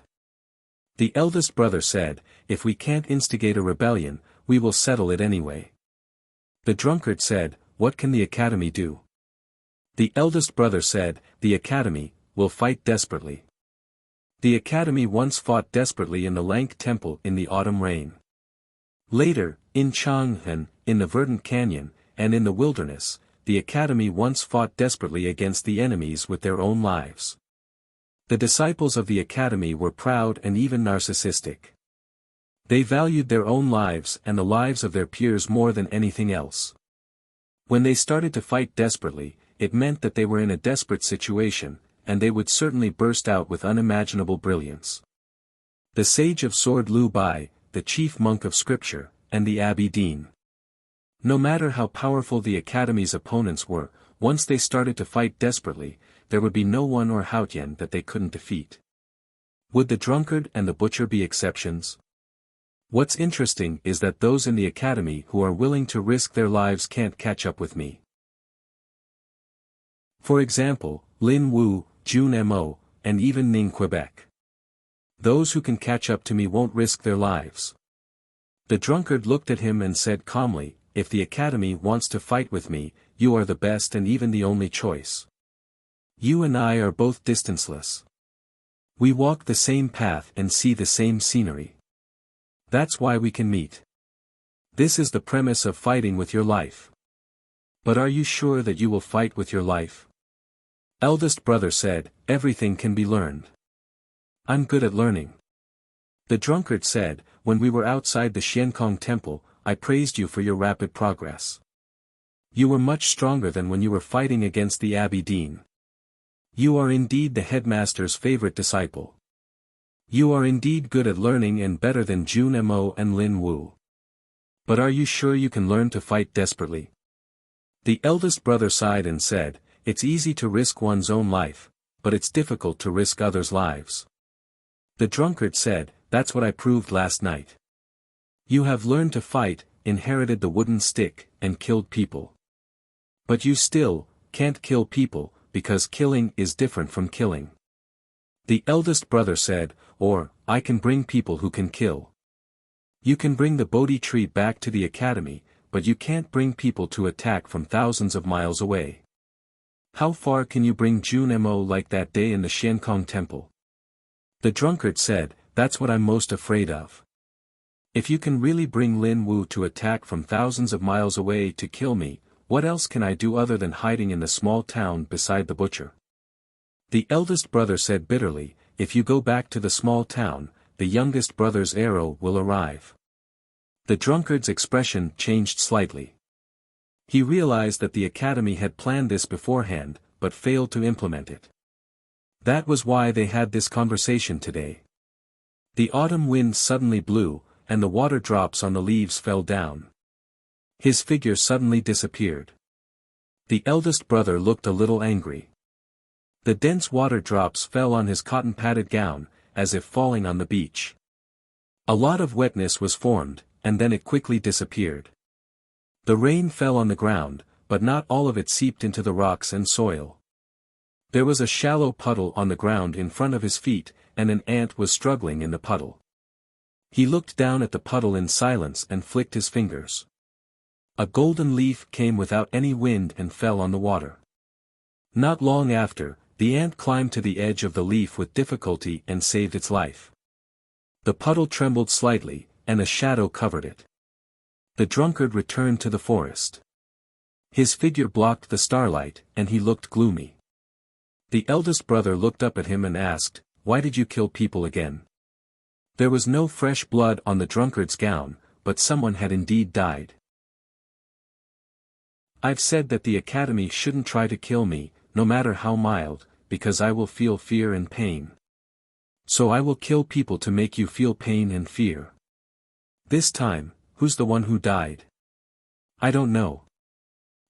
The eldest brother said, "If we can't instigate a rebellion, we will settle it anyway." The drunkard said, "What can the academy do?" The eldest brother said, "The academy will fight desperately." The academy once fought desperately in the Lank Temple in the autumn rain. Later, in Chang'an, in the verdant canyon, and in the wilderness, the academy once fought desperately against the enemies with their own lives. The disciples of the academy were proud and even narcissistic. They valued their own lives and the lives of their peers more than anything else. When they started to fight desperately, it meant that they were in a desperate situation, and they would certainly burst out with unimaginable brilliance. The sage of sword Lu Bai, the chief monk of scripture, and the abbey dean. No matter how powerful the academy's opponents were, once they started to fight desperately, there would be no one or Haotian that they couldn't defeat. Would the drunkard and the butcher be exceptions? What's interesting is that those in the academy who are willing to risk their lives can't catch up with me. For example, Lin Wu, Jun Mo, and even Ning Quebec. Those who can catch up to me won't risk their lives. The drunkard looked at him and said calmly, if the academy wants to fight with me, you are the best and even the only choice. You and I are both distanceless. We walk the same path and see the same scenery. That's why we can meet. This is the premise of fighting with your life. But are you sure that you will fight with your life? Eldest brother said, everything can be learned. I'm good at learning. The drunkard said, when we were outside the Xiankong temple, I praised you for your rapid progress. You were much stronger than when you were fighting against the Abbey Dean. You are indeed the headmaster's favorite disciple. You are indeed good at learning and better than Jun Mo and Lin Wu. But are you sure you can learn to fight desperately? The eldest brother sighed and said, it's easy to risk one's own life, but it's difficult to risk others' lives. The drunkard said, that's what I proved last night. You have learned to fight, inherited the wooden stick, and killed people. But you still can't kill people, because killing is different from killing. The eldest brother said, or, I can bring people who can kill. You can bring the Bodhi tree back to the academy, but you can't bring people to attack from thousands of miles away. How far can you bring Jun Mo like that day in the Xiankong temple? The drunkard said, that's what I'm most afraid of. If you can really bring Lin Wu to attack from thousands of miles away to kill me, what else can I do other than hiding in the small town beside the butcher? The eldest brother said bitterly, if you go back to the small town, the youngest brother's arrow will arrive. The drunkard's expression changed slightly. He realized that the academy had planned this beforehand, but failed to implement it. That was why they had this conversation today. The autumn wind suddenly blew, and the water drops on the leaves fell down. His figure suddenly disappeared. The eldest brother looked a little angry. The dense water drops fell on his cotton-padded gown, as if falling on the beach. A lot of wetness was formed, and then it quickly disappeared. The rain fell on the ground, but not all of it seeped into the rocks and soil. There was a shallow puddle on the ground in front of his feet, and an ant was struggling in the puddle. He looked down at the puddle in silence and flicked his fingers. A golden leaf came without any wind and fell on the water. Not long after, the ant climbed to the edge of the leaf with difficulty and saved its life. The puddle trembled slightly, and a shadow covered it. The drunkard returned to the forest. His figure blocked the starlight, and he looked gloomy. The eldest brother looked up at him and asked, why did you kill people again? There was no fresh blood on the drunkard's gown, but someone had indeed died. I've said that the academy shouldn't try to kill me, no matter how mild, because I will feel fear and pain. So I will kill people to make you feel pain and fear. This time, who's the one who died? I don't know.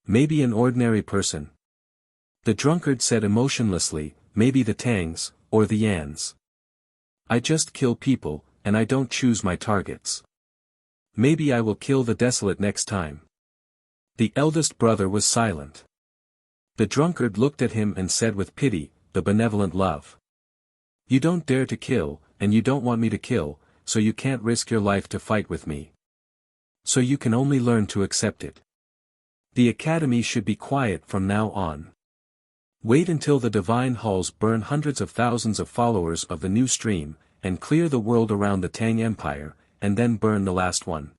Maybe an ordinary person. The drunkard said emotionlessly, maybe the Tangs, or the Yans. I just kill people, and I don't choose my targets. Maybe I will kill the desolate next time. The eldest brother was silent. The drunkard looked at him and said with pity, the benevolent love. You don't dare to kill, and you don't want me to kill, so you can't risk your life to fight with me. So you can only learn to accept it. The academy should be quiet from now on. Wait until the divine halls burn hundreds of thousands of followers of the new stream, and clear the world around the Tang Empire, and then burn the last one.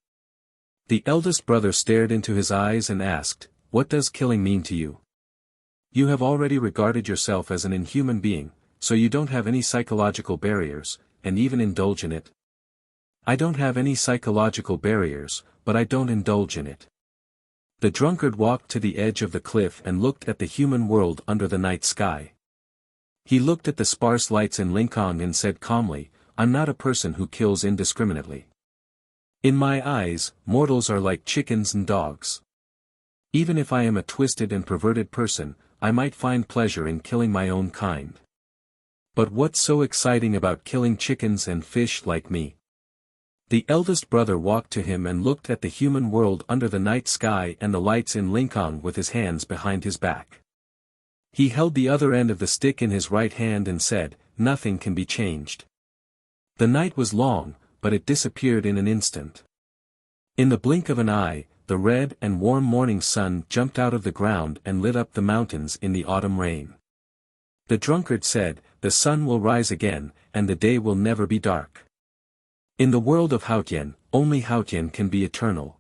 The eldest brother stared into his eyes and asked, what does killing mean to you? You have already regarded yourself as an inhuman being, so you don't have any psychological barriers, and even indulge in it. I don't have any psychological barriers, but I don't indulge in it. The drunkard walked to the edge of the cliff and looked at the human world under the night sky. He looked at the sparse lights in Lincoln and said calmly, I'm not a person who kills indiscriminately. In my eyes, mortals are like chickens and dogs. Even if I am a twisted and perverted person, I might find pleasure in killing my own kind. But what's so exciting about killing chickens and fish like me? The eldest brother walked to him and looked at the human world under the night sky and the lights in Lincoln with his hands behind his back. He held the other end of the stick in his right hand and said, "Nothing can be changed." The night was long, but it disappeared in an instant. In the blink of an eye, the red and warm morning sun jumped out of the ground and lit up the mountains in the autumn rain. The drunkard said, "The sun will rise again, and the day will never be dark." In the world of Hautian, only Hautian can be eternal.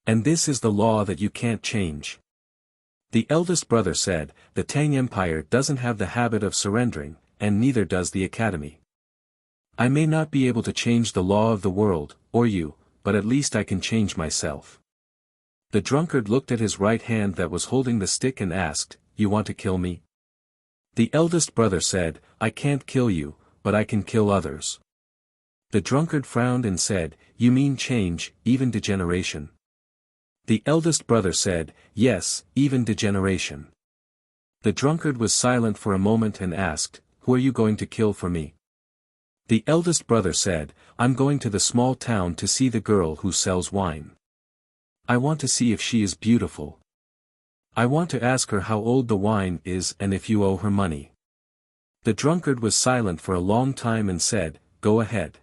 And this is the law that you can't change. The eldest brother said, "The Tang Empire doesn't have the habit of surrendering, and neither does the Academy. I may not be able to change the law of the world, or you, but at least I can change myself." The drunkard looked at his right hand that was holding the stick and asked, "You want to kill me?" The eldest brother said, "I can't kill you, but I can kill others." The drunkard frowned and said, "You mean change, even degeneration?" The eldest brother said, "Yes, even degeneration." The drunkard was silent for a moment and asked, "Who are you going to kill for me?" The eldest brother said, "I'm going to the small town to see the girl who sells wine. I want to see if she is beautiful. I want to ask her how old the wine is and if you owe her money." The drunkard was silent for a long time and said, "Go ahead."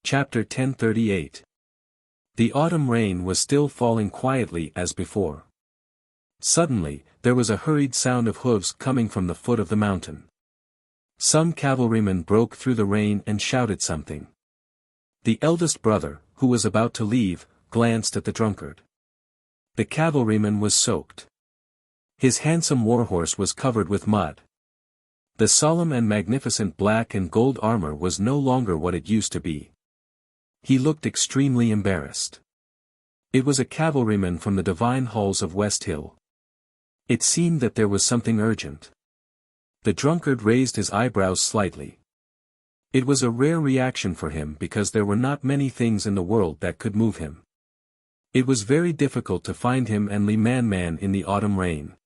Chapter 1038. The autumn rain was still falling quietly as before. Suddenly, there was a hurried sound of hooves coming from the foot of the mountain. Some cavalrymen broke through the rain and shouted something. The eldest brother, who was about to leave, glanced at the drunkard. The cavalryman was soaked. His handsome warhorse was covered with mud. The solemn and magnificent black and gold armor was no longer what it used to be. He looked extremely embarrassed. It was a cavalryman from the divine halls of West Hill. It seemed that there was something urgent. The drunkard raised his eyebrows slightly. It was a rare reaction for him because there were not many things in the world that could move him. It was very difficult to find him and Li Man in the autumn rain.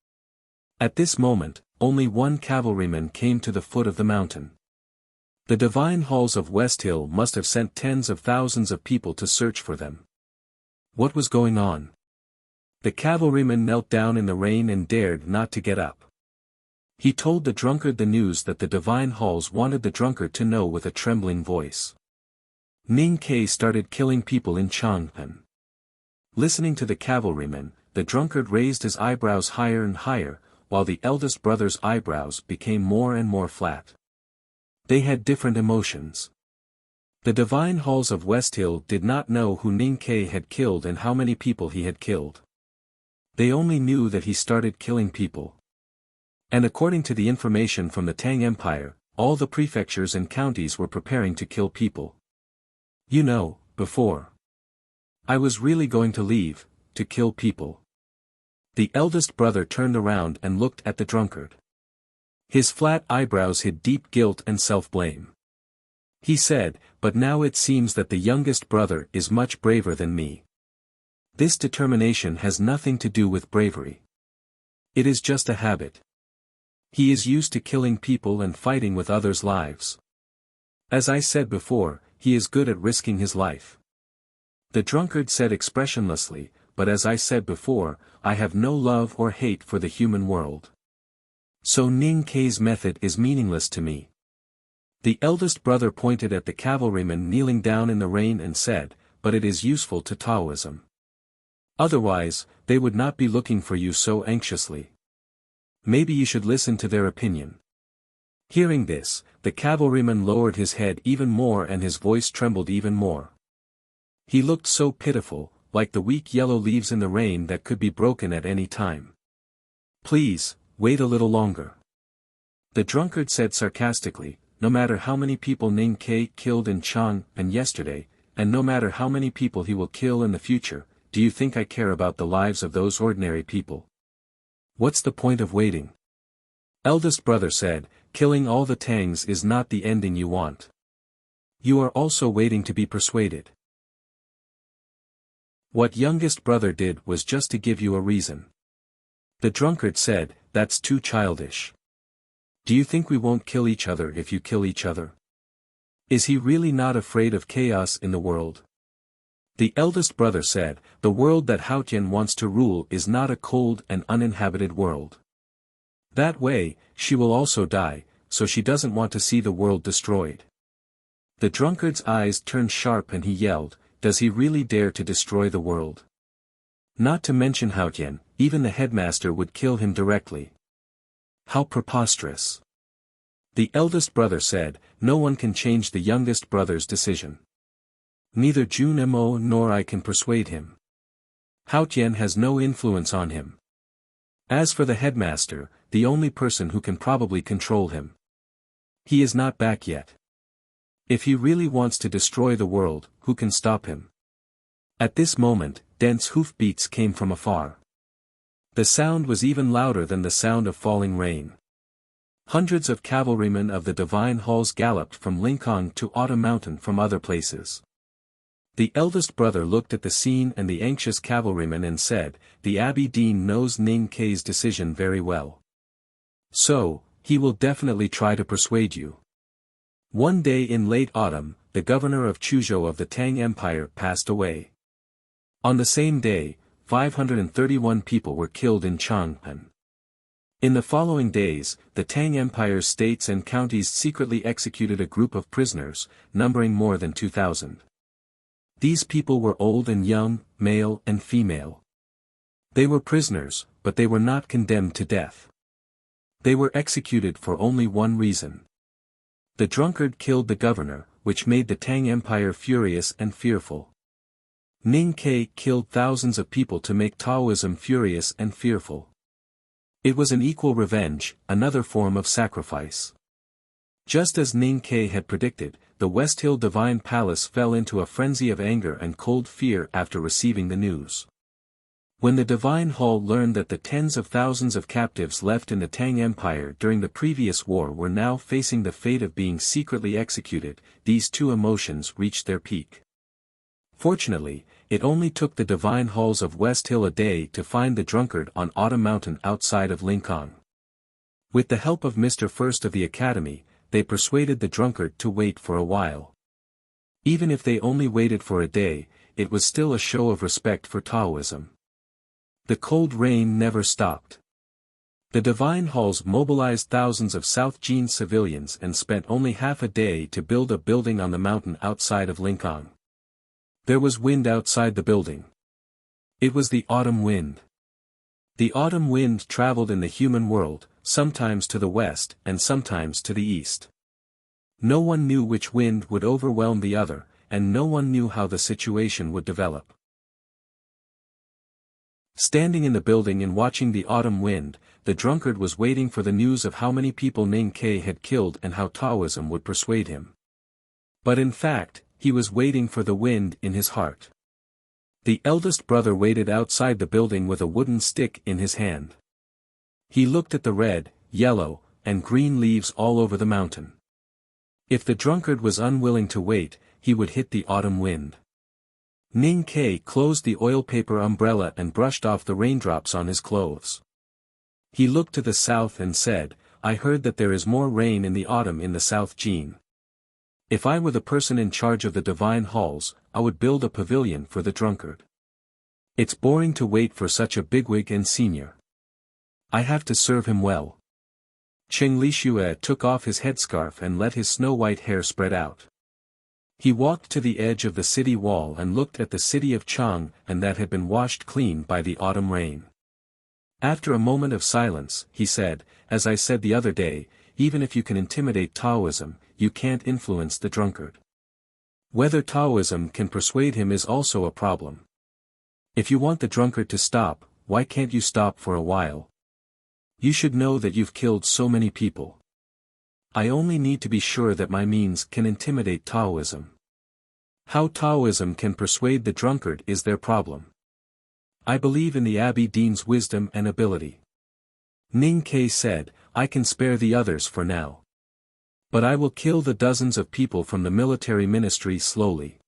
At this moment, only one cavalryman came to the foot of the mountain. The divine halls of West Hill must have sent tens of thousands of people to search for them. What was going on? The cavalryman knelt down in the rain and dared not to get up. He told the drunkard the news that the divine halls wanted the drunkard to know with a trembling voice. Ning Ke started killing people in Changpan. Listening to the cavalryman, the drunkard raised his eyebrows higher and higher, while the eldest brother's eyebrows became more and more flat. They had different emotions. The divine halls of West Hill did not know who Ning Ke had killed and how many people he had killed. They only knew that he started killing people. And according to the information from the Tang Empire, all the prefectures and counties were preparing to kill people. You know, before I was really going to leave, to kill people. The eldest brother turned around and looked at the drunkard. His flat eyebrows hid deep guilt and self-blame. He said, "But now it seems that the youngest brother is much braver than me. This determination has nothing to do with bravery. It is just a habit. He is used to killing people and fighting with others' lives. As I said before, he is good at risking his life." The drunkard said expressionlessly, "But as I said before, I have no love or hate for the human world. So Ning Ke's method is meaningless to me." The eldest brother pointed at the cavalryman kneeling down in the rain and said, "But it is useful to Taoism. Otherwise, they would not be looking for you so anxiously. Maybe you should listen to their opinion." Hearing this, the cavalryman lowered his head even more and his voice trembled even more. He looked so pitiful, like the weak yellow leaves in the rain that could be broken at any time. "Please, wait a little longer." The drunkard said sarcastically, "No matter how many people Ning Ke killed in Changpan yesterday, and no matter how many people he will kill in the future, do you think I care about the lives of those ordinary people? What's the point of waiting?" Eldest brother said, "Killing all the Tangs is not the ending you want. You are also waiting to be persuaded. What youngest brother did was just to give you a reason. The drunkard said, "That's too childish. Do you think we won't kill each other if you kill each other? Is he really not afraid of chaos in the world?" The eldest brother said, "The world that Haotian wants to rule is not a cold and uninhabited world. That way, she will also die, so she doesn't want to see the world destroyed." The drunkard's eyes turned sharp and he yelled, "Does he really dare to destroy the world? Not to mention Haotian, even the headmaster would kill him directly. How preposterous." The eldest brother said, "No one can change the youngest brother's decision. Neither Jun Mo nor I can persuade him. Haotian has no influence on him. As for the headmaster, the only person who can probably control him. He is not back yet. If he really wants to destroy the world, who can stop him?" At this moment, dense hoofbeats came from afar. The sound was even louder than the sound of falling rain. Hundreds of cavalrymen of the Divine Halls galloped from Lincoln to Autumn Mountain from other places. The eldest brother looked at the scene and the anxious cavalryman and said, "The Abbey Dean knows Ning Kei's decision very well. So, he will definitely try to persuade you." One day in late autumn, the governor of Chuzhou of the Tang Empire passed away. On the same day, 531 people were killed in Chang'an. In the following days, the Tang Empire's states and counties secretly executed a group of prisoners, numbering more than 2,000. These people were old and young, male and female. They were prisoners, but they were not condemned to death. They were executed for only one reason. The drunkard killed the governor, which made the Tang Empire furious and fearful. Ning Kei killed thousands of people to make Taoism furious and fearful. It was an equal revenge, another form of sacrifice. Just as Ning Kei had predicted, the West Hill Divine Palace fell into a frenzy of anger and cold fear after receiving the news. When the Divine Hall learned that the tens of thousands of captives left in the Tang Empire during the previous war were now facing the fate of being secretly executed, these two emotions reached their peak. Fortunately, it only took the Divine Halls of West Hill a day to find the drunkard on Autumn Mountain outside of Lincoln. With the help of Mr. First of the Academy, they persuaded the drunkard to wait for a while. Even if they only waited for a day, it was still a show of respect for Taoism. The cold rain never stopped. The Divine Halls mobilized thousands of South Jin civilians and spent only half a day to build a building on the mountain outside of Lincoln. There was wind outside the building. It was the autumn wind. The autumn wind traveled in the human world, sometimes to the west and sometimes to the east. No one knew which wind would overwhelm the other, and no one knew how the situation would develop. Standing in the building and watching the autumn wind, the drunkard was waiting for the news of how many people Ning Kei had killed and how Taoism would persuade him. But in fact, he was waiting for the wind in his heart. The eldest brother waited outside the building with a wooden stick in his hand. He looked at the red, yellow, and green leaves all over the mountain. If the drunkard was unwilling to wait, he would hit the autumn wind. Ning Kei closed the oil paper umbrella and brushed off the raindrops on his clothes. He looked to the south and said, "I heard that there is more rain in the autumn in the South Jin. If I were the person in charge of the Divine Halls, I would build a pavilion for the drunkard. It's boring to wait for such a bigwig and senior. I have to serve him well." Cheng Lishue took off his headscarf and let his snow-white hair spread out. He walked to the edge of the city wall and looked at the city of Chang and that had been washed clean by the autumn rain. After a moment of silence, he said, "As I said the other day, even if you can intimidate Taoism, you can't influence the drunkard. Whether Taoism can persuade him is also a problem. If you want the drunkard to stop, why can't you stop for a while? You should know that you've killed so many people. I only need to be sure that my means can intimidate Taoism. How Taoism can persuade the drunkard is their problem. I believe in the Abbey Dean's wisdom and ability." Ning Kei said, "I can spare the others for now. But I will kill the dozens of people from the military ministry slowly.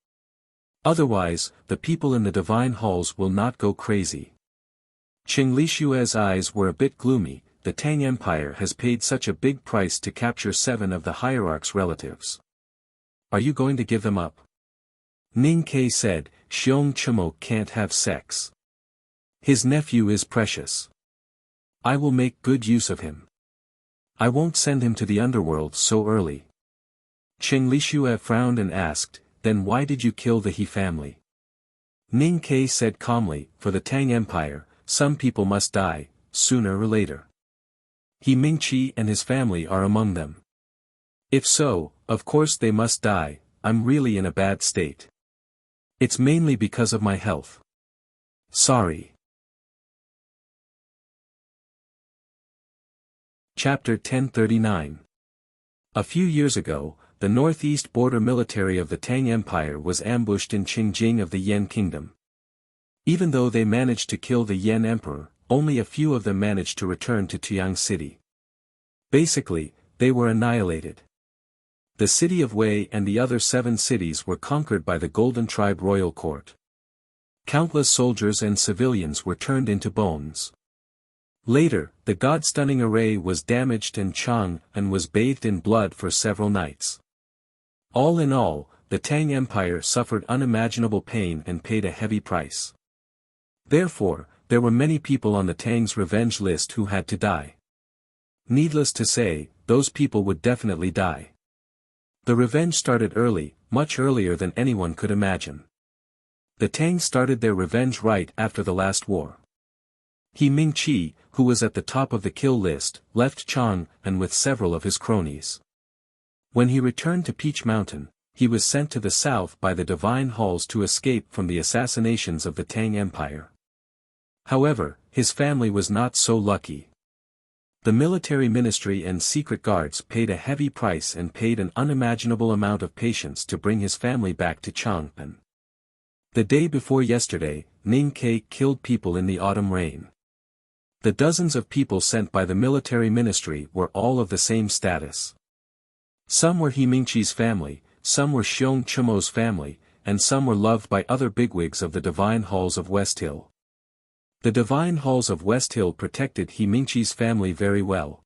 Otherwise, the people in the Divine Halls will not go crazy." Qing Lishue's eyes were a bit gloomy. The Tang Empire has paid such a big price to capture 7 of the hierarch's relatives. Are you going to give them up? Ning Ke said, Xiong Chumo can't have sex. His nephew is precious. I will make good use of him. I won't send him to the underworld so early. Qing Lishue frowned and asked, then why did you kill the He family? Ning Ke said calmly, for the Tang Empire, some people must die, sooner or later. He Mingqi and his family are among them. If so, of course they must die. I'm really in a bad state. It's mainly because of my health. Sorry. Chapter 1039. A few years ago, the northeast border military of the Tang Empire was ambushed in Qingjing of the Yan Kingdom. Even though they managed to kill the Yan Emperor, only a few of them managed to return to Tiang City. Basically, they were annihilated. The city of Wei and the other 7 cities were conquered by the Golden Tribe royal court. Countless soldiers and civilians were turned into bones. Later, the god-stunning array was damaged and Chang'an was bathed in blood for several nights. All in all, the Tang Empire suffered unimaginable pain and paid a heavy price. Therefore, there were many people on the Tang's revenge list who had to die. Needless to say, those people would definitely die. The revenge started early, much earlier than anyone could imagine. The Tang started their revenge right after the last war. He Mingqi, who was at the top of the kill list, left Chang'an with several of his cronies. When he returned to Peach Mountain, he was sent to the south by the divine halls to escape from the assassinations of the Tang Empire. However, his family was not so lucky. The military ministry and secret guards paid a heavy price and paid an unimaginable amount of patience to bring his family back to Chang'an. The day before yesterday, Ning Ke killed people in the autumn rain. The dozens of people sent by the military ministry were all of the same status. Some were He Mingqi's family, some were Xiong Chumo's family, and some were loved by other bigwigs of the divine halls of West Hill. The divine halls of West Hill protected He Mingqi's family very well.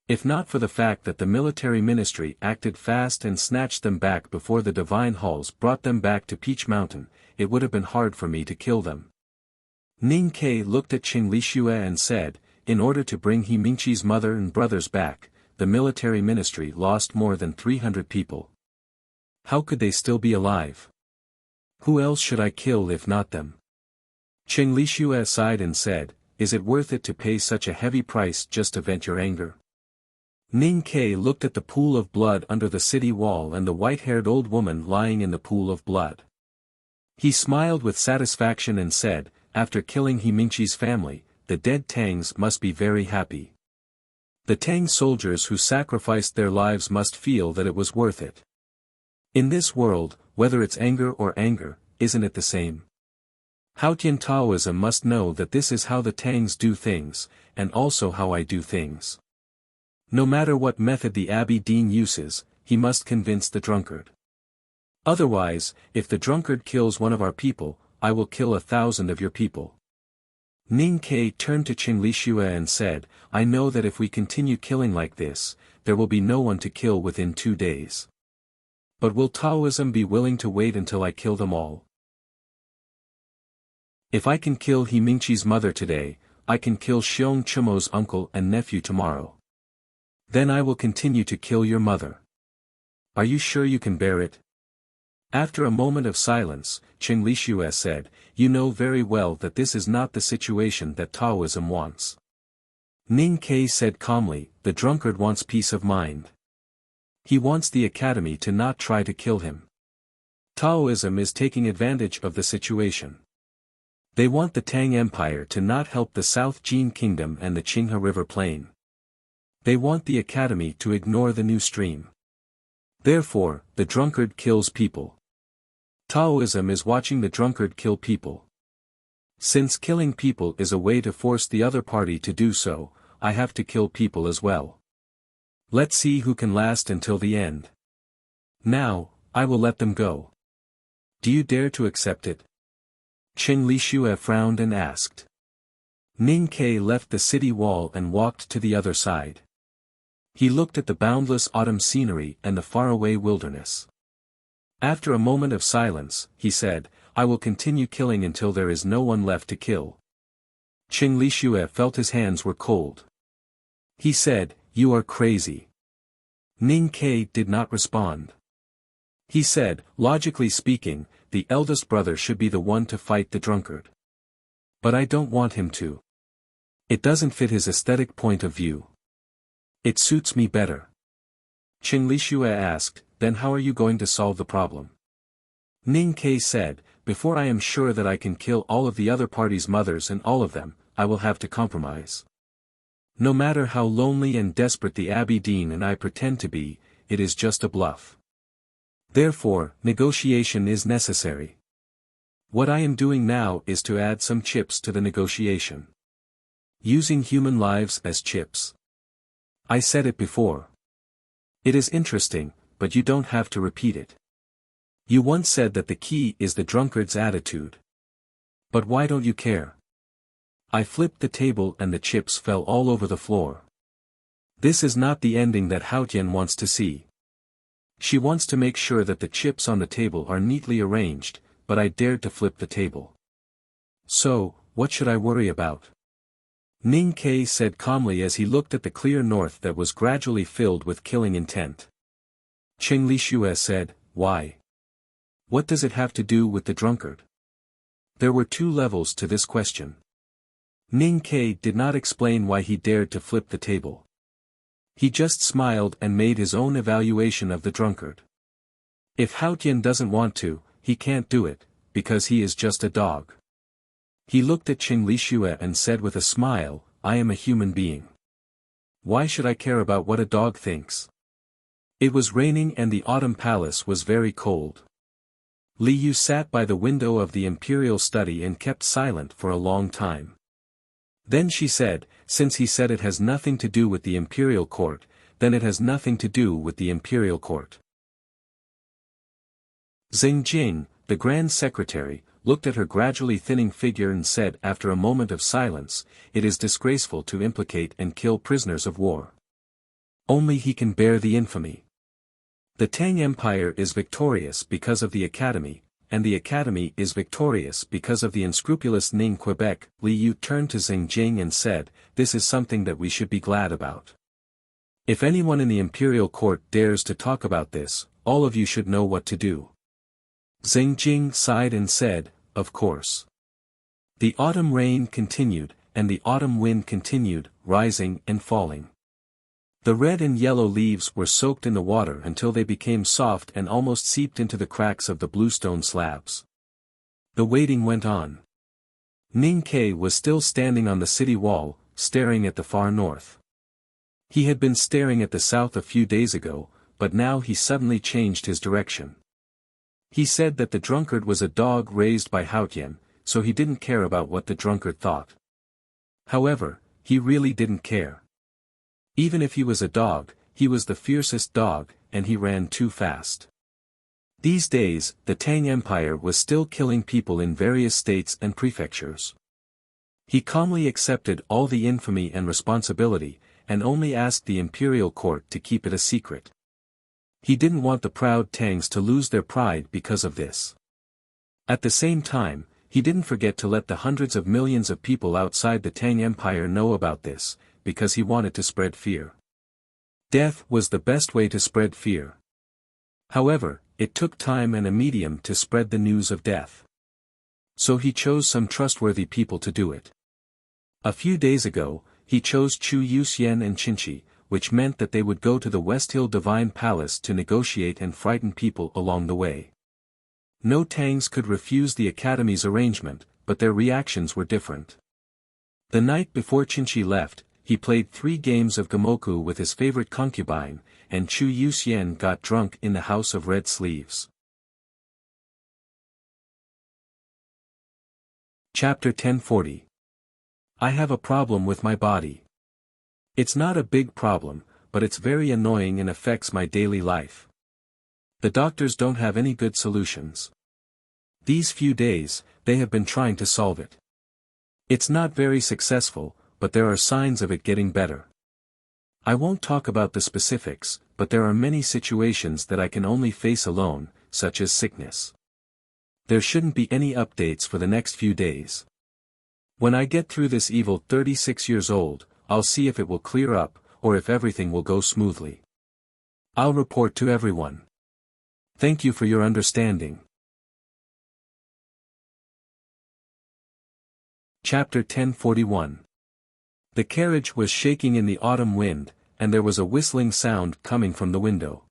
If not for the fact that the military ministry acted fast and snatched them back before the divine halls brought them back to Peach Mountain, it would have been hard for me to kill them. Ning Ke looked at Qing Lishue and said, in order to bring He Mingqi's mother and brothers back, the military ministry lost more than 300 people. How could they still be alive? Who else should I kill if not them? Qing Lishue sighed and said, is it worth it to pay such a heavy price just to vent your anger? Ning Ke looked at the pool of blood under the city wall and the white-haired old woman lying in the pool of blood. He smiled with satisfaction and said, after killing He Mingqi's family, the dead Tangs must be very happy. The Tang soldiers who sacrificed their lives must feel that it was worth it. In this world, whether it's anger or anger, isn't it the same? Haotian Taoism must know that this is how the Tangs do things, and also how I do things. No matter what method the Abbey Dean uses, he must convince the drunkard. Otherwise, if the drunkard kills one of our people, I will kill 1,000 of your people. Ning Ke turned to Qing Lishue and said, I know that if we continue killing like this, there will be no one to kill within 2 days. But will Taoism be willing to wait until I kill them all? If I can kill He Mingqi's mother today, I can kill Xiong Chumo's uncle and nephew tomorrow. Then I will continue to kill your mother. Are you sure you can bear it? After a moment of silence, Qing Lishue said, you know very well that this is not the situation that Taoism wants. Ning Ke said calmly, the drunkard wants peace of mind. He wants the academy to not try to kill him. Taoism is taking advantage of the situation. They want the Tang Empire to not help the South Jin Kingdom and the Qinghe River Plain. They want the academy to ignore the new stream. Therefore, the drunkard kills people. Taoism is watching the drunkard kill people. Since killing people is a way to force the other party to do so, I have to kill people as well. Let's see who can last until the end. Now, I will let them go. Do you dare to accept it? Qing Lishue frowned and asked. Ning Ke left the city wall and walked to the other side. He looked at the boundless autumn scenery and the faraway wilderness. After a moment of silence, he said, I will continue killing until there is no one left to kill. Qing Lixue felt his hands were cold. He said, You are crazy. Ning Ke did not respond. He said, Logically speaking, the eldest brother should be the one to fight the drunkard. But I don't want him to. It doesn't fit his aesthetic point of view. It suits me better. Qing Lixue asked, Then how are you going to solve the problem? Ning Ke said, Before I am sure that I can kill all of the other party's mothers and all of them, I will have to compromise. No matter how lonely and desperate the Abbey Dean and I pretend to be, it is just a bluff. Therefore, negotiation is necessary. What I am doing now is to add some chips to the negotiation. Using human lives as chips. I said it before. It is interesting, but you don't have to repeat it. You once said that the key is the drunkard's attitude. But why don't you care? I flipped the table and the chips fell all over the floor. This is not the ending that Haotian wants to see. She wants to make sure that the chips on the table are neatly arranged, but I dared to flip the table. So, what should I worry about? Ning Ke said calmly as he looked at the clear north that was gradually filled with killing intent. Qing Lixue said, Why? What does it have to do with the drunkard? There were two levels to this question. Ning Ke did not explain why he dared to flip the table. He just smiled and made his own evaluation of the drunkard. If Haotian doesn't want to, he can't do it, because he is just a dog. He looked at Qing Lixue and said with a smile, I am a human being. Why should I care about what a dog thinks? It was raining and the autumn palace was very cold. Li Yu sat by the window of the imperial study and kept silent for a long time. Then she said, Since he said it has nothing to do with the imperial court, then it has nothing to do with the imperial court. Xing Jing, the grand secretary, looked at her gradually thinning figure and said after a moment of silence, It is disgraceful to implicate and kill prisoners of war. Only he can bear the infamy. The Tang Empire is victorious because of the Academy, and the Academy is victorious because of the unscrupulous Ning Quebec. Li Yu turned to Xing Jing and said, This is something that we should be glad about. If anyone in the imperial court dares to talk about this, all of you should know what to do. Xing Jing sighed and said, Of course. The autumn rain continued, and the autumn wind continued, rising and falling. The red and yellow leaves were soaked in the water until they became soft and almost seeped into the cracks of the bluestone slabs. The waiting went on. Ning Ke was still standing on the city wall, staring at the far north. He had been staring at the south a few days ago, but now he suddenly changed his direction. He said that the drunkard was a dog raised by Haotian, so he didn't care about what the drunkard thought. However, he really didn't care. Even if he was a dog, he was the fiercest dog, and he ran too fast. These days, the Tang Empire was still killing people in various states and prefectures. He calmly accepted all the infamy and responsibility, and only asked the imperial court to keep it a secret. He didn't want the proud Tangs to lose their pride because of this. At the same time, he didn't forget to let the hundreds of millions of people outside the Tang Empire know about this, because he wanted to spread fear. Death was the best way to spread fear. However, it took time and a medium to spread the news of death. So he chose some trustworthy people to do it. A few days ago, he chose Chu Yuxian and Qinchi, which meant that they would go to the West Hill Divine Palace to negotiate and frighten people along the way. No Tangs could refuse the Academy's arrangement, but their reactions were different. The night before Qinchi left, he played 3 games of Gamoku with his favorite concubine, and Chu Yuxian got drunk in the House of Red Sleeves. Chapter 1040. I have a problem with my body. It's not a big problem, but it's very annoying and affects my daily life. The doctors don't have any good solutions. These few days, they have been trying to solve it. It's not very successful, but there are signs of it getting better. I won't talk about the specifics, but there are many situations that I can only face alone, such as sickness. There shouldn't be any updates for the next few days. When I get through this evil 36 years old, I'll see if it will clear up, or if everything will go smoothly. I'll report to everyone. Thank you for your understanding. Chapter 1041. The carriage was shaking in the autumn wind, and there was a whistling sound coming from the window.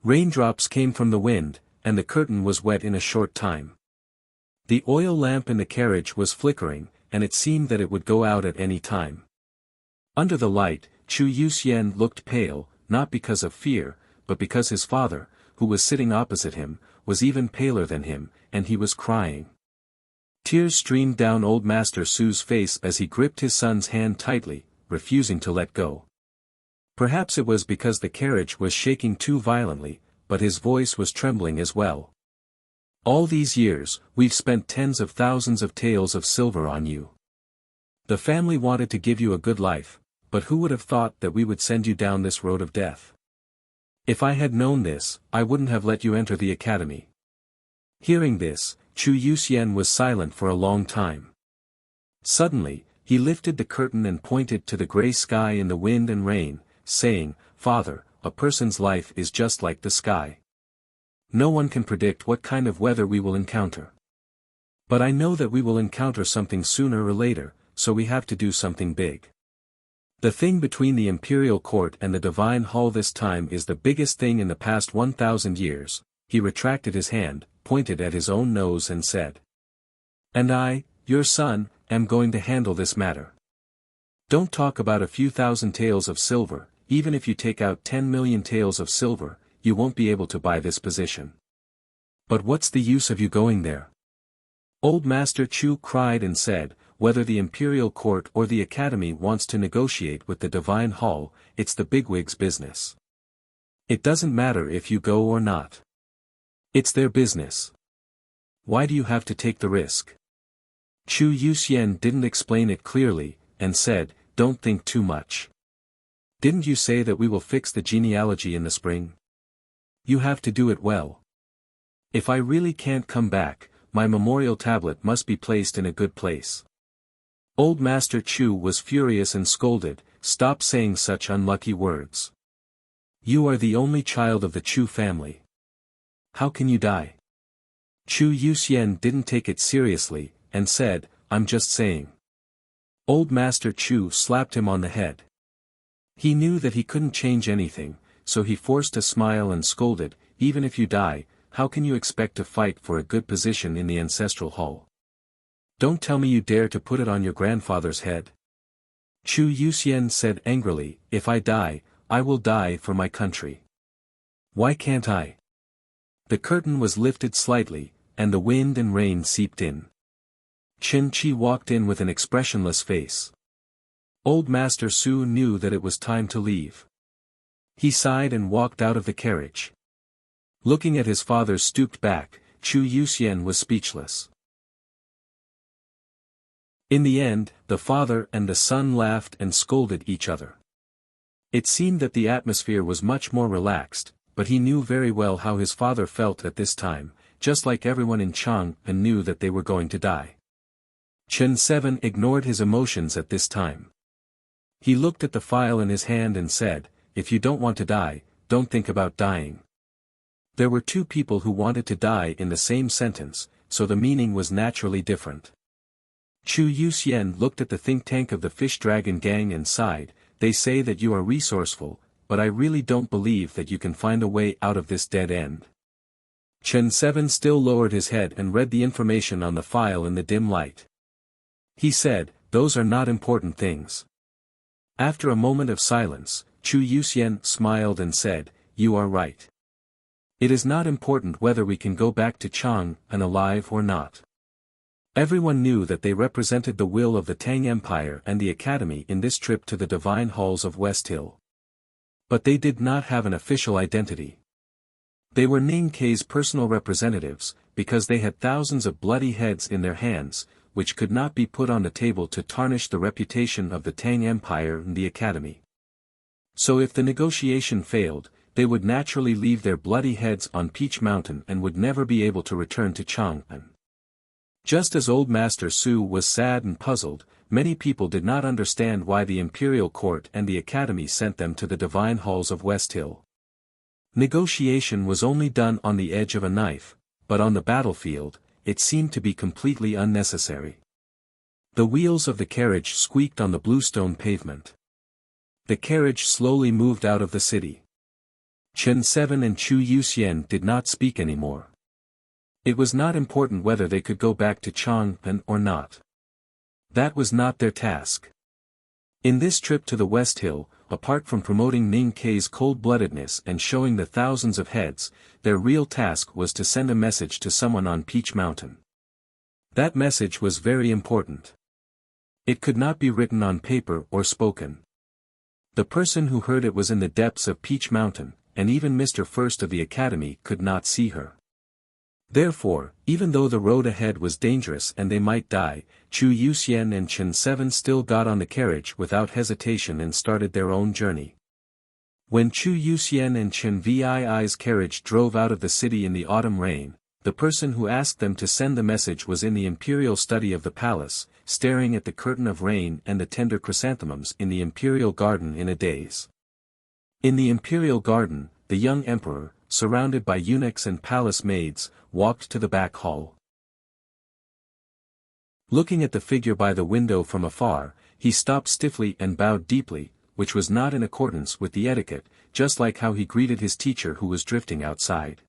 Raindrops came from the wind, and the curtain was wet in a short time. The oil lamp in the carriage was flickering, and it seemed that it would go out at any time. Under the light, Chu Yuxian looked pale, not because of fear, but because his father, who was sitting opposite him, was even paler than him, and he was crying. Tears streamed down old Master Su's face as he gripped his son's hand tightly, refusing to let go. Perhaps it was because the carriage was shaking too violently, but his voice was trembling as well. All these years, we've spent tens of thousands of taels of silver on you. The family wanted to give you a good life, but who would have thought that we would send you down this road of death? If I had known this, I wouldn't have let you enter the academy. Hearing this, Chu Yuxian was silent for a long time. Suddenly, he lifted the curtain and pointed to the gray sky in the wind and rain, saying, "Father, a person's life is just like the sky. No one can predict what kind of weather we will encounter. But I know that we will encounter something sooner or later, so we have to do something big. The thing between the imperial court and the divine hall this time is the biggest thing in the past 1,000 years." He retracted his hand, pointed at his own nose and said, "And I, your son, am going to handle this matter. Don't talk about a few thousand taels of silver. Even if you take out 10 million taels of silver, you won't be able to buy this position. But what's the use of you going there?" Old Master Chu cried and said, "Whether the imperial court or the academy wants to negotiate with the divine hall, it's the bigwig's business. It doesn't matter if you go or not. It's their business. Why do you have to take the risk?" Chu Yuxian didn't explain it clearly, and said, "Don't think too much. Didn't you say that we will fix the genealogy in the spring? You have to do it well. If I really can't come back, my memorial tablet must be placed in a good place." Old Master Chu was furious and scolded, "Stop saying such unlucky words. You are the only child of the Chu family. How can you die?" Chu Yuxian didn't take it seriously, and said, "I'm just saying." Old Master Chu slapped him on the head. He knew that he couldn't change anything, so he forced a smile and scolded, "Even if you die, how can you expect to fight for a good position in the ancestral hall? Don't tell me you dare to put it on your grandfather's head." Chu Yuxian said angrily, "If I die, I will die for my country. Why can't I?" The curtain was lifted slightly, and the wind and rain seeped in. Chen Qi walked in with an expressionless face. Old Master Su knew that it was time to leave. He sighed and walked out of the carriage. Looking at his father's stooped back, Chu Yuxian was speechless. In the end, the father and the son laughed and scolded each other. It seemed that the atmosphere was much more relaxed, but he knew very well how his father felt at this time, just like everyone in Chang'an knew that they were going to die. Chen 7 ignored his emotions at this time. He looked at the file in his hand and said, "If you don't want to die, don't think about dying." There were two people who wanted to die in the same sentence, so the meaning was naturally different. Chu Yuxian looked at the think tank of the Fish Dragon gang and sighed, "They say that you are resourceful, but I really don't believe that you can find a way out of this dead end." Chen 7 still lowered his head and read the information on the file in the dim light. He said, "Those are not important things." After a moment of silence, Chu Yuxian smiled and said, "You are right. It is not important whether we can go back to Chang'an alive or not." Everyone knew that they represented the will of the Tang Empire and the Academy in this trip to the divine halls of West Hill. But they did not have an official identity. They were Ning Kei's personal representatives, because they had thousands of bloody heads in their hands, which could not be put on the table to tarnish the reputation of the Tang Empire and the Academy. So if the negotiation failed, they would naturally leave their bloody heads on Peach Mountain and would never be able to return to Chang'an. Just as Old Master Su was sad and puzzled, many people did not understand why the imperial court and the academy sent them to the divine halls of West Hill. Negotiation was only done on the edge of a knife, but on the battlefield, it seemed to be completely unnecessary. The wheels of the carriage squeaked on the bluestone pavement. The carriage slowly moved out of the city. Chen Seven and Chu Yuxian did not speak anymore. It was not important whether they could go back to Chang'an or not. That was not their task. In this trip to the West Hill, apart from promoting Ning Kei's cold-bloodedness and showing the thousands of heads, their real task was to send a message to someone on Peach Mountain. That message was very important. It could not be written on paper or spoken. The person who heard it was in the depths of Peach Mountain, and even Mr. First of the Academy could not see her. Therefore, even though the road ahead was dangerous and they might die, Chu Yuxian and Chen Seven still got on the carriage without hesitation and started their own journey. When Chu Yuxian and Chen Vii's carriage drove out of the city in the autumn rain, the person who asked them to send the message was in the imperial study of the palace, staring at the curtain of rain and the tender chrysanthemums in the imperial garden in a daze. In the imperial garden, the young emperor, surrounded by eunuchs and palace maids, walked to the back hall. Looking at the figure by the window from afar, he stopped stiffly and bowed deeply, which was not in accordance with the etiquette, just like how he greeted his teacher who was drifting outside.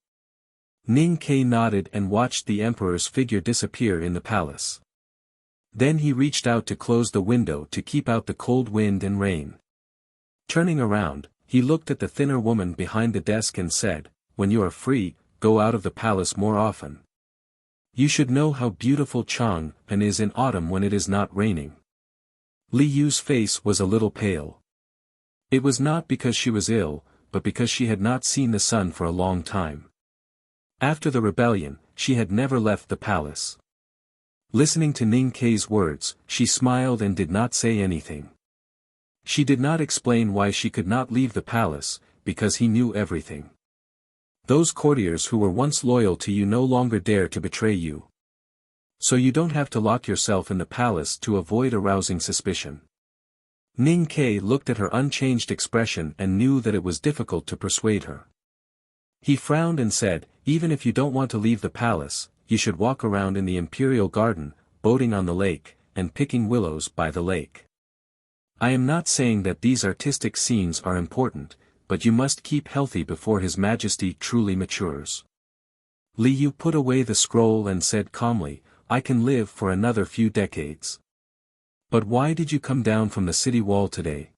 Ning Kei nodded and watched the emperor's figure disappear in the palace. Then he reached out to close the window to keep out the cold wind and rain. Turning around, he looked at the thinner woman behind the desk and said, "When you are free, go out of the palace more often. You should know how beautiful Chang'an is in autumn when it is not raining." Li Yu's face was a little pale. It was not because she was ill, but because she had not seen the sun for a long time. After the rebellion, she had never left the palace. Listening to Ning Kei's words, she smiled and did not say anything. She did not explain why she could not leave the palace, because he knew everything. Those courtiers who were once loyal to you no longer dare to betray you. So you don't have to lock yourself in the palace to avoid arousing suspicion. Ning Kei looked at her unchanged expression and knew that it was difficult to persuade her. He frowned and said, "Even if you don't want to leave the palace, you should walk around in the imperial garden, boating on the lake, and picking willows by the lake. I am not saying that these artistic scenes are important, but you must keep healthy before His Majesty truly matures." Li Yu put away the scroll and said calmly, "I can live for another few decades. But why did you come down from the city wall today?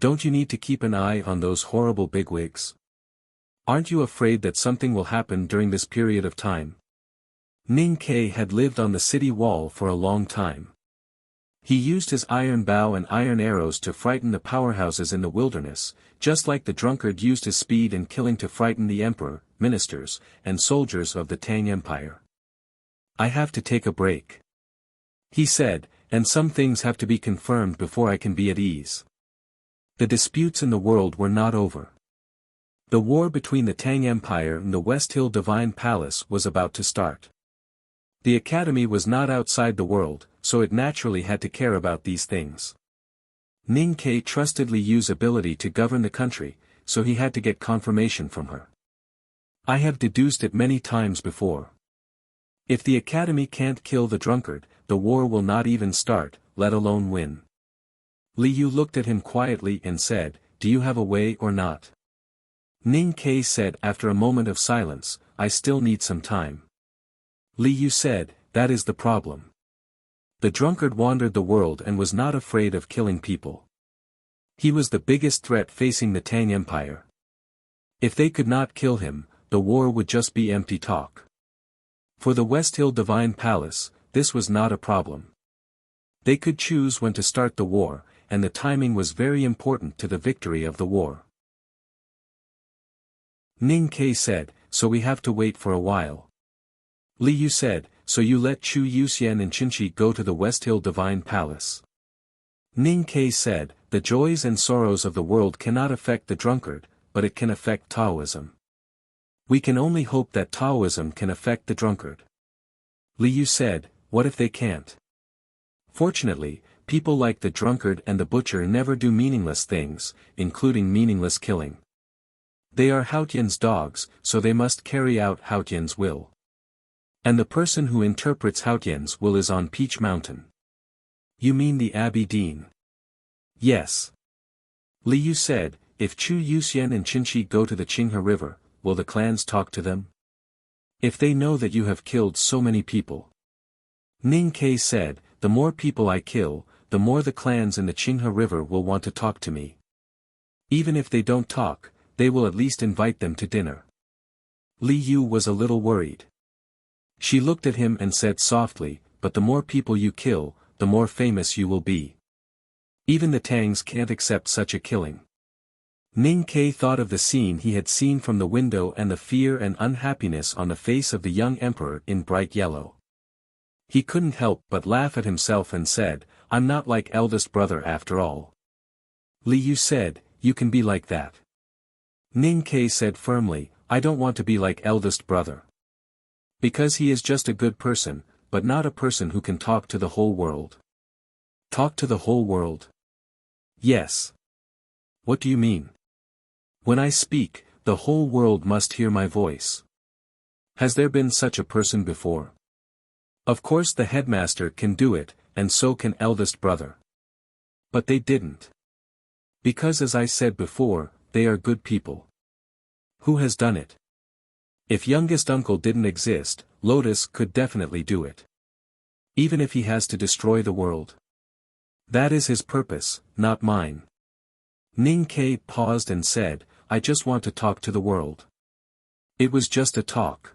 Don't you need to keep an eye on those horrible bigwigs? Aren't you afraid that something will happen during this period of time?" Ning Kei had lived on the city wall for a long time. He used his iron bow and iron arrows to frighten the powerhouses in the wilderness, just like the drunkard used his speed and killing to frighten the emperor, ministers, and soldiers of the Tang Empire. "I have to take a break," he said, "and some things have to be confirmed before I can be at ease." The disputes in the world were not over. The war between the Tang Empire and the West Hill Divine Palace was about to start. The Academy was not outside the world, so it naturally had to care about these things. Ning Kei trusted Li Yu's ability to govern the country, so he had to get confirmation from her. "I have deduced it many times before. If the Academy can't kill the drunkard, the war will not even start, let alone win." Li Yu looked at him quietly and said, "Do you have a way or not?" Ning Kei said after a moment of silence, "I still need some time." Li Yu said, "That is the problem. The drunkard wandered the world and was not afraid of killing people. He was the biggest threat facing the Tang Empire. If they could not kill him, the war would just be empty talk. For the West Hill Divine Palace, this was not a problem. They could choose when to start the war, and the timing was very important to the victory of the war." Ning Kei said, "So we have to wait for a while." Li Yu said, so you let Chu Yuxian and Qinshi go to the West Hill Divine Palace. Ning Ke said, the joys and sorrows of the world cannot affect the drunkard, but it can affect Taoism. We can only hope that Taoism can affect the drunkard. Li Yu said, what if they can't? Fortunately, people like the drunkard and the butcher never do meaningless things, including meaningless killing. They are Haotian's dogs, so they must carry out Haotian's will. And the person who interprets Haotian's will is on Peach Mountain. You mean the Abbey Dean? Yes. Li Yu said, if Chu Yuxian and Qinshi go to the Qinghe River, will the clans talk to them? If they know that you have killed so many people? Ning Ke said, the more people I kill, the more the clans in the Qinghe River will want to talk to me. Even if they don't talk, they will at least invite them to dinner. Li Yu was a little worried. She looked at him and said softly, but the more people you kill, the more famous you will be. Even the Tangs can't accept such a killing. Ning Ke thought of the scene he had seen from the window and the fear and unhappiness on the face of the young emperor in bright yellow. He couldn't help but laugh at himself and said, I'm not like eldest brother after all. Li Yu said, you can be like that. Ning Ke said firmly, I don't want to be like eldest brother. Because he is just a good person, but not a person who can talk to the whole world. Talk to the whole world? Yes. What do you mean? When I speak, the whole world must hear my voice. Has there been such a person before? Of course the headmaster can do it, and so can eldest brother. But they didn't. Because as I said before, they are good people. Who has done it? If youngest uncle didn't exist, Lotus could definitely do it. Even if he has to destroy the world. That is his purpose, not mine. Ning Ke paused and said, I just want to talk to the world. It was just a talk.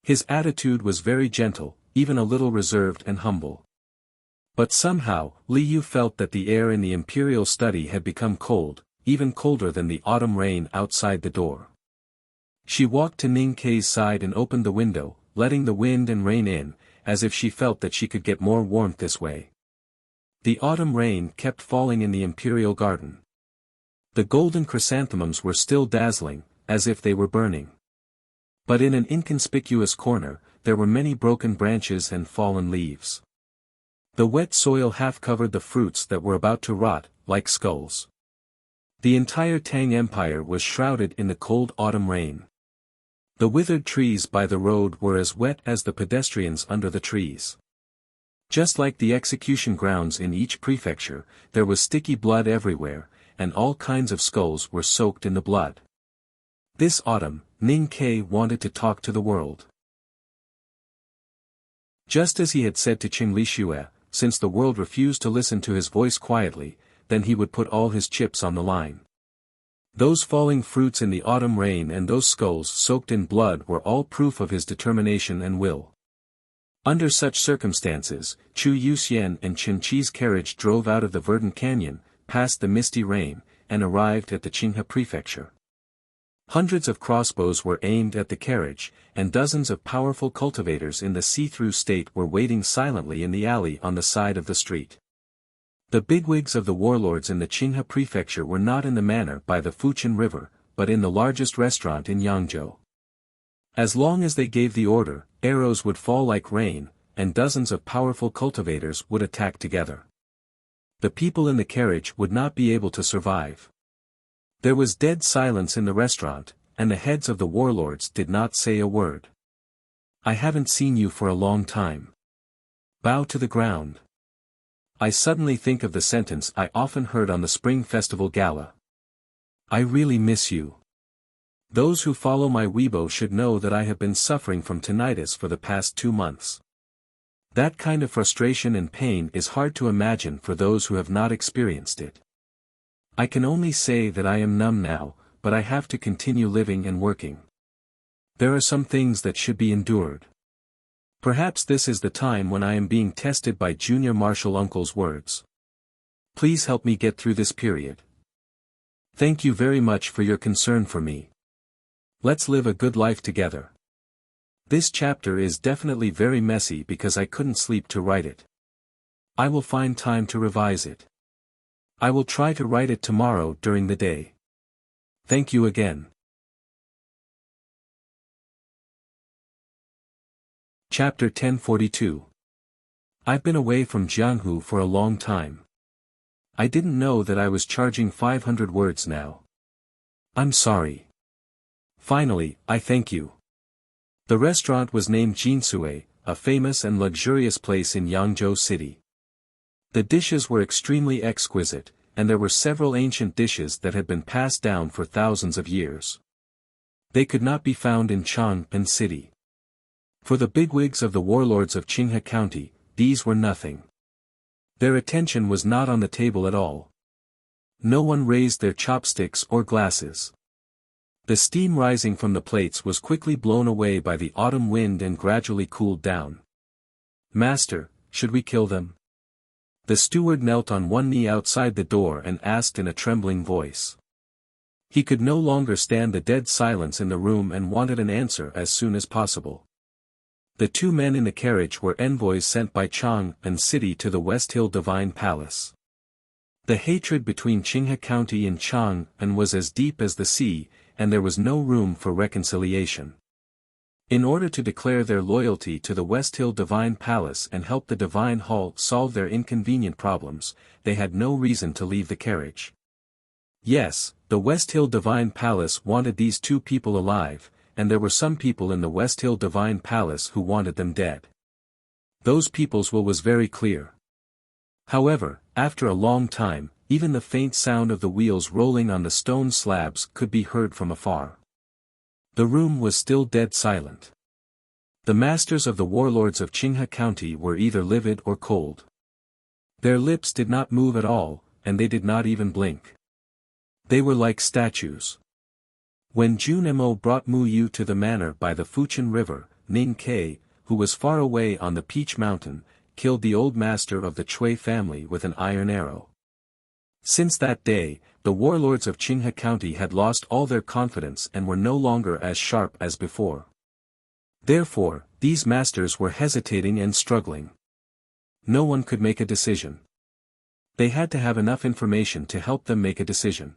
His attitude was very gentle, even a little reserved and humble. But somehow, Li Yu felt that the air in the imperial study had become cold, even colder than the autumn rain outside the door. She walked to Ning Ke's side and opened the window, letting the wind and rain in, as if she felt that she could get more warmth this way. The autumn rain kept falling in the imperial garden. The golden chrysanthemums were still dazzling, as if they were burning. But in an inconspicuous corner, there were many broken branches and fallen leaves. The wet soil half covered the fruits that were about to rot, like skulls. The entire Tang Empire was shrouded in the cold autumn rain. The withered trees by the road were as wet as the pedestrians under the trees. Just like the execution grounds in each prefecture, there was sticky blood everywhere, and all kinds of skulls were soaked in the blood. This autumn, Ning Ke wanted to talk to the world. Just as he had said to Qing Lixue, since the world refused to listen to his voice quietly, then he would put all his chips on the line. Those falling fruits in the autumn rain and those skulls soaked in blood were all proof of his determination and will. Under such circumstances, Chu Yuxian and Qinqi's carriage drove out of the verdant canyon, past the misty rain, and arrived at the Qinghe prefecture. Hundreds of crossbows were aimed at the carriage, and dozens of powerful cultivators in the see-through state were waiting silently in the alley on the side of the street. The bigwigs of the warlords in the Qinghe prefecture were not in the manor by the Fuqian River, but in the largest restaurant in Yangzhou. As long as they gave the order, arrows would fall like rain, and dozens of powerful cultivators would attack together. The people in the carriage would not be able to survive. There was dead silence in the restaurant, and the heads of the warlords did not say a word. I haven't seen you for a long time. Bow to the ground. I suddenly think of the sentence I often heard on the Spring Festival Gala. I really miss you. Those who follow my Weibo should know that I have been suffering from tinnitus for the past 2 months. That kind of frustration and pain is hard to imagine for those who have not experienced it. I can only say that I am numb now, but I have to continue living and working. There are some things that should be endured. Perhaps this is the time when I am being tested by Junior Marshal Uncle's words. Please help me get through this period. Thank you very much for your concern for me. Let's live a good life together. This chapter is definitely very messy because I couldn't sleep to write it. I will find time to revise it. I will try to write it tomorrow during the day. Thank you again. Chapter 1042. I've been away from Jianghu for a long time. I didn't know that I was charging 500 words now. I'm sorry. Finally, I thank you. The restaurant was named Jinsue, a famous and luxurious place in Yangzhou City. The dishes were extremely exquisite, and there were several ancient dishes that had been passed down for thousands of years. They could not be found in Chang'an City. For the bigwigs of the warlords of Qinghe County, these were nothing. Their attention was not on the table at all. No one raised their chopsticks or glasses. The steam rising from the plates was quickly blown away by the autumn wind and gradually cooled down. Master, should we kill them? The steward knelt on one knee outside the door and asked in a trembling voice. He could no longer stand the dead silence in the room and wanted an answer as soon as possible. The two men in the carriage were envoys sent by Chang'an City to the West Hill Divine Palace. The hatred between Qinghe County and Chang'an was as deep as the sea, and there was no room for reconciliation. In order to declare their loyalty to the West Hill Divine Palace and help the Divine Hall solve their inconvenient problems, they had no reason to leave the carriage. Yes, the West Hill Divine Palace wanted these two people alive, and there were some people in the West Hill Divine Palace who wanted them dead. Those people's will was very clear. However, after a long time, even the faint sound of the wheels rolling on the stone slabs could be heard from afar. The room was still dead silent. The masters of the warlords of Qinghe County were either livid or cold. Their lips did not move at all, and they did not even blink. They were like statues. When Junemo brought Mu Yu to the manor by the Fuchin River, Ning Ke, who was far away on the Peach Mountain, killed the old master of the Chui family with an iron arrow. Since that day, the warlords of Qinghe County had lost all their confidence and were no longer as sharp as before. Therefore, these masters were hesitating and struggling. No one could make a decision. They had to have enough information to help them make a decision.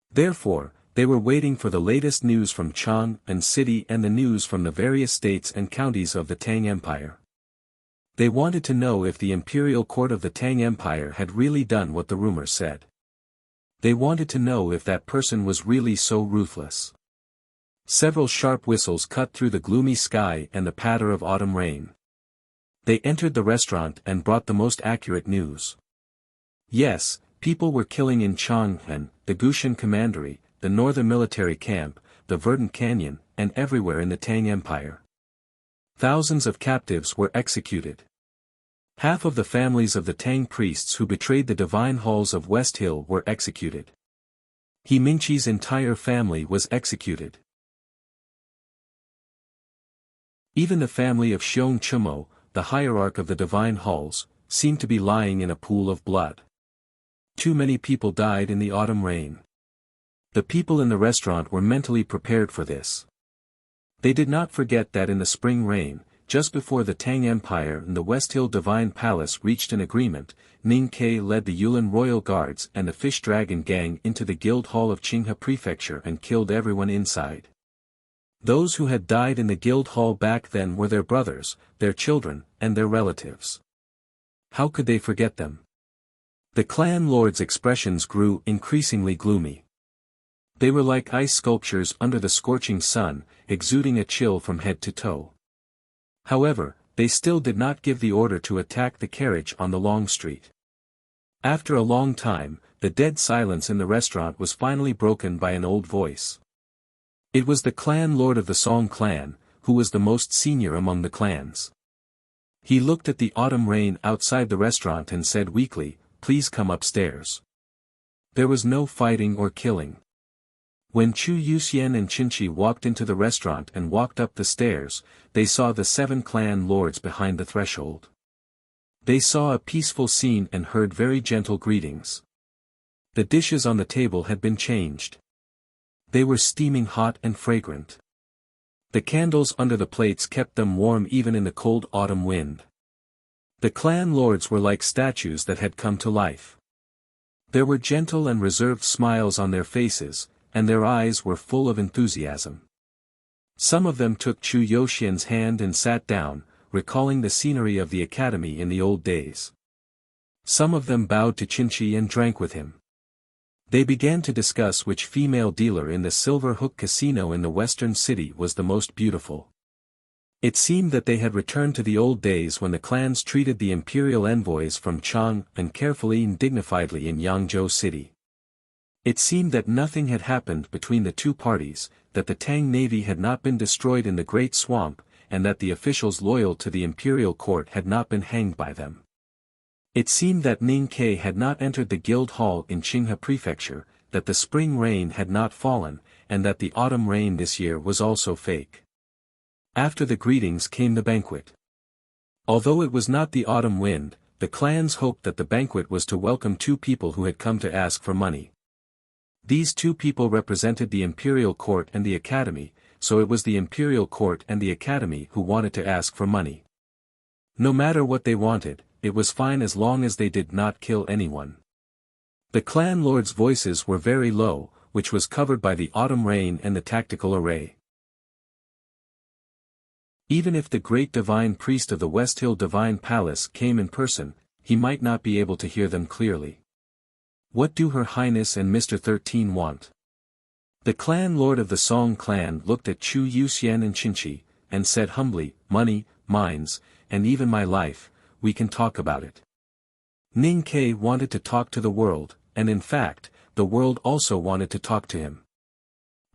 Therefore, they were waiting for the latest news from Chang'an City and the news from the various states and counties of the Tang Empire. They wanted to know if the imperial court of the Tang Empire had really done what the rumors said. They wanted to know if that person was really so ruthless. Several sharp whistles cut through the gloomy sky and the patter of autumn rain. They entered the restaurant and brought the most accurate news. Yes, people were killing in Chang'an, the Gushan Commandery, the Northern Military Camp, the Verdant Canyon, and everywhere in the Tang Empire. Thousands of captives were executed. Half of the families of the Tang priests who betrayed the divine halls of West Hill were executed. He Mingqi's entire family was executed. Even the family of Xiong Chumo, the hierarch of the divine halls, seemed to be lying in a pool of blood. Too many people died in the autumn rain. The people in the restaurant were mentally prepared for this. They did not forget that in the spring rain, just before the Tang Empire and the West Hill Divine Palace reached an agreement, Ning Ke led the Yulin Royal Guards and the Fish Dragon Gang into the Guild Hall of Qinghe Prefecture and killed everyone inside. Those who had died in the Guild Hall back then were their brothers, their children, and their relatives. How could they forget them? The clan lords' expressions grew increasingly gloomy. They were like ice sculptures under the scorching sun, exuding a chill from head to toe. However, they still did not give the order to attack the carriage on the long street. After a long time, the dead silence in the restaurant was finally broken by an old voice. It was the clan lord of the Song clan, who was the most senior among the clans. He looked at the autumn rain outside the restaurant and said weakly, "Please come upstairs." There was no fighting or killing. When Chu Yuxian and Qinchi walked into the restaurant and walked up the stairs, they saw the 7 clan lords behind the threshold. They saw a peaceful scene and heard very gentle greetings. The dishes on the table had been changed. They were steaming hot and fragrant. The candles under the plates kept them warm even in the cold autumn wind. The clan lords were like statues that had come to life. There were gentle and reserved smiles on their faces, and their eyes were full of enthusiasm. Some of them took Chu Yoxian's hand and sat down, recalling the scenery of the academy in the old days. Some of them bowed to Qinchi and drank with him. They began to discuss which female dealer in the Silver Hook Casino in the western city was the most beautiful. It seemed that they had returned to the old days when the clans treated the imperial envoys from Chang and carefully and dignifiedly in Yangzhou City. It seemed that nothing had happened between the two parties, that the Tang navy had not been destroyed in the Great Swamp, and that the officials loyal to the imperial court had not been hanged by them. It seemed that Ning Ke had not entered the guild hall in Qinghe Prefecture, that the spring rain had not fallen, and that the autumn rain this year was also fake. After the greetings came the banquet. Although it was not the autumn wind, the clans hoped that the banquet was to welcome two people who had come to ask for money. These two people represented the imperial court and the academy, so it was the imperial court and the academy who wanted to ask for money. No matter what they wanted, it was fine as long as they did not kill anyone. The clan lords' voices were very low, which was covered by the autumn rain and the tactical array. Even if the great divine priest of the West Hill Divine Palace came in person, he might not be able to hear them clearly. What do Her Highness and Mr. 13 want? The clan lord of the Song clan looked at Chu Yuxian and Qinchi, and said humbly, money, mines, and even my life, we can talk about it. Ning Ke wanted to talk to the world, and in fact, the world also wanted to talk to him.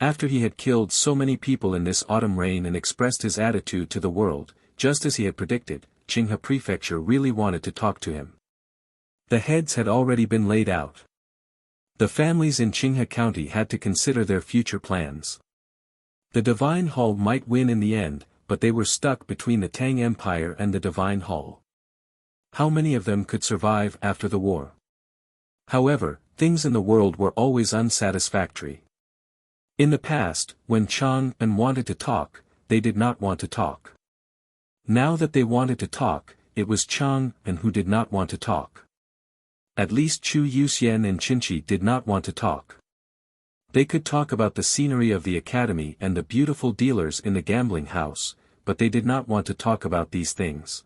After he had killed so many people in this autumn rain and expressed his attitude to the world, just as he had predicted, Qinghe Prefecture really wanted to talk to him. The heads had already been laid out. The families in Qinghe County had to consider their future plans. The Divine Hall might win in the end, but they were stuck between the Tang Empire and the Divine Hall. How many of them could survive after the war? However, things in the world were always unsatisfactory. In the past, when Chang and wanted to talk, they did not want to talk. Now that they wanted to talk, it was Chang and who did not want to talk. At least Chu Yuxian and Qinchi did not want to talk. They could talk about the scenery of the academy and the beautiful dealers in the gambling house, but they did not want to talk about these things.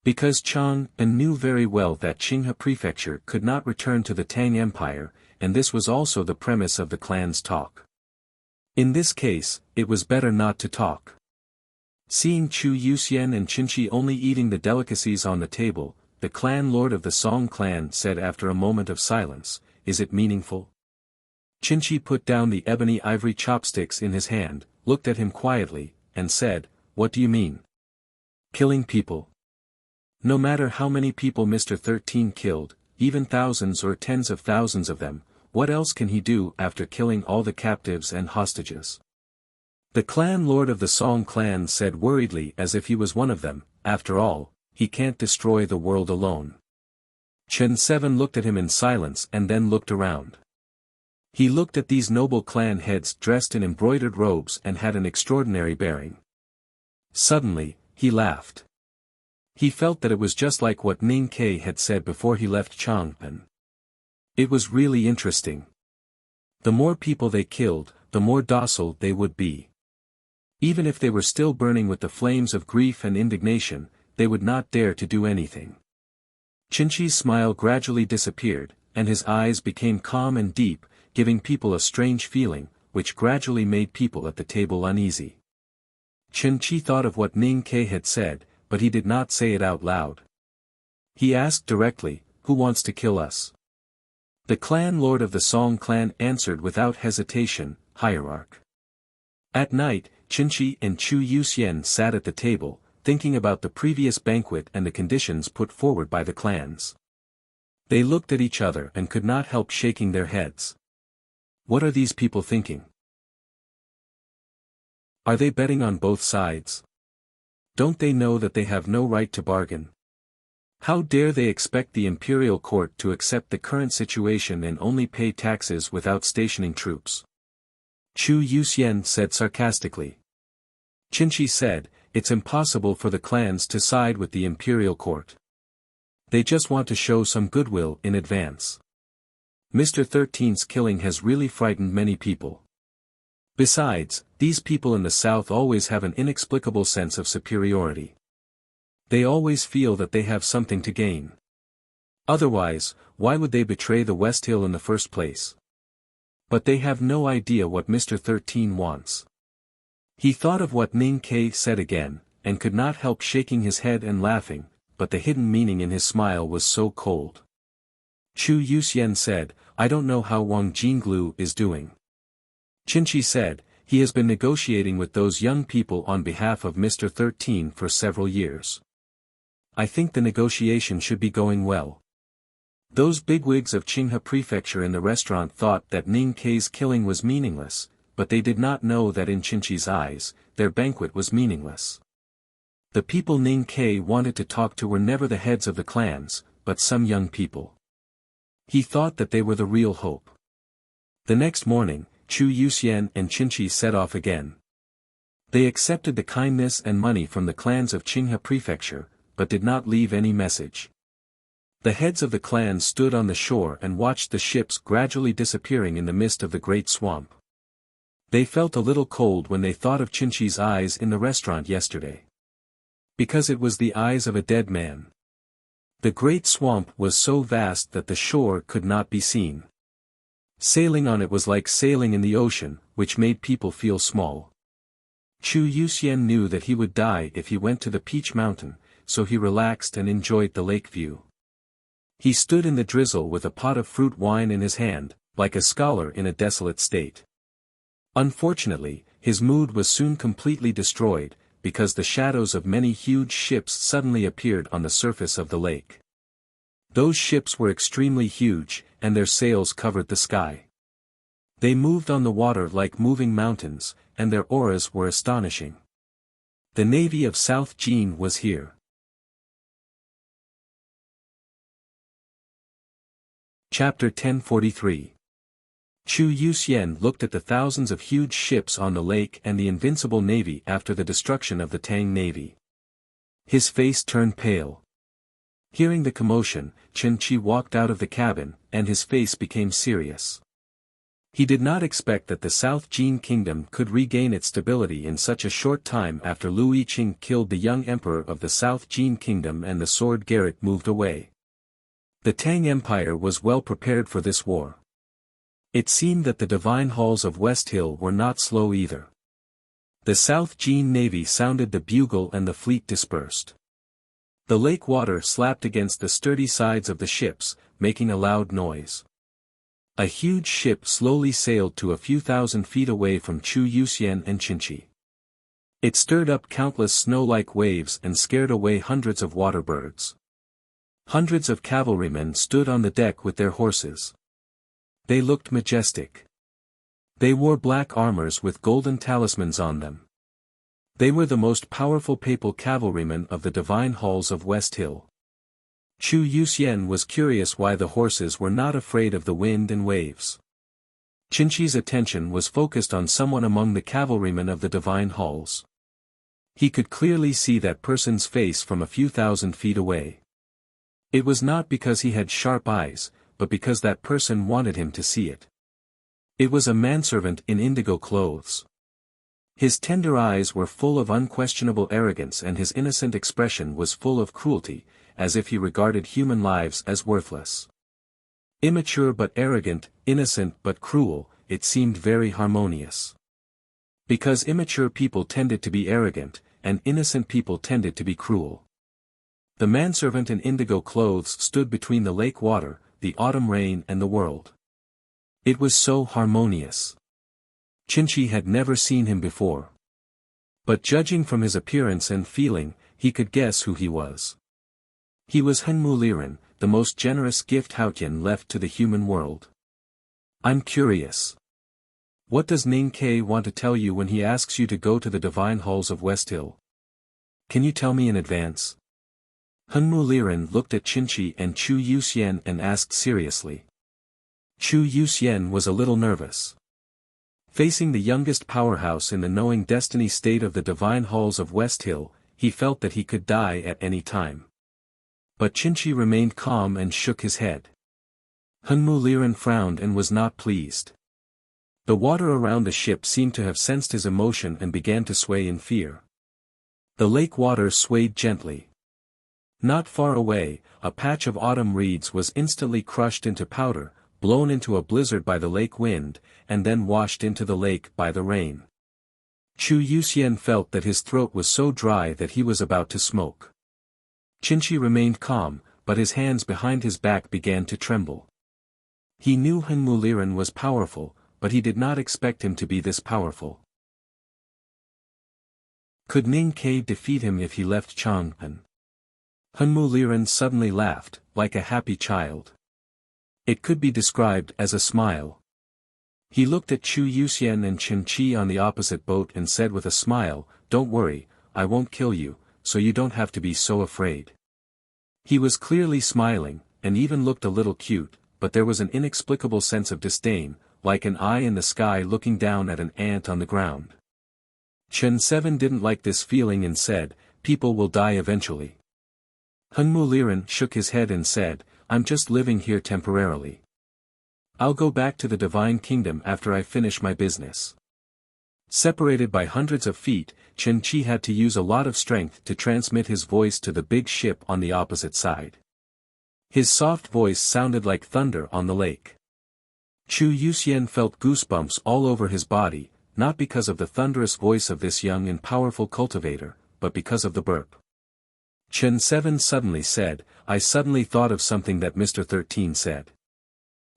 Because Chang and knew very well that Qinghe Prefecture could not return to the Tang Empire, and this was also the premise of the clan's talk. In this case, it was better not to talk. Seeing Chu Yuxian and Qinchi only eating the delicacies on the table, the clan lord of the Song clan said after a moment of silence, is it meaningful? Qinchi put down the ebony ivory chopsticks in his hand, looked at him quietly, and said, what do you mean? Killing people. No matter how many people Mr. 13 killed, even thousands or tens of thousands of them, what else can he do after killing all the captives and hostages? The clan lord of the Song clan said worriedly as if he was one of them, after all, he can't destroy the world alone. Chen Seven looked at him in silence and then looked around. He looked at these noble clan heads dressed in embroidered robes and had an extraordinary bearing. Suddenly, he laughed. He felt that it was just like what Ning Ke had said before he left Changpan. It was really interesting. The more people they killed, the more docile they would be. Even if they were still burning with the flames of grief and indignation, they would not dare to do anything. Qinchi's smile gradually disappeared, and his eyes became calm and deep, giving people a strange feeling, which gradually made people at the table uneasy. Qinchi thought of what Ning Ke had said, but he did not say it out loud. He asked directly, who wants to kill us? The clan lord of the Song clan answered without hesitation, Hierarch. At night, Qinchi and Chu Yuxian sat at the table, thinking about the previous banquet and the conditions put forward by the clans. They looked at each other and could not help shaking their heads. What are these people thinking? Are they betting on both sides? Don't they know that they have no right to bargain? How dare they expect the imperial court to accept the current situation and only pay taxes without stationing troops? Chu Yuxian said sarcastically. Qinshi said, "It's impossible for the clans to side with the imperial court. They just want to show some goodwill in advance. Mr. 13's killing has really frightened many people. Besides, these people in the south always have an inexplicable sense of superiority. They always feel that they have something to gain. Otherwise, why would they betray the West Hill in the first place? But they have no idea what Mr. 13 wants." He thought of what Ning Ke said again, and could not help shaking his head and laughing, but the hidden meaning in his smile was so cold. Chu Yuxian said, "I don't know how Wang Jinglu is doing." Qinshi said, "He has been negotiating with those young people on behalf of Mr. 13 for several years. I think the negotiation should be going well." Those bigwigs of Qinghe Prefecture in the restaurant thought that Ning Ke's killing was meaningless, but they did not know that in Qinshi's eyes, their banquet was meaningless. The people Ning Ke wanted to talk to were never the heads of the clans, but some young people. He thought that they were the real hope. The next morning, Chu Yuxian and Qinshi set off again. They accepted the kindness and money from the clans of Qinghe Prefecture, but did not leave any message. The heads of the clans stood on the shore and watched the ships gradually disappearing in the mist of the great swamp. They felt a little cold when they thought of Qinshi's eyes in the restaurant yesterday. Because it was the eyes of a dead man. The great swamp was so vast that the shore could not be seen. Sailing on it was like sailing in the ocean, which made people feel small. Chu Yuxian knew that he would die if he went to the Peach Mountain, so he relaxed and enjoyed the lake view. He stood in the drizzle with a pot of fruit wine in his hand, like a scholar in a desolate state. Unfortunately, his mood was soon completely destroyed, because the shadows of many huge ships suddenly appeared on the surface of the lake. Those ships were extremely huge, and their sails covered the sky. They moved on the water like moving mountains, and their auras were astonishing. The navy of South Jin was here. Chapter 1043. Chu Yuxian looked at the thousands of huge ships on the lake and the invincible navy after the destruction of the Tang navy. His face turned pale. Hearing the commotion, Qinshi walked out of the cabin, and his face became serious. He did not expect that the South Jin kingdom could regain its stability in such a short time after Lu Yiqing killed the young emperor of the South Jin kingdom and the sword Garrett moved away. The Tang Empire was well prepared for this war. It seemed that the divine halls of West Hill were not slow either. The South Jin navy sounded the bugle and the fleet dispersed. The lake water slapped against the sturdy sides of the ships, making a loud noise. A huge ship slowly sailed to a few thousand feet away from Chu Yuxian and Qinshi. It stirred up countless snow-like waves and scared away hundreds of water birds. Hundreds of cavalrymen stood on the deck with their horses. They looked majestic. They wore black armors with golden talismans on them. They were the most powerful papal cavalrymen of the divine halls of West Hill. Chu Yuxian was curious why the horses were not afraid of the wind and waves. Qinshi's attention was focused on someone among the cavalrymen of the divine halls. He could clearly see that person's face from a few thousand feet away. It was not because he had sharp eyes, but because that person wanted him to see it. It was a manservant in indigo clothes. His tender eyes were full of unquestionable arrogance and his innocent expression was full of cruelty, as if he regarded human lives as worthless. Immature but arrogant, innocent but cruel, it seemed very harmonious. Because immature people tended to be arrogant, and innocent people tended to be cruel. The manservant in indigo clothes stood between the lake water, the autumn rain and the world. It was so harmonious. Qinshi had never seen him before. But judging from his appearance and feeling, he could guess who he was. He was Henmu Liren, the most generous gift Haotian left to the human world. I'm curious. What does Ning Ke want to tell you when he asks you to go to the divine halls of West Hill? Can you tell me in advance? Henmu Liren looked at Qinshi and Chu Yuxian and asked seriously. Chu Yuxian was a little nervous. Facing the youngest powerhouse in the knowing destiny state of the divine halls of West Hill, he felt that he could die at any time. But Qinchi remained calm and shook his head. Hunmu Liren frowned and was not pleased. The water around the ship seemed to have sensed his emotion and began to sway in fear. The lake water swayed gently. Not far away, a patch of autumn reeds was instantly crushed into powder, blown into a blizzard by the lake wind, and then washed into the lake by the rain. Chu Yuxian felt that his throat was so dry that he was about to smoke. Qinchi remained calm, but his hands behind his back began to tremble. He knew Hunmu Liren was powerful, but he did not expect him to be this powerful. Could Ning Ke defeat him if he left Chang'an? Hunmu Liren suddenly laughed, like a happy child. It could be described as a smile. He looked at Chu Yuxian and Qinchi on the opposite boat and said with a smile, "Don't worry, I won't kill you, so you don't have to be so afraid." He was clearly smiling, and even looked a little cute, but there was an inexplicable sense of disdain, like an eye in the sky looking down at an ant on the ground. Chen Seven didn't like this feeling and said, "People will die eventually." Hunmu Liren shook his head and said, "I'm just living here temporarily. I'll go back to the divine kingdom after I finish my business." Separated by hundreds of feet, Chen Qi had to use a lot of strength to transmit his voice to the big ship on the opposite side. His soft voice sounded like thunder on the lake. Chu Yuxian felt goosebumps all over his body, not because of the thunderous voice of this young and powerful cultivator, but because of the burp. Chen Seven suddenly said, "I suddenly thought of something that Mr. 13 said."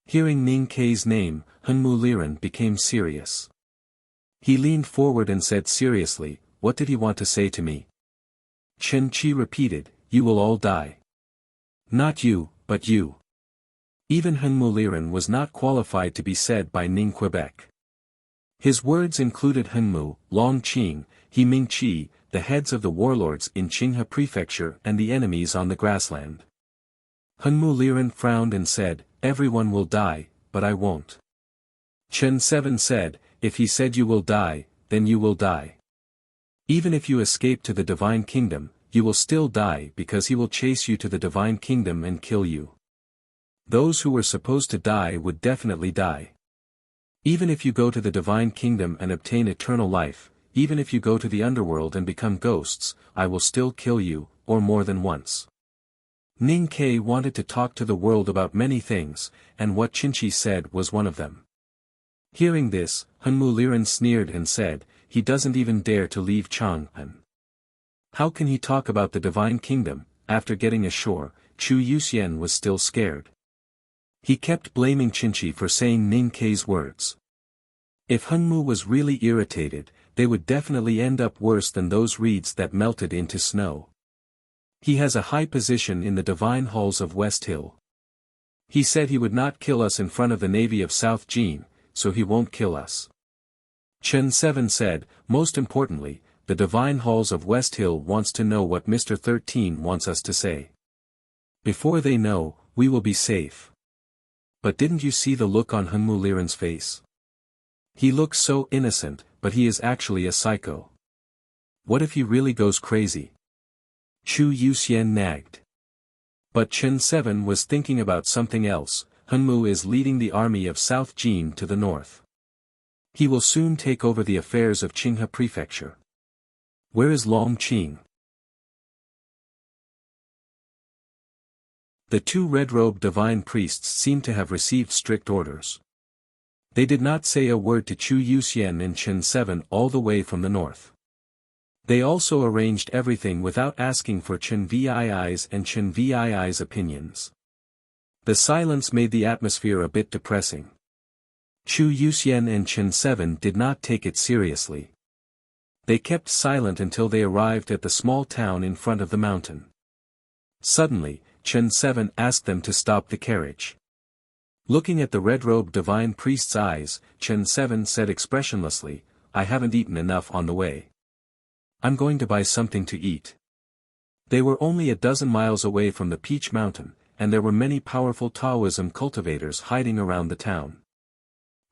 Hearing Ning Ke's name, Hunmu Liren became serious. He leaned forward and said seriously, "What did he want to say to me?" Chen Qi repeated, "You will all die. Not you, but you." Even Hunmu Liren was not qualified to be said by Ning Quebec. His words included Hunmu, Long Qing, He Ming Qi, the heads of the warlords in Qinghe Prefecture and the enemies on the grassland. Hunmu Liren frowned and said, "Everyone will die, but I won't." Chen Seven said, "If he said you will die, then you will die. Even if you escape to the divine kingdom, you will still die because he will chase you to the divine kingdom and kill you. Those who were supposed to die would definitely die. Even if you go to the divine kingdom and obtain eternal life, even if you go to the underworld and become ghosts, I will still kill you, or more than once." Ning Ke wanted to talk to the world about many things, and what Qinchi said was one of them. Hearing this, Hunmu Liren sneered and said, "He doesn't even dare to leave Chang'an. How can he talk about the divine kingdom?" After getting ashore, Chu Yuxian was still scared. He kept blaming Qinchi for saying Ning Ke's words. If Hunmu was really irritated, they would definitely end up worse than those reeds that melted into snow. He has a high position in the divine halls of West Hill. He said he would not kill us in front of the navy of South Jin, so he won't kill us. Chen Seven said, "Most importantly, the divine halls of West Hill wants to know what Mr. 13 wants us to say. Before they know, we will be safe." But didn't you see the look on Hunmu Liren's face? He looks so innocent, but he is actually a psycho. What if he really goes crazy? Chu Yuxian nagged. But Chen Seven was thinking about something else. Hunmu is leading the army of South Jin to the north. He will soon take over the affairs of Qinghe Prefecture. Where is Long Qing? The two red-robed divine priests seemed to have received strict orders. They did not say a word to Chu Yuxian and Chen Seven all the way from the north. They also arranged everything without asking for Chen Vii's and Chen Vii's opinions. The silence made the atmosphere a bit depressing. Chu Yuxian and Chen Seven did not take it seriously. They kept silent until they arrived at the small town in front of the mountain. Suddenly, Chen Seven asked them to stop the carriage. Looking at the red-robed divine priest's eyes, Chen Seven said expressionlessly, "I haven't eaten enough on the way. I'm going to buy something to eat." They were only a dozen miles away from the Peach Mountain, and there were many powerful Taoism cultivators hiding around the town.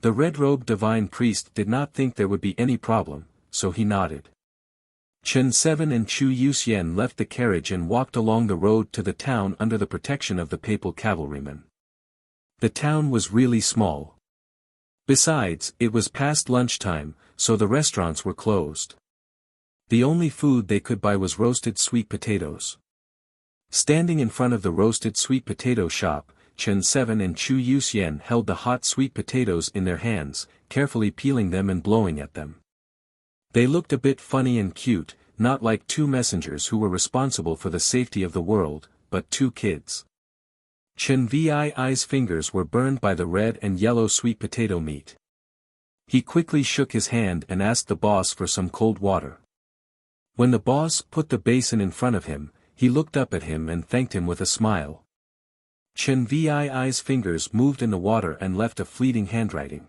The red-robed divine priest did not think there would be any problem, so he nodded. Chen Seven and Chu Yuxian left the carriage and walked along the road to the town under the protection of the papal cavalrymen. The town was really small. Besides, it was past lunchtime, so the restaurants were closed. The only food they could buy was roasted sweet potatoes. Standing in front of the roasted sweet potato shop, Chen Seven and Chu Yuxian held the hot sweet potatoes in their hands, carefully peeling them and blowing at them. They looked a bit funny and cute, not like two messengers who were responsible for the safety of the world, but two kids. Chen Vi's fingers were burned by the red and yellow sweet potato meat. He quickly shook his hand and asked the boss for some cold water. When the boss put the basin in front of him, he looked up at him and thanked him with a smile. Chen Vi's fingers moved in the water and left a fleeting handwriting.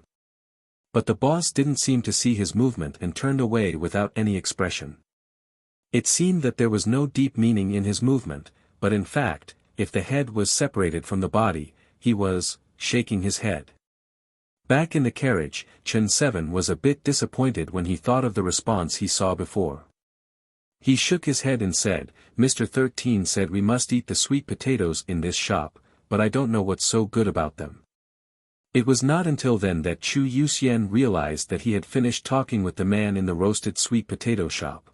But the boss didn't seem to see his movement and turned away without any expression. It seemed that there was no deep meaning in his movement, but in fact, if the head was separated from the body, he was shaking his head. Back in the carriage, Chen Seven was a bit disappointed when he thought of the response he saw before. He shook his head and said, "Mr. 13 said we must eat the sweet potatoes in this shop, but I don't know what's so good about them." It was not until then that Chu Yuxian realized that he had finished talking with the man in the roasted sweet potato shop.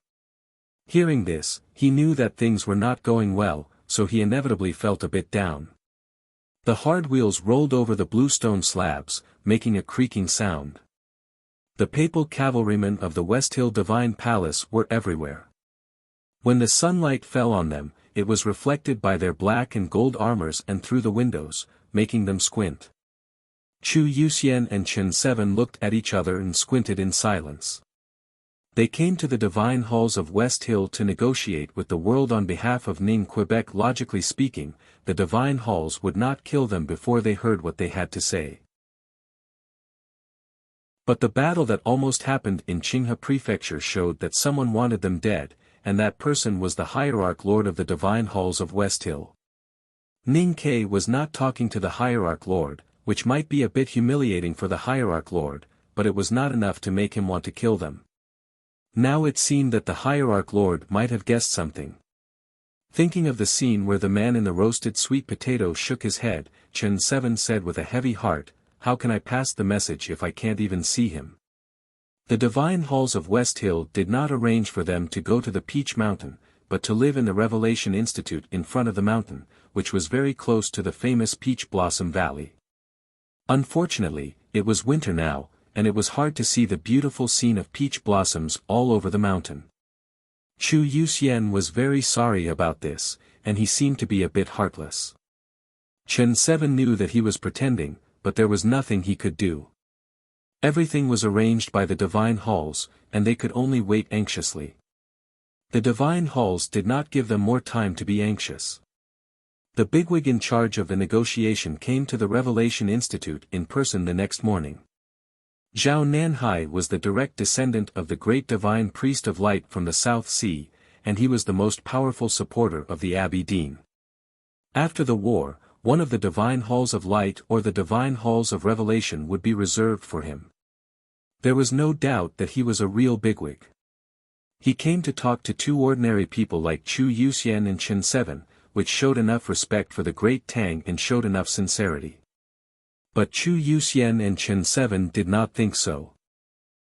Hearing this, he knew that things were not going well, so he inevitably felt a bit down. The hard wheels rolled over the bluestone slabs, making a creaking sound. The papal cavalrymen of the West Hill Divine Palace were everywhere. When the sunlight fell on them, it was reflected by their black and gold armors and through the windows, making them squint. Chu Yuxian and Chen Seven looked at each other and squinted in silence. They came to the divine halls of West Hill to negotiate with the world on behalf of Ning Quebec. Logically speaking, the divine halls would not kill them before they heard what they had to say. But the battle that almost happened in Qinghe Prefecture showed that someone wanted them dead, and that person was the hierarch lord of the divine halls of West Hill. Ning Ke was not talking to the hierarch lord, which might be a bit humiliating for the hierarch lord, but it was not enough to make him want to kill them. Now it seemed that the hierarch lord might have guessed something. Thinking of the scene where the man in the roasted sweet potato shook his head, Chen Seven said with a heavy heart, "How can I pass the message if I can't even see him?" The divine halls of West Hill did not arrange for them to go to the Peach Mountain, but to live in the Revelation Institute in front of the mountain, which was very close to the famous Peach Blossom Valley. Unfortunately, it was winter now, and it was hard to see the beautiful scene of peach blossoms all over the mountain. Chu Yuxian was very sorry about this, and he seemed to be a bit heartless. Chen Seven knew that he was pretending, but there was nothing he could do. Everything was arranged by the divine halls, and they could only wait anxiously. The divine halls did not give them more time to be anxious. The bigwig in charge of the negotiation came to the Revelation Institute in person the next morning. Zhao Nanhai was the direct descendant of the great divine priest of light from the South Sea, and he was the most powerful supporter of the Abbey Dean. After the war, one of the divine halls of light or the divine halls of revelation would be reserved for him. There was no doubt that he was a real bigwig. He came to talk to two ordinary people like Chu Yuxian and Chen Seven, which showed enough respect for the great Tang and showed enough sincerity. But Chu Yuxian and Chen Seven did not think so.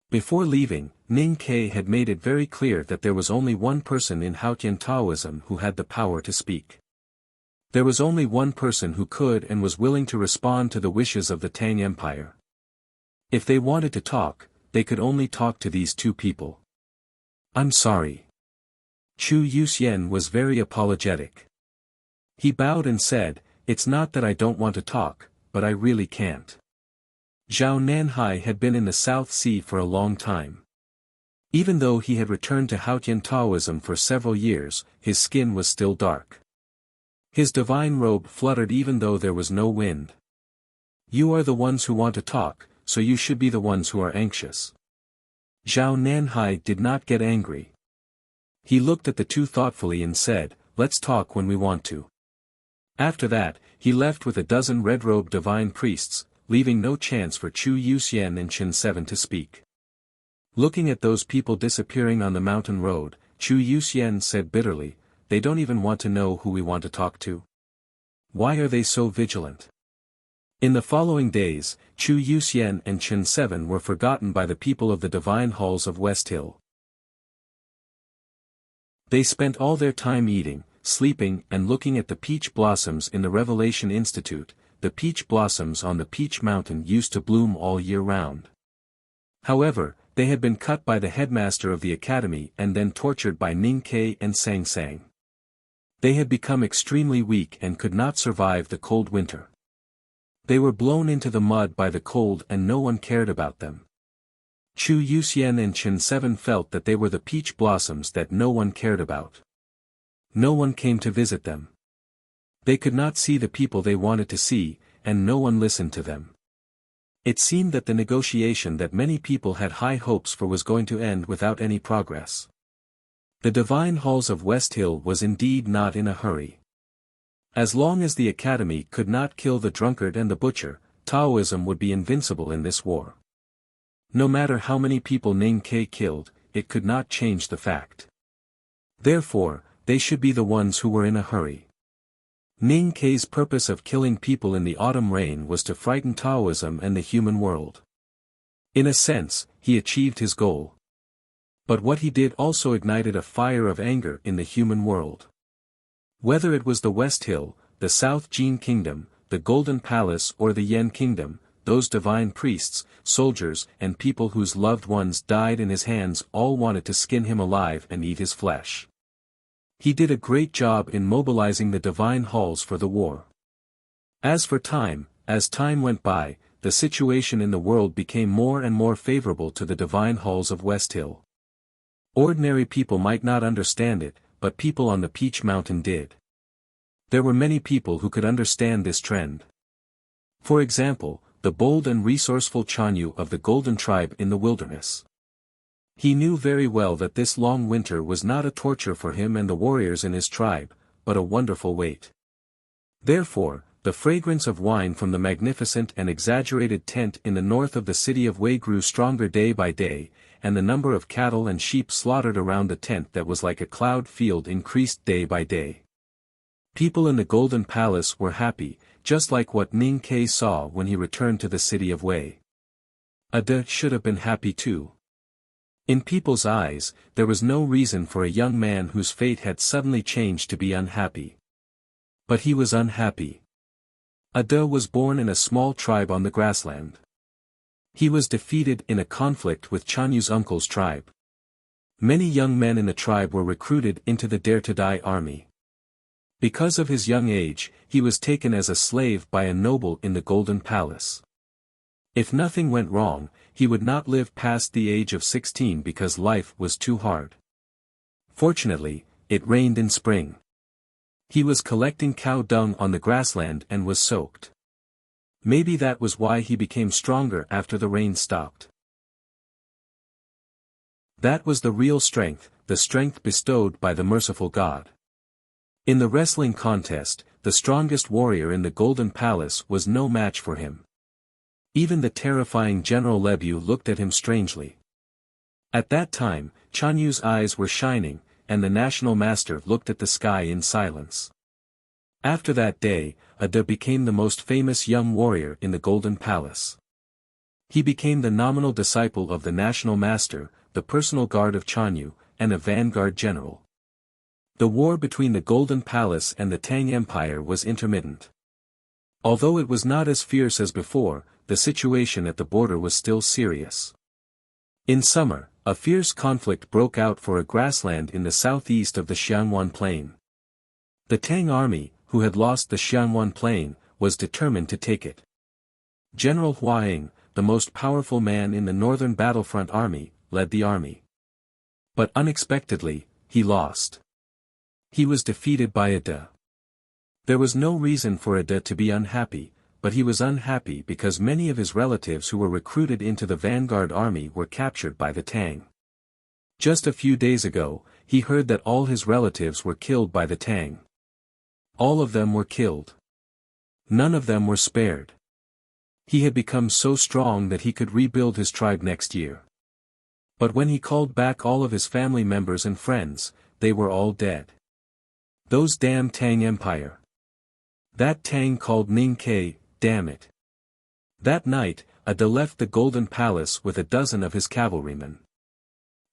Before leaving, Ning Ke had made it very clear that there was only one person in Haotian Taoism who had the power to speak. There was only one person who could and was willing to respond to the wishes of the Tang Empire. If they wanted to talk, they could only talk to these two people. "I'm sorry." Chu Yuxian was very apologetic. He bowed and said, "It's not that I don't want to talk, but I really can't." Zhao Nanhai had been in the South Sea for a long time. Even though he had returned to Haotian Taoism for several years, his skin was still dark. His divine robe fluttered even though there was no wind. "You are the ones who want to talk, so you should be the ones who are anxious." Zhao Nanhai did not get angry. He looked at the two thoughtfully and said, "Let's talk when we want to." After that, he left with a dozen red-robed divine priests, leaving no chance for Chu Yuxian and Qin 7 to speak. Looking at those people disappearing on the mountain road, Chu Yuxian said bitterly, "They don't even want to know who we want to talk to. Why are they so vigilant?" In the following days, Chu Yuxian and Qin 7 were forgotten by the people of the divine halls of West Hill. They spent all their time eating, sleeping and looking at the peach blossoms in the Revelation Institute. The peach blossoms on the Peach Mountain used to bloom all year round. However, they had been cut by the headmaster of the academy and then tortured by Ning Ke and Sang Sang. They had become extremely weak and could not survive the cold winter. They were blown into the mud by the cold and no one cared about them. Chu Yuxian and Qin 7 felt that they were the peach blossoms that no one cared about. No one came to visit them. They could not see the people they wanted to see, and no one listened to them. It seemed that the negotiation that many people had high hopes for was going to end without any progress. The divine halls of West Hill was indeed not in a hurry. As long as the academy could not kill the drunkard and the butcher, Taoism would be invincible in this war. No matter how many people Ning Ke killed, it could not change the fact. Therefore, they should be the ones who were in a hurry. Ning Ke's purpose of killing people in the autumn rain was to frighten Taoism and the human world. In a sense, he achieved his goal. But what he did also ignited a fire of anger in the human world. Whether it was the West Hill, the South Jin Kingdom, the Golden Palace or the Yen Kingdom, those divine priests, soldiers and people whose loved ones died in his hands all wanted to skin him alive and eat his flesh. He did a great job in mobilizing the divine halls for the war. As time went by, the situation in the world became more and more favorable to the divine halls of West Hill. Ordinary people might not understand it, but people on the Peach Mountain did. There were many people who could understand this trend. For example, the bold and resourceful Chanyu of the Golden Tribe in the wilderness. He knew very well that this long winter was not a torture for him and the warriors in his tribe, but a wonderful wait. Therefore, the fragrance of wine from the magnificent and exaggerated tent in the north of the city of Wei grew stronger day by day, and the number of cattle and sheep slaughtered around the tent that was like a cloud field increased day by day. People in the Golden Palace were happy, just like what Ning Ke saw when he returned to the city of Wei. Ada should have been happy too. In people's eyes, there was no reason for a young man whose fate had suddenly changed to be unhappy. But he was unhappy. Ada was born in a small tribe on the grassland. He was defeated in a conflict with Chanyu's uncle's tribe. Many young men in the tribe were recruited into the Dare to Die army. Because of his young age, he was taken as a slave by a noble in the Golden Palace. If nothing went wrong, he would not live past the age of 16 because life was too hard. Fortunately, it rained in spring. He was collecting cow dung on the grassland and was soaked. Maybe that was why he became stronger after the rain stopped. That was the real strength, the strength bestowed by the merciful God. In the wrestling contest, the strongest warrior in the Golden Palace was no match for him. Even the terrifying General Lebu looked at him strangely. At that time, Chanyu's eyes were shining, and the national master looked at the sky in silence. After that day, Ada became the most famous young warrior in the Golden Palace. He became the nominal disciple of the national master, the personal guard of Chanyu, and a vanguard general. The war between the Golden Palace and the Tang Empire was intermittent. Although it was not as fierce as before, the situation at the border was still serious. In summer, a fierce conflict broke out for a grassland in the southeast of the Xiangwan Plain. The Tang army, who had lost the Xiangwan Plain, was determined to take it. General Huaying, the most powerful man in the northern battlefront army, led the army. But unexpectedly, he lost. He was defeated by Ada. There was no reason for Ada to be unhappy, but he was unhappy because many of his relatives who were recruited into the vanguard army were captured by the Tang. Just a few days ago, he heard that all his relatives were killed by the Tang. All of them were killed. None of them were spared. He had become so strong that he could rebuild his tribe next year. But when he called back all of his family members and friends, they were all dead. Those damn Tang Empire. That Tang called Ning Ke, damn it. That night, Ada left the Golden Palace with a dozen of his cavalrymen.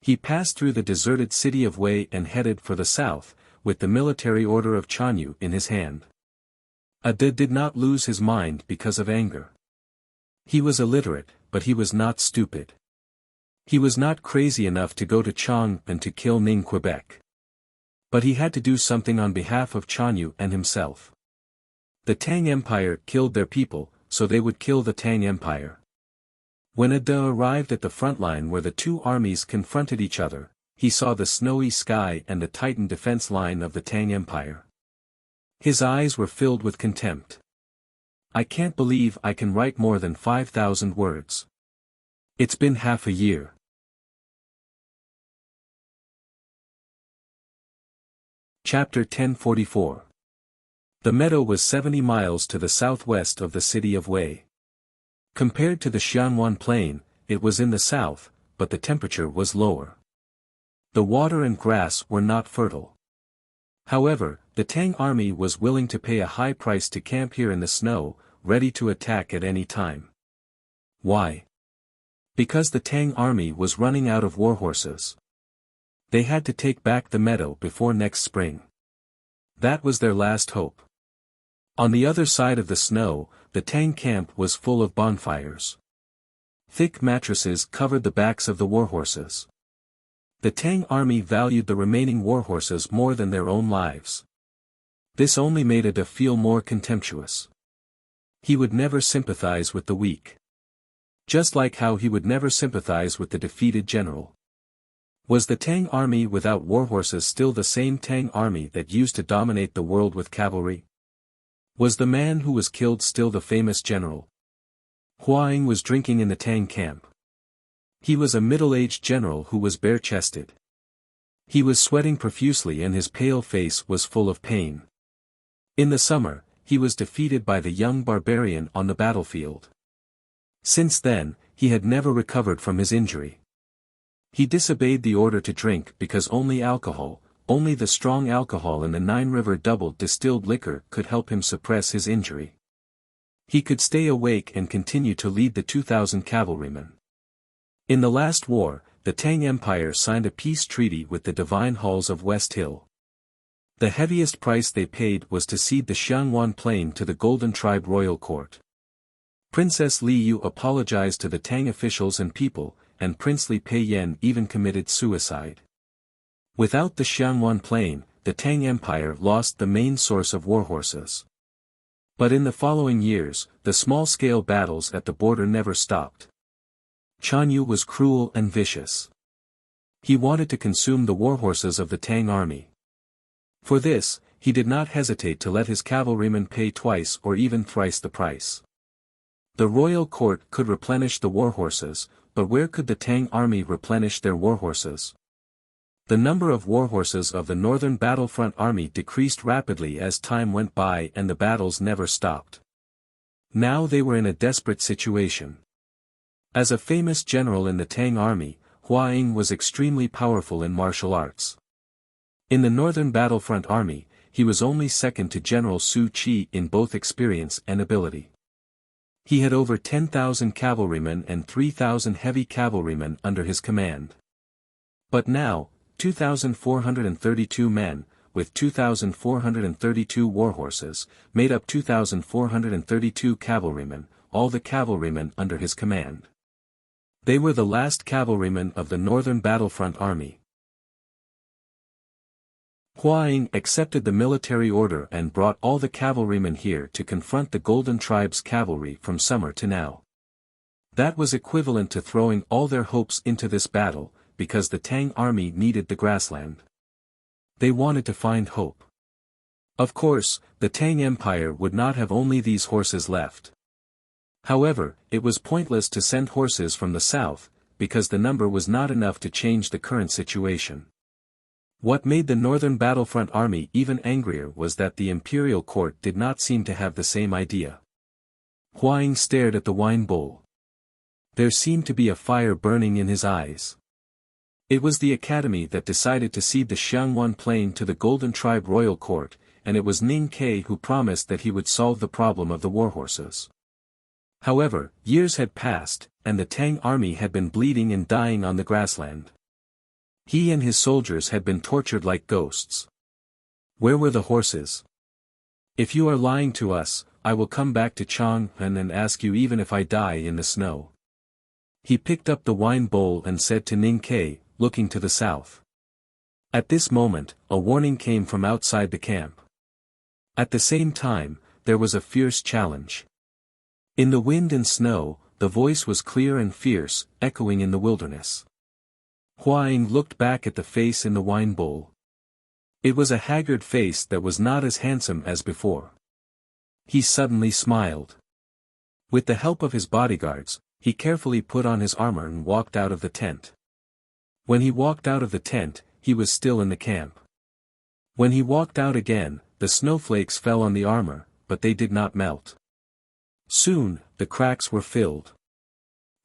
He passed through the deserted city of Wei and headed for the south, with the military order of Chanyu in his hand. Ada did not lose his mind because of anger. He was illiterate, but he was not stupid. He was not crazy enough to go to Chang and to kill Ning Quebec. But he had to do something on behalf of Chanyu and himself. The Tang Empire killed their people, so they would kill the Tang Empire. When Ada arrived at the front line where the two armies confronted each other, he saw the snowy sky and the tightened defense line of the Tang Empire. His eyes were filled with contempt. I can't believe I can write more than 5,000 words. It's been half a year. Chapter 1044. The meadow was 70 miles to the southwest of the city of Wei. Compared to the Xianwan Plain, it was in the south, but the temperature was lower. The water and grass were not fertile. However, the Tang army was willing to pay a high price to camp here in the snow, ready to attack at any time. Why? Because the Tang army was running out of warhorses. They had to take back the meadow before next spring. That was their last hope. On the other side of the snow, the Tang camp was full of bonfires. Thick mattresses covered the backs of the warhorses. The Tang army valued the remaining warhorses more than their own lives. This only made Ada feel more contemptuous. He would never sympathize with the weak. Just like how he would never sympathize with the defeated general. Was the Tang army without warhorses still the same Tang army that used to dominate the world with cavalry? Was the man who was killed still the famous general? Huang was drinking in the Tang camp. He was a middle-aged general who was bare-chested. He was sweating profusely and his pale face was full of pain. In the summer, he was defeated by the young barbarian on the battlefield. Since then, he had never recovered from his injury. He disobeyed the order to drink because only the strong alcohol in the Nine River doubled distilled liquor could help him suppress his injury. He could stay awake and continue to lead the 2,000 cavalrymen. In the last war, the Tang Empire signed a peace treaty with the Divine Halls of West Hill. The heaviest price they paid was to cede the Xianwan Plain to the Golden Tribe Royal Court. Princess Li Yu apologized to the Tang officials and people, and Prince Li Peiyan even committed suicide. Without the Xianwan Plain, the Tang Empire lost the main source of warhorses. But in the following years, the small-scale battles at the border never stopped. Chanyu was cruel and vicious. He wanted to consume the warhorses of the Tang army. For this, he did not hesitate to let his cavalrymen pay twice or even thrice the price. The royal court could replenish the warhorses, but where could the Tang army replenish their warhorses? The number of warhorses of the northern battlefront army decreased rapidly as time went by and the battles never stopped. Now they were in a desperate situation. As a famous general in the Tang army, Huang was extremely powerful in martial arts. In the northern battlefront army, he was only second to General Su Qi in both experience and ability. He had over 10,000 cavalrymen and 3,000 heavy cavalrymen under his command. But now, 2,432 men, with 2,432 warhorses, made up 2,432 cavalrymen, all the cavalrymen under his command. They were the last cavalrymen of the northern battlefront army. Huang accepted the military order and brought all the cavalrymen here to confront the Golden Tribe's cavalry from summer to now. That was equivalent to throwing all their hopes into this battle, because the Tang army needed the grassland. They wanted to find hope. Of course, the Tang Empire would not have only these horses left. However, it was pointless to send horses from the south, because the number was not enough to change the current situation. What made the northern battlefront army even angrier was that the imperial court did not seem to have the same idea. Huang stared at the wine bowl. There seemed to be a fire burning in his eyes. It was the academy that decided to cede the Xiangwan Plain to the Golden Tribe Royal Court, and it was Ning Ke who promised that he would solve the problem of the warhorses. However, years had passed, and the Tang army had been bleeding and dying on the grassland. He and his soldiers had been tortured like ghosts. Where were the horses? If you are lying to us, I will come back to Chang'an and ask you even if I die in the snow. He picked up the wine bowl and said to Ning Ke, looking to the south. At this moment, a warning came from outside the camp. At the same time, there was a fierce challenge. In the wind and snow, the voice was clear and fierce, echoing in the wilderness. Huang looked back at the face in the wine bowl. It was a haggard face that was not as handsome as before. He suddenly smiled. With the help of his bodyguards, he carefully put on his armor and walked out of the tent. When he walked out of the tent, he was still in the camp. When he walked out again, the snowflakes fell on the armor, but they did not melt. Soon, the cracks were filled.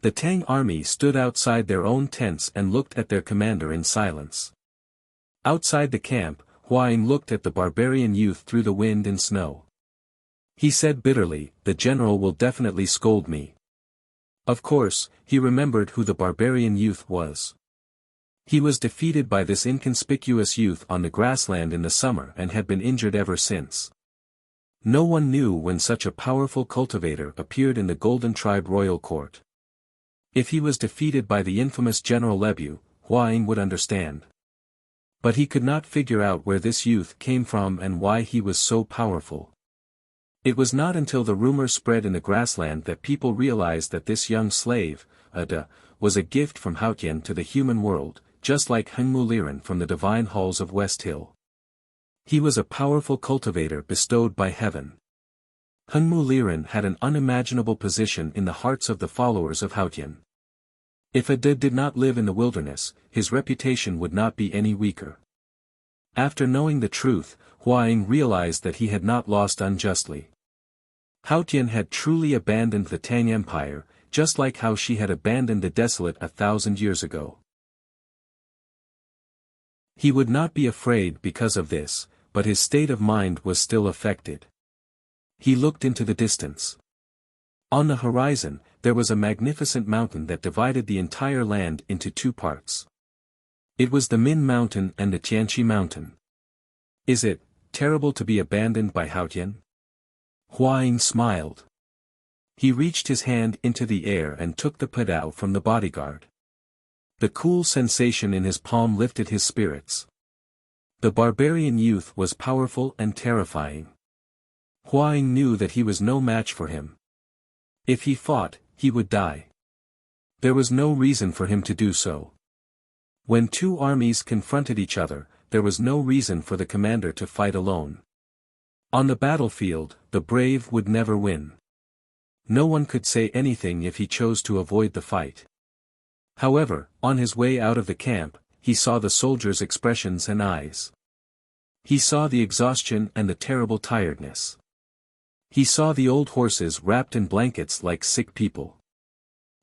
The Tang army stood outside their own tents and looked at their commander in silence. Outside the camp, Huang looked at the barbarian youth through the wind and snow. He said bitterly, "The general will definitely scold me." Of course, he remembered who the barbarian youth was. He was defeated by this inconspicuous youth on the grassland in the summer and had been injured ever since. No one knew when such a powerful cultivator appeared in the Golden Tribe Royal Court. If he was defeated by the infamous General Lebu, Huang would understand. But he could not figure out where this youth came from and why he was so powerful. It was not until the rumor spread in the grassland that people realized that this young slave, Ada, was a gift from Haotian to the human world, just like Hengmu Liren from the divine halls of West Hill. He was a powerful cultivator bestowed by heaven. Hengmu Liren had an unimaginable position in the hearts of the followers of Haotian. If Ada did not live in the wilderness, his reputation would not be any weaker. After knowing the truth, Huang realized that he had not lost unjustly. Haotian had truly abandoned the Tang Empire, just like how she had abandoned the desolate 1,000 years ago. He would not be afraid because of this, but his state of mind was still affected. He looked into the distance. On the horizon, there was a magnificent mountain that divided the entire land into two parts. It was the Min Mountain and the Tianqi Mountain. Is it terrible to be abandoned by Haotian? Huang smiled. He reached his hand into the air and took the padao from the bodyguard. The cool sensation in his palm lifted his spirits. The barbarian youth was powerful and terrifying. Huang knew that he was no match for him. If he fought, he would die. There was no reason for him to do so. When two armies confronted each other, there was no reason for the commander to fight alone. On the battlefield, the brave would never win. No one could say anything if he chose to avoid the fight. However, on his way out of the camp, he saw the soldiers' expressions and eyes. He saw the exhaustion and the terrible tiredness. He saw the old horses wrapped in blankets like sick people.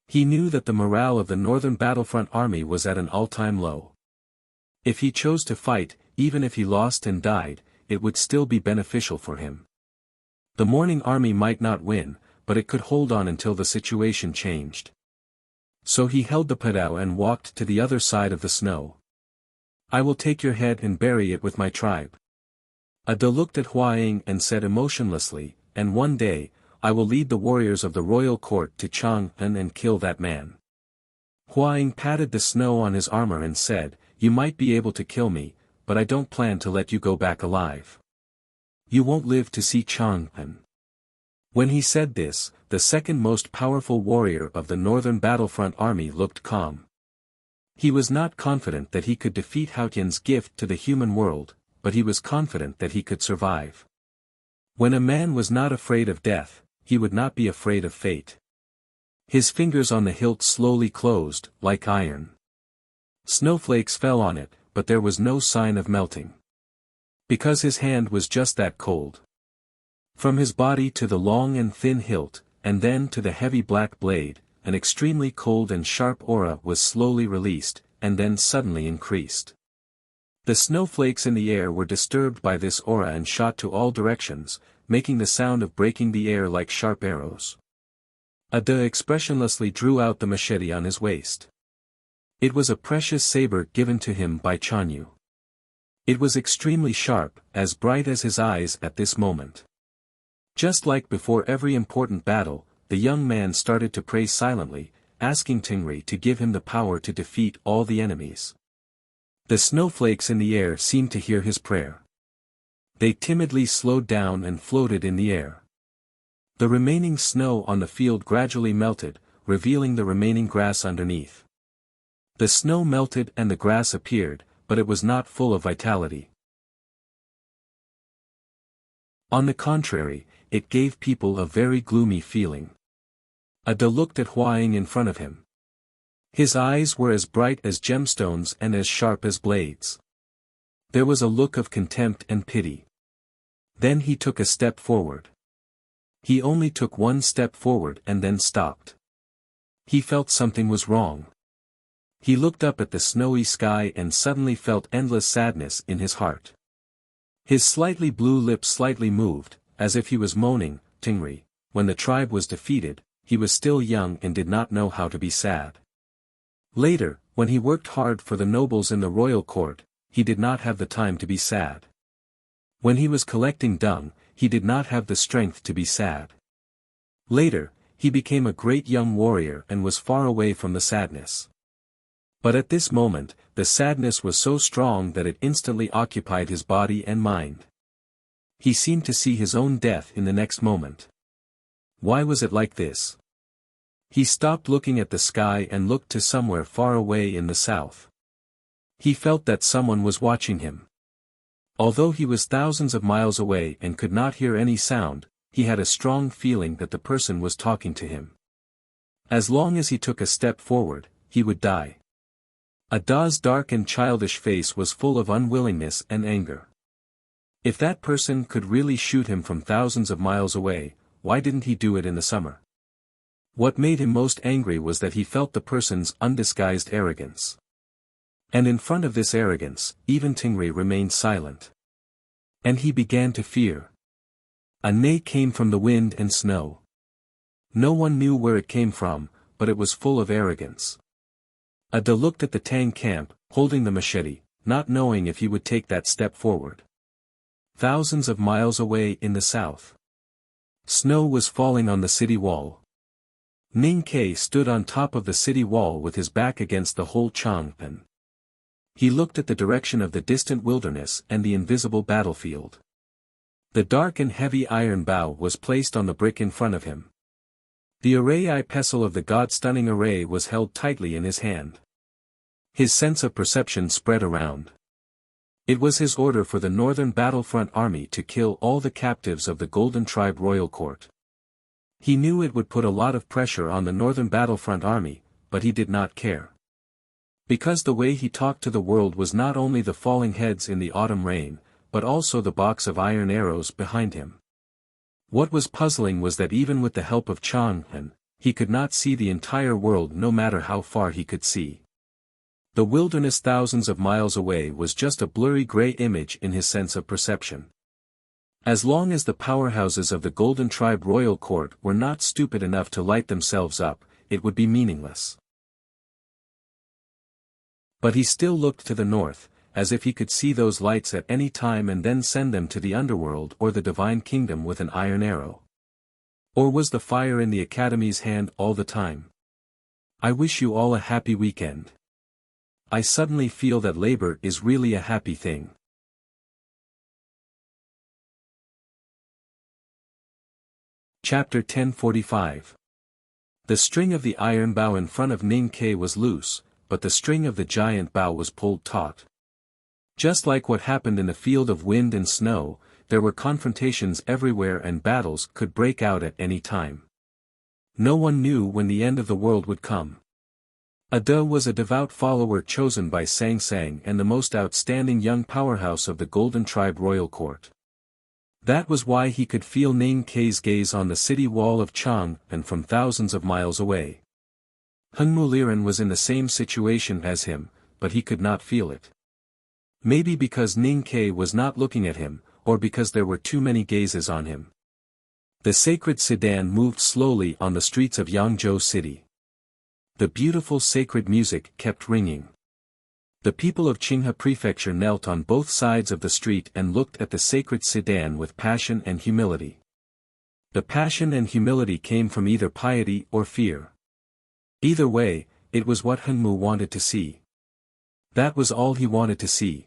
He knew that the morale of the northern battlefront army was at an all-time low. If he chose to fight, even if he lost and died, it would still be beneficial for him. The morning army might not win, but it could hold on until the situation changed. So he held the padao and walked to the other side of the snow. "I will take your head and bury it with my tribe." Ada looked at Huang and said emotionlessly, "And one day, I will lead the warriors of the royal court to Chang'an and kill that man." Huang patted the snow on his armor and said, "You might be able to kill me, but I don't plan to let you go back alive. You won't live to see Chang'an." When he said this, the second most powerful warrior of the northern battlefront army looked calm. He was not confident that he could defeat Haotian's gift to the human world, but he was confident that he could survive. When a man was not afraid of death, he would not be afraid of fate. His fingers on the hilt slowly closed, like iron. Snowflakes fell on it, but there was no sign of melting. Because his hand was just that cold. From his body to the long and thin hilt, and then to the heavy black blade, an extremely cold and sharp aura was slowly released, and then suddenly increased. The snowflakes in the air were disturbed by this aura and shot to all directions, making the sound of breaking the air like sharp arrows. Ada expressionlessly drew out the machete on his waist. It was a precious saber given to him by Chanyu. It was extremely sharp, as bright as his eyes at this moment. Just like before every important battle, the young man started to pray silently, asking Tingri to give him the power to defeat all the enemies. The snowflakes in the air seemed to hear his prayer. They timidly slowed down and floated in the air. The remaining snow on the field gradually melted, revealing the remaining grass underneath. The snow melted and the grass appeared, but it was not full of vitality. On the contrary, it gave people a very gloomy feeling. Ada looked at Huaying in front of him. His eyes were as bright as gemstones and as sharp as blades. There was a look of contempt and pity. Then he took a step forward. He only took one step forward and then stopped. He felt something was wrong. He looked up at the snowy sky and suddenly felt endless sadness in his heart. His slightly blue lips slightly moved, as if he was moaning, Tingri, when the tribe was defeated, he was still young and did not know how to be sad. Later, when he worked hard for the nobles in the royal court, he did not have the time to be sad. When he was collecting dung, he did not have the strength to be sad. Later, he became a great young warrior and was far away from the sadness. But at this moment, the sadness was so strong that it instantly occupied his body and mind. He seemed to see his own death in the next moment. Why was it like this? He stopped looking at the sky and looked to somewhere far away in the south. He felt that someone was watching him. Although he was thousands of miles away and could not hear any sound, he had a strong feeling that the person was talking to him. As long as he took a step forward, he would die. Ada's dark and childish face was full of unwillingness and anger. If that person could really shoot him from thousands of miles away, why didn't he do it in the summer? What made him most angry was that he felt the person's undisguised arrogance. And in front of this arrogance, even Tingri remained silent. And he began to fear. A neigh came from the wind and snow. No one knew where it came from, but it was full of arrogance. Ada looked at the Tang camp, holding the machete, not knowing if he would take that step forward. Thousands of miles away in the south. Snow was falling on the city wall. Ning Ke stood on top of the city wall with his back against the whole Changpan. He looked at the direction of the distant wilderness and the invisible battlefield. The dark and heavy iron bow was placed on the brick in front of him. The array pestle of the god-stunning array was held tightly in his hand. His sense of perception spread around. It was his order for the northern battlefront army to kill all the captives of the Golden Tribe royal court. He knew it would put a lot of pressure on the northern battlefront army, but he did not care. Because the way he talked to the world was not only the falling heads in the autumn rain, but also the box of iron arrows behind him. What was puzzling was that even with the help of Changpan, he could not see the entire world no matter how far he could see. The wilderness thousands of miles away was just a blurry gray image in his sense of perception. As long as the powerhouses of the Golden Tribe royal court were not stupid enough to light themselves up, it would be meaningless. But he still looked to the north, as if he could see those lights at any time and then send them to the underworld or the divine kingdom with an iron arrow. Or was the fire in the Academy's hand all the time? I wish you all a happy weekend. I suddenly feel that labor is really a happy thing. Chapter 1045. The string of the iron bow in front of Ning Ke was loose, but the string of the giant bow was pulled taut. Just like what happened in the field of wind and snow, there were confrontations everywhere and battles could break out at any time. No one knew when the end of the world would come. Ada was a devout follower chosen by Sang Sang and the most outstanding young powerhouse of the Golden Tribe royal court. That was why he could feel Ning Kei's gaze on the city wall of Chang and from thousands of miles away. Hunmu Liren was in the same situation as him, but he could not feel it. Maybe because Ning Kei was not looking at him, or because there were too many gazes on him. The sacred sedan moved slowly on the streets of Yangzhou City. The beautiful sacred music kept ringing. The people of Qinghe Prefecture knelt on both sides of the street and looked at the sacred sedan with passion and humility. The passion and humility came from either piety or fear. Either way, it was what Hunmu wanted to see. That was all he wanted to see.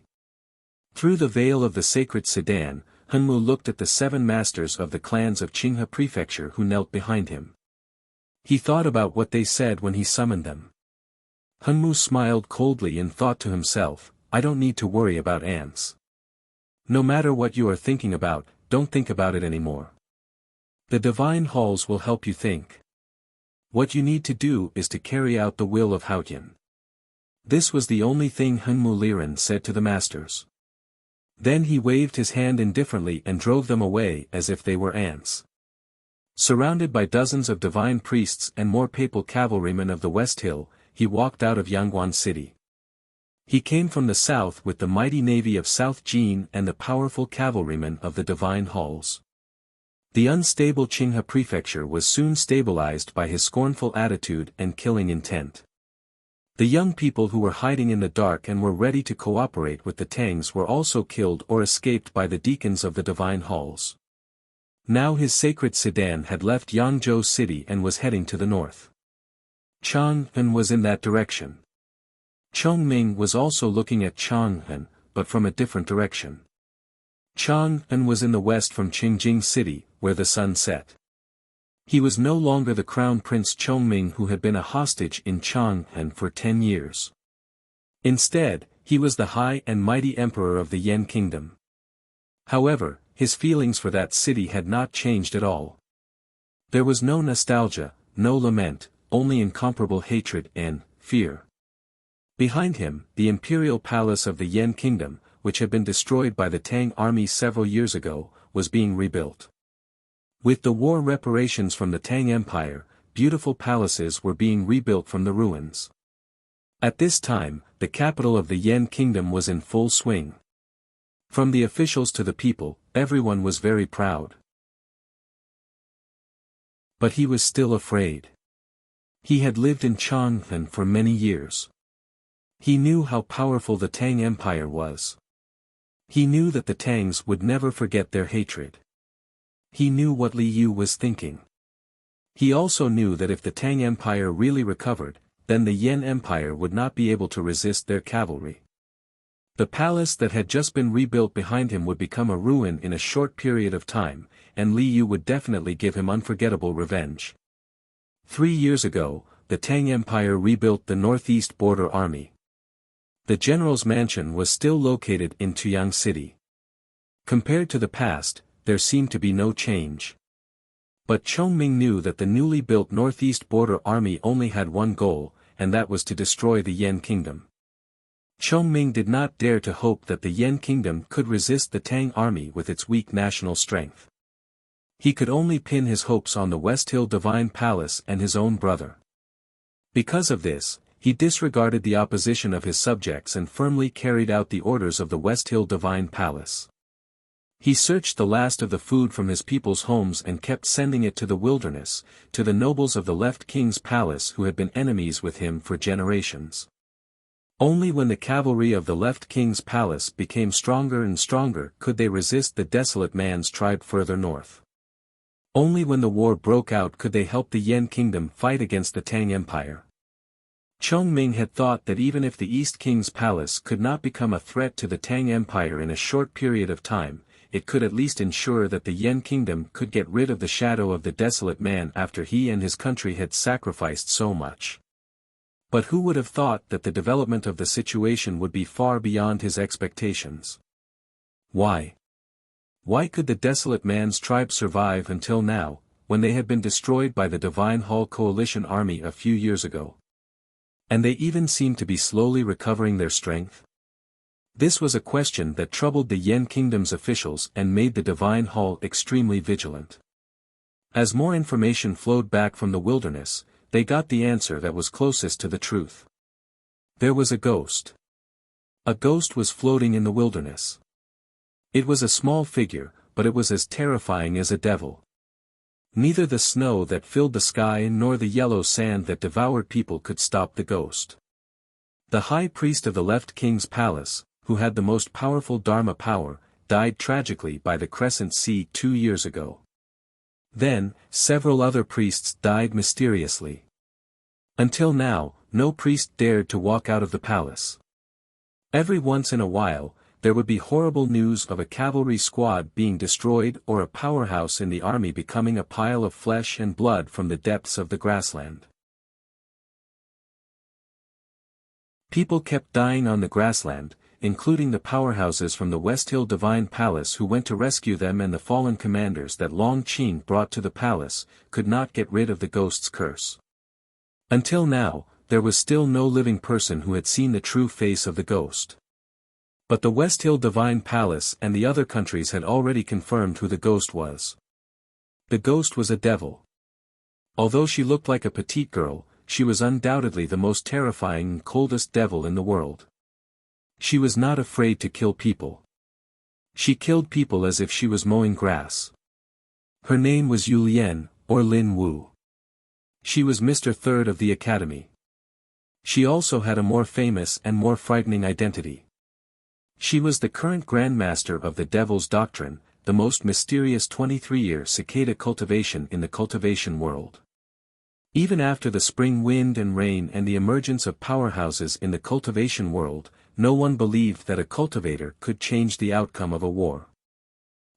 Through the veil of the sacred sedan, Hunmu looked at the 7 masters of the clans of Qinghe Prefecture who knelt behind him. He thought about what they said when he summoned them. Hunmu smiled coldly and thought to himself, I don't need to worry about ants. No matter what you are thinking about, don't think about it anymore. The divine halls will help you think. What you need to do is to carry out the will of Haotian. This was the only thing Hunmu Liren said to the masters. Then he waved his hand indifferently and drove them away as if they were ants. Surrounded by dozens of divine priests and more papal cavalrymen of the West Hill, he walked out of Yangguan City. He came from the south with the mighty navy of South Jin and the powerful cavalrymen of the divine halls. The unstable Qinghe Prefecture was soon stabilized by his scornful attitude and killing intent. The young people who were hiding in the dark and were ready to cooperate with the Tangs were also killed or escaped by the deacons of the divine halls. Now his sacred sedan had left Yangzhou City and was heading to the north. Chang'an was in that direction. Chongming was also looking at Chang'an, but from a different direction. Chang'an was in the west from Qingjing City, where the sun set. He was no longer the crown prince Chongming who had been a hostage in Chang'an for 10 years. Instead, he was the high and mighty emperor of the Yan kingdom. However, his feelings for that city had not changed at all. There was no nostalgia, no lament, only incomparable hatred and fear. Behind him, the imperial palace of the Yan kingdom, which had been destroyed by the Tang army several years ago, was being rebuilt. With the war reparations from the Tang Empire, beautiful palaces were being rebuilt from the ruins. At this time, the capital of the Yan kingdom was in full swing. From the officials to the people, everyone was very proud. But he was still afraid. He had lived in Chang'an for many years. He knew how powerful the Tang Empire was. He knew that the Tangs would never forget their hatred. He knew what Li Yu was thinking. He also knew that if the Tang Empire really recovered, then the Yan Empire would not be able to resist their cavalry. The palace that had just been rebuilt behind him would become a ruin in a short period of time, and Li Yu would definitely give him unforgettable revenge. 3 years ago, the Tang Empire rebuilt the northeast border army. The general's mansion was still located in Tuyang City. Compared to the past, there seemed to be no change. But Chongming knew that the newly built northeast border army only had one goal, and that was to destroy the Yan kingdom. Chongming did not dare to hope that the Yan kingdom could resist the Tang army with its weak national strength. He could only pin his hopes on the West Hill Divine Palace and his own brother. Because of this, he disregarded the opposition of his subjects and firmly carried out the orders of the West Hill Divine Palace. He searched the last of the food from his people's homes and kept sending it to the wilderness, to the nobles of the left king's palace who had been enemies with him for generations. Only when the cavalry of the left king's palace became stronger and stronger could they resist the desolate man's tribe further north. Only when the war broke out could they help the Yan kingdom fight against the Tang Empire. Chongming had thought that even if the East King's palace could not become a threat to the Tang Empire in a short period of time, it could at least ensure that the Yan kingdom could get rid of the shadow of the desolate man after he and his country had sacrificed so much. But who would have thought that the development of the situation would be far beyond his expectations? Why? Why could the desolate man's tribe survive until now, when they had been destroyed by the Divine Hall Coalition army a few years ago? And they even seemed to be slowly recovering their strength? This was a question that troubled the Yen Kingdom's officials and made the Divine Hall extremely vigilant. As more information flowed back from the wilderness, they got the answer that was closest to the truth. There was a ghost. A ghost was floating in the wilderness. It was a small figure, but it was as terrifying as a devil. Neither the snow that filled the sky nor the yellow sand that devoured people could stop the ghost. The high priest of the left king's palace, who had the most powerful Dharma power, died tragically by the Crescent Sea 2 years ago. Then, several other priests died mysteriously. Until now, no priest dared to walk out of the palace. Every once in a while, there would be horrible news of a cavalry squad being destroyed or a powerhouse in the army becoming a pile of flesh and blood from the depths of the grassland. People kept dying on the grassland, including the powerhouses from the West Hill Divine Palace who went to rescue them, and the fallen commanders that Long Qing brought to the palace, could not get rid of the ghost's curse. Until now, there was still no living person who had seen the true face of the ghost. But the West Hill Divine Palace and the other countries had already confirmed who the ghost was. The ghost was a devil. Although she looked like a petite girl, she was undoubtedly the most terrifying and coldest devil in the world. She was not afraid to kill people. She killed people as if she was mowing grass. Her name was Yu Lian, or Lin Wu. She was Mr. Third of the Academy. She also had a more famous and more frightening identity. She was the current Grandmaster of the Devil's Doctrine, the most mysterious 23-year cicada cultivation in the cultivation world. Even after the spring wind and rain and the emergence of powerhouses in the cultivation world, no one believed that a cultivator could change the outcome of a war.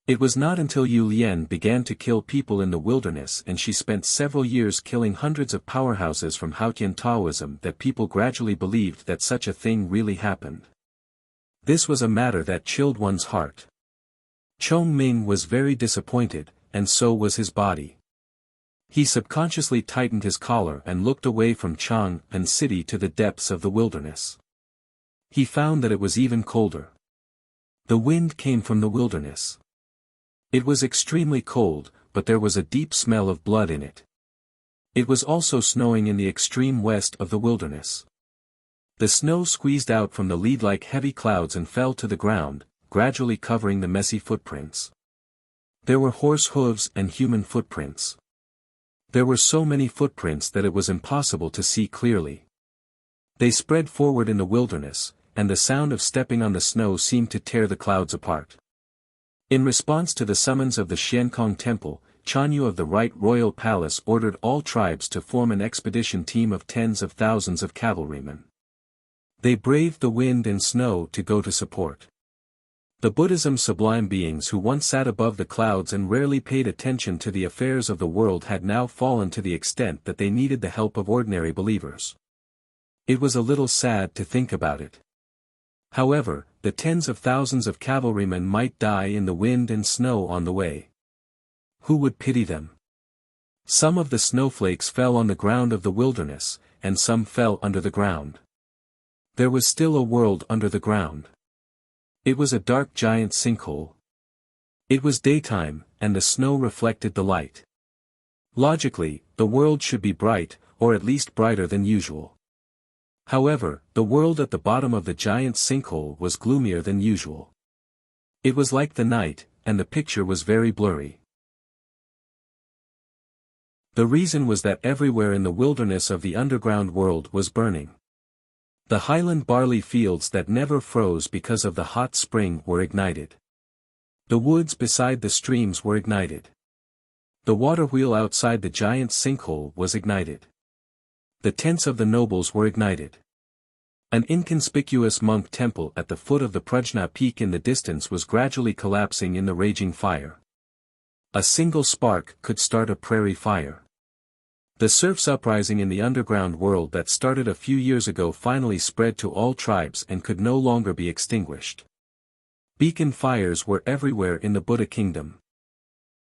It was not until Yu Lian began to kill people in the wilderness and she spent several years killing hundreds of powerhouses from Haotian Taoism that people gradually believed that such a thing really happened. This was a matter that chilled one's heart. Chong Ming was very disappointed, and so was his body. He subconsciously tightened his collar and looked away from Chang'an City to the depths of the wilderness. He found that it was even colder. The wind came from the wilderness. It was extremely cold, but there was a deep smell of blood in it. It was also snowing in the extreme west of the wilderness. The snow squeezed out from the lead-like heavy clouds and fell to the ground, gradually covering the messy footprints. There were horse hooves and human footprints. There were so many footprints that it was impossible to see clearly. They spread forward in the wilderness, and the sound of stepping on the snow seemed to tear the clouds apart. In response to the summons of the Xiankong Temple, Chanyu of the Right Royal Palace ordered all tribes to form an expedition team of tens of thousands of cavalrymen. They braved the wind and snow to go to support. The Buddhism's sublime beings who once sat above the clouds and rarely paid attention to the affairs of the world had now fallen to the extent that they needed the help of ordinary believers. It was a little sad to think about it. However, the tens of thousands of cavalrymen might die in the wind and snow on the way. Who would pity them? Some of the snowflakes fell on the ground of the wilderness, and some fell under the ground. There was still a world under the ground. It was a dark giant sinkhole. It was daytime, and the snow reflected the light. Logically, the world should be bright, or at least brighter than usual. However, the world at the bottom of the giant sinkhole was gloomier than usual. It was like the night, and the picture was very blurry. The reason was that everywhere in the wilderness of the underground world was burning. The highland barley fields that never froze because of the hot spring were ignited. The woods beside the streams were ignited. The water wheel outside the giant sinkhole was ignited. The tents of the nobles were ignited. An inconspicuous monk temple at the foot of the Prajna peak in the distance was gradually collapsing in the raging fire. A single spark could start a prairie fire. The serfs uprising in the underground world that started a few years ago finally spread to all tribes and could no longer be extinguished. Beacon fires were everywhere in the Buddha kingdom.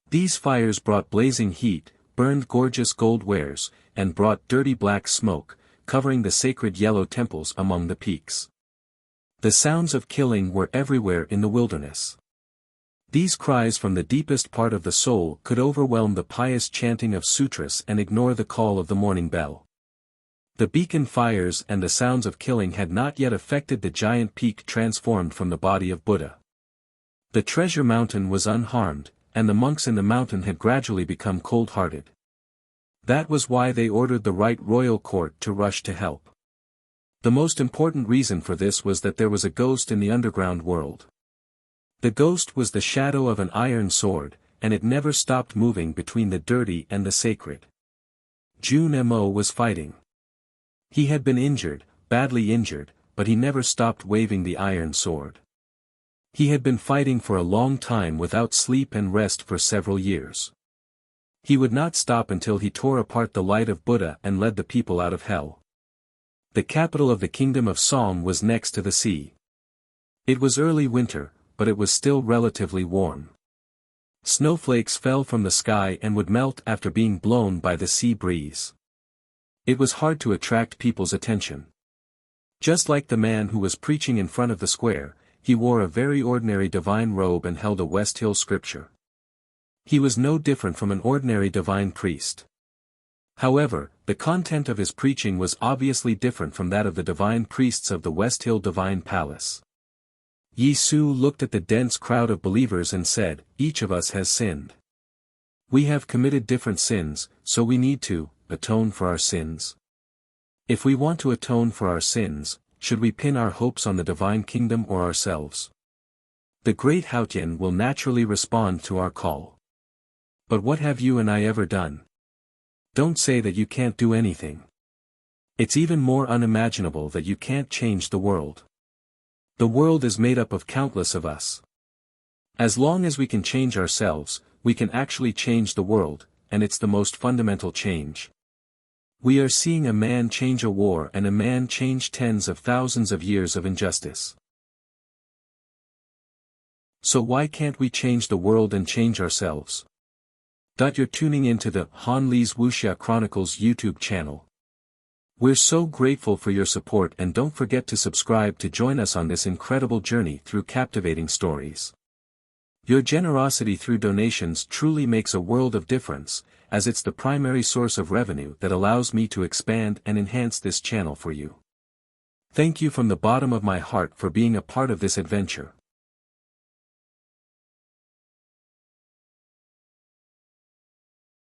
These fires brought blazing heat, burned gorgeous gold wares, and brought dirty black smoke, covering the sacred yellow temples among the peaks. The sounds of killing were everywhere in the wilderness. These cries from the deepest part of the soul could overwhelm the pious chanting of sutras and ignore the call of the morning bell. The beacon fires and the sounds of killing had not yet affected the giant peak transformed from the body of Buddha. The treasure mountain was unharmed, and the monks in the mountain had gradually become cold-hearted. That was why they ordered the right royal court to rush to help. The most important reason for this was that there was a ghost in the underground world. The ghost was the shadow of an iron sword, and it never stopped moving between the dirty and the sacred. Jun Mo was fighting. He had been injured, badly injured, but he never stopped waving the iron sword. He had been fighting for a long time without sleep and rest for several years. He would not stop until he tore apart the light of Buddha and led the people out of hell. The capital of the kingdom of Song was next to the sea. It was early winter, but it was still relatively warm. Snowflakes fell from the sky and would melt after being blown by the sea breeze. It was hard to attract people's attention. Just like the man who was preaching in front of the square, he wore a very ordinary divine robe and held a West Hill scripture. He was no different from an ordinary divine priest. However, the content of his preaching was obviously different from that of the divine priests of the West Hill Divine Palace. Yi Su looked at the dense crowd of believers and said, "Each of us has sinned. We have committed different sins, so we need to atone for our sins. If we want to atone for our sins, should we pin our hopes on the divine kingdom or ourselves? The great Haotian will naturally respond to our call. But what have you and I ever done? Don't say that you can't do anything. It's even more unimaginable that you can't change the world. The world is made up of countless of us. As long as we can change ourselves, we can actually change the world, and it's the most fundamental change. We are seeing a man change a war and a man change tens of thousands of years of injustice. So why can't we change the world and change ourselves? You're tuning into the Han Li's Wuxia Chronicles YouTube channel. We're so grateful for your support, and don't forget to subscribe to join us on this incredible journey through captivating stories. Your generosity through donations truly makes a world of difference, as it's the primary source of revenue that allows me to expand and enhance this channel for you. Thank you from the bottom of my heart for being a part of this adventure.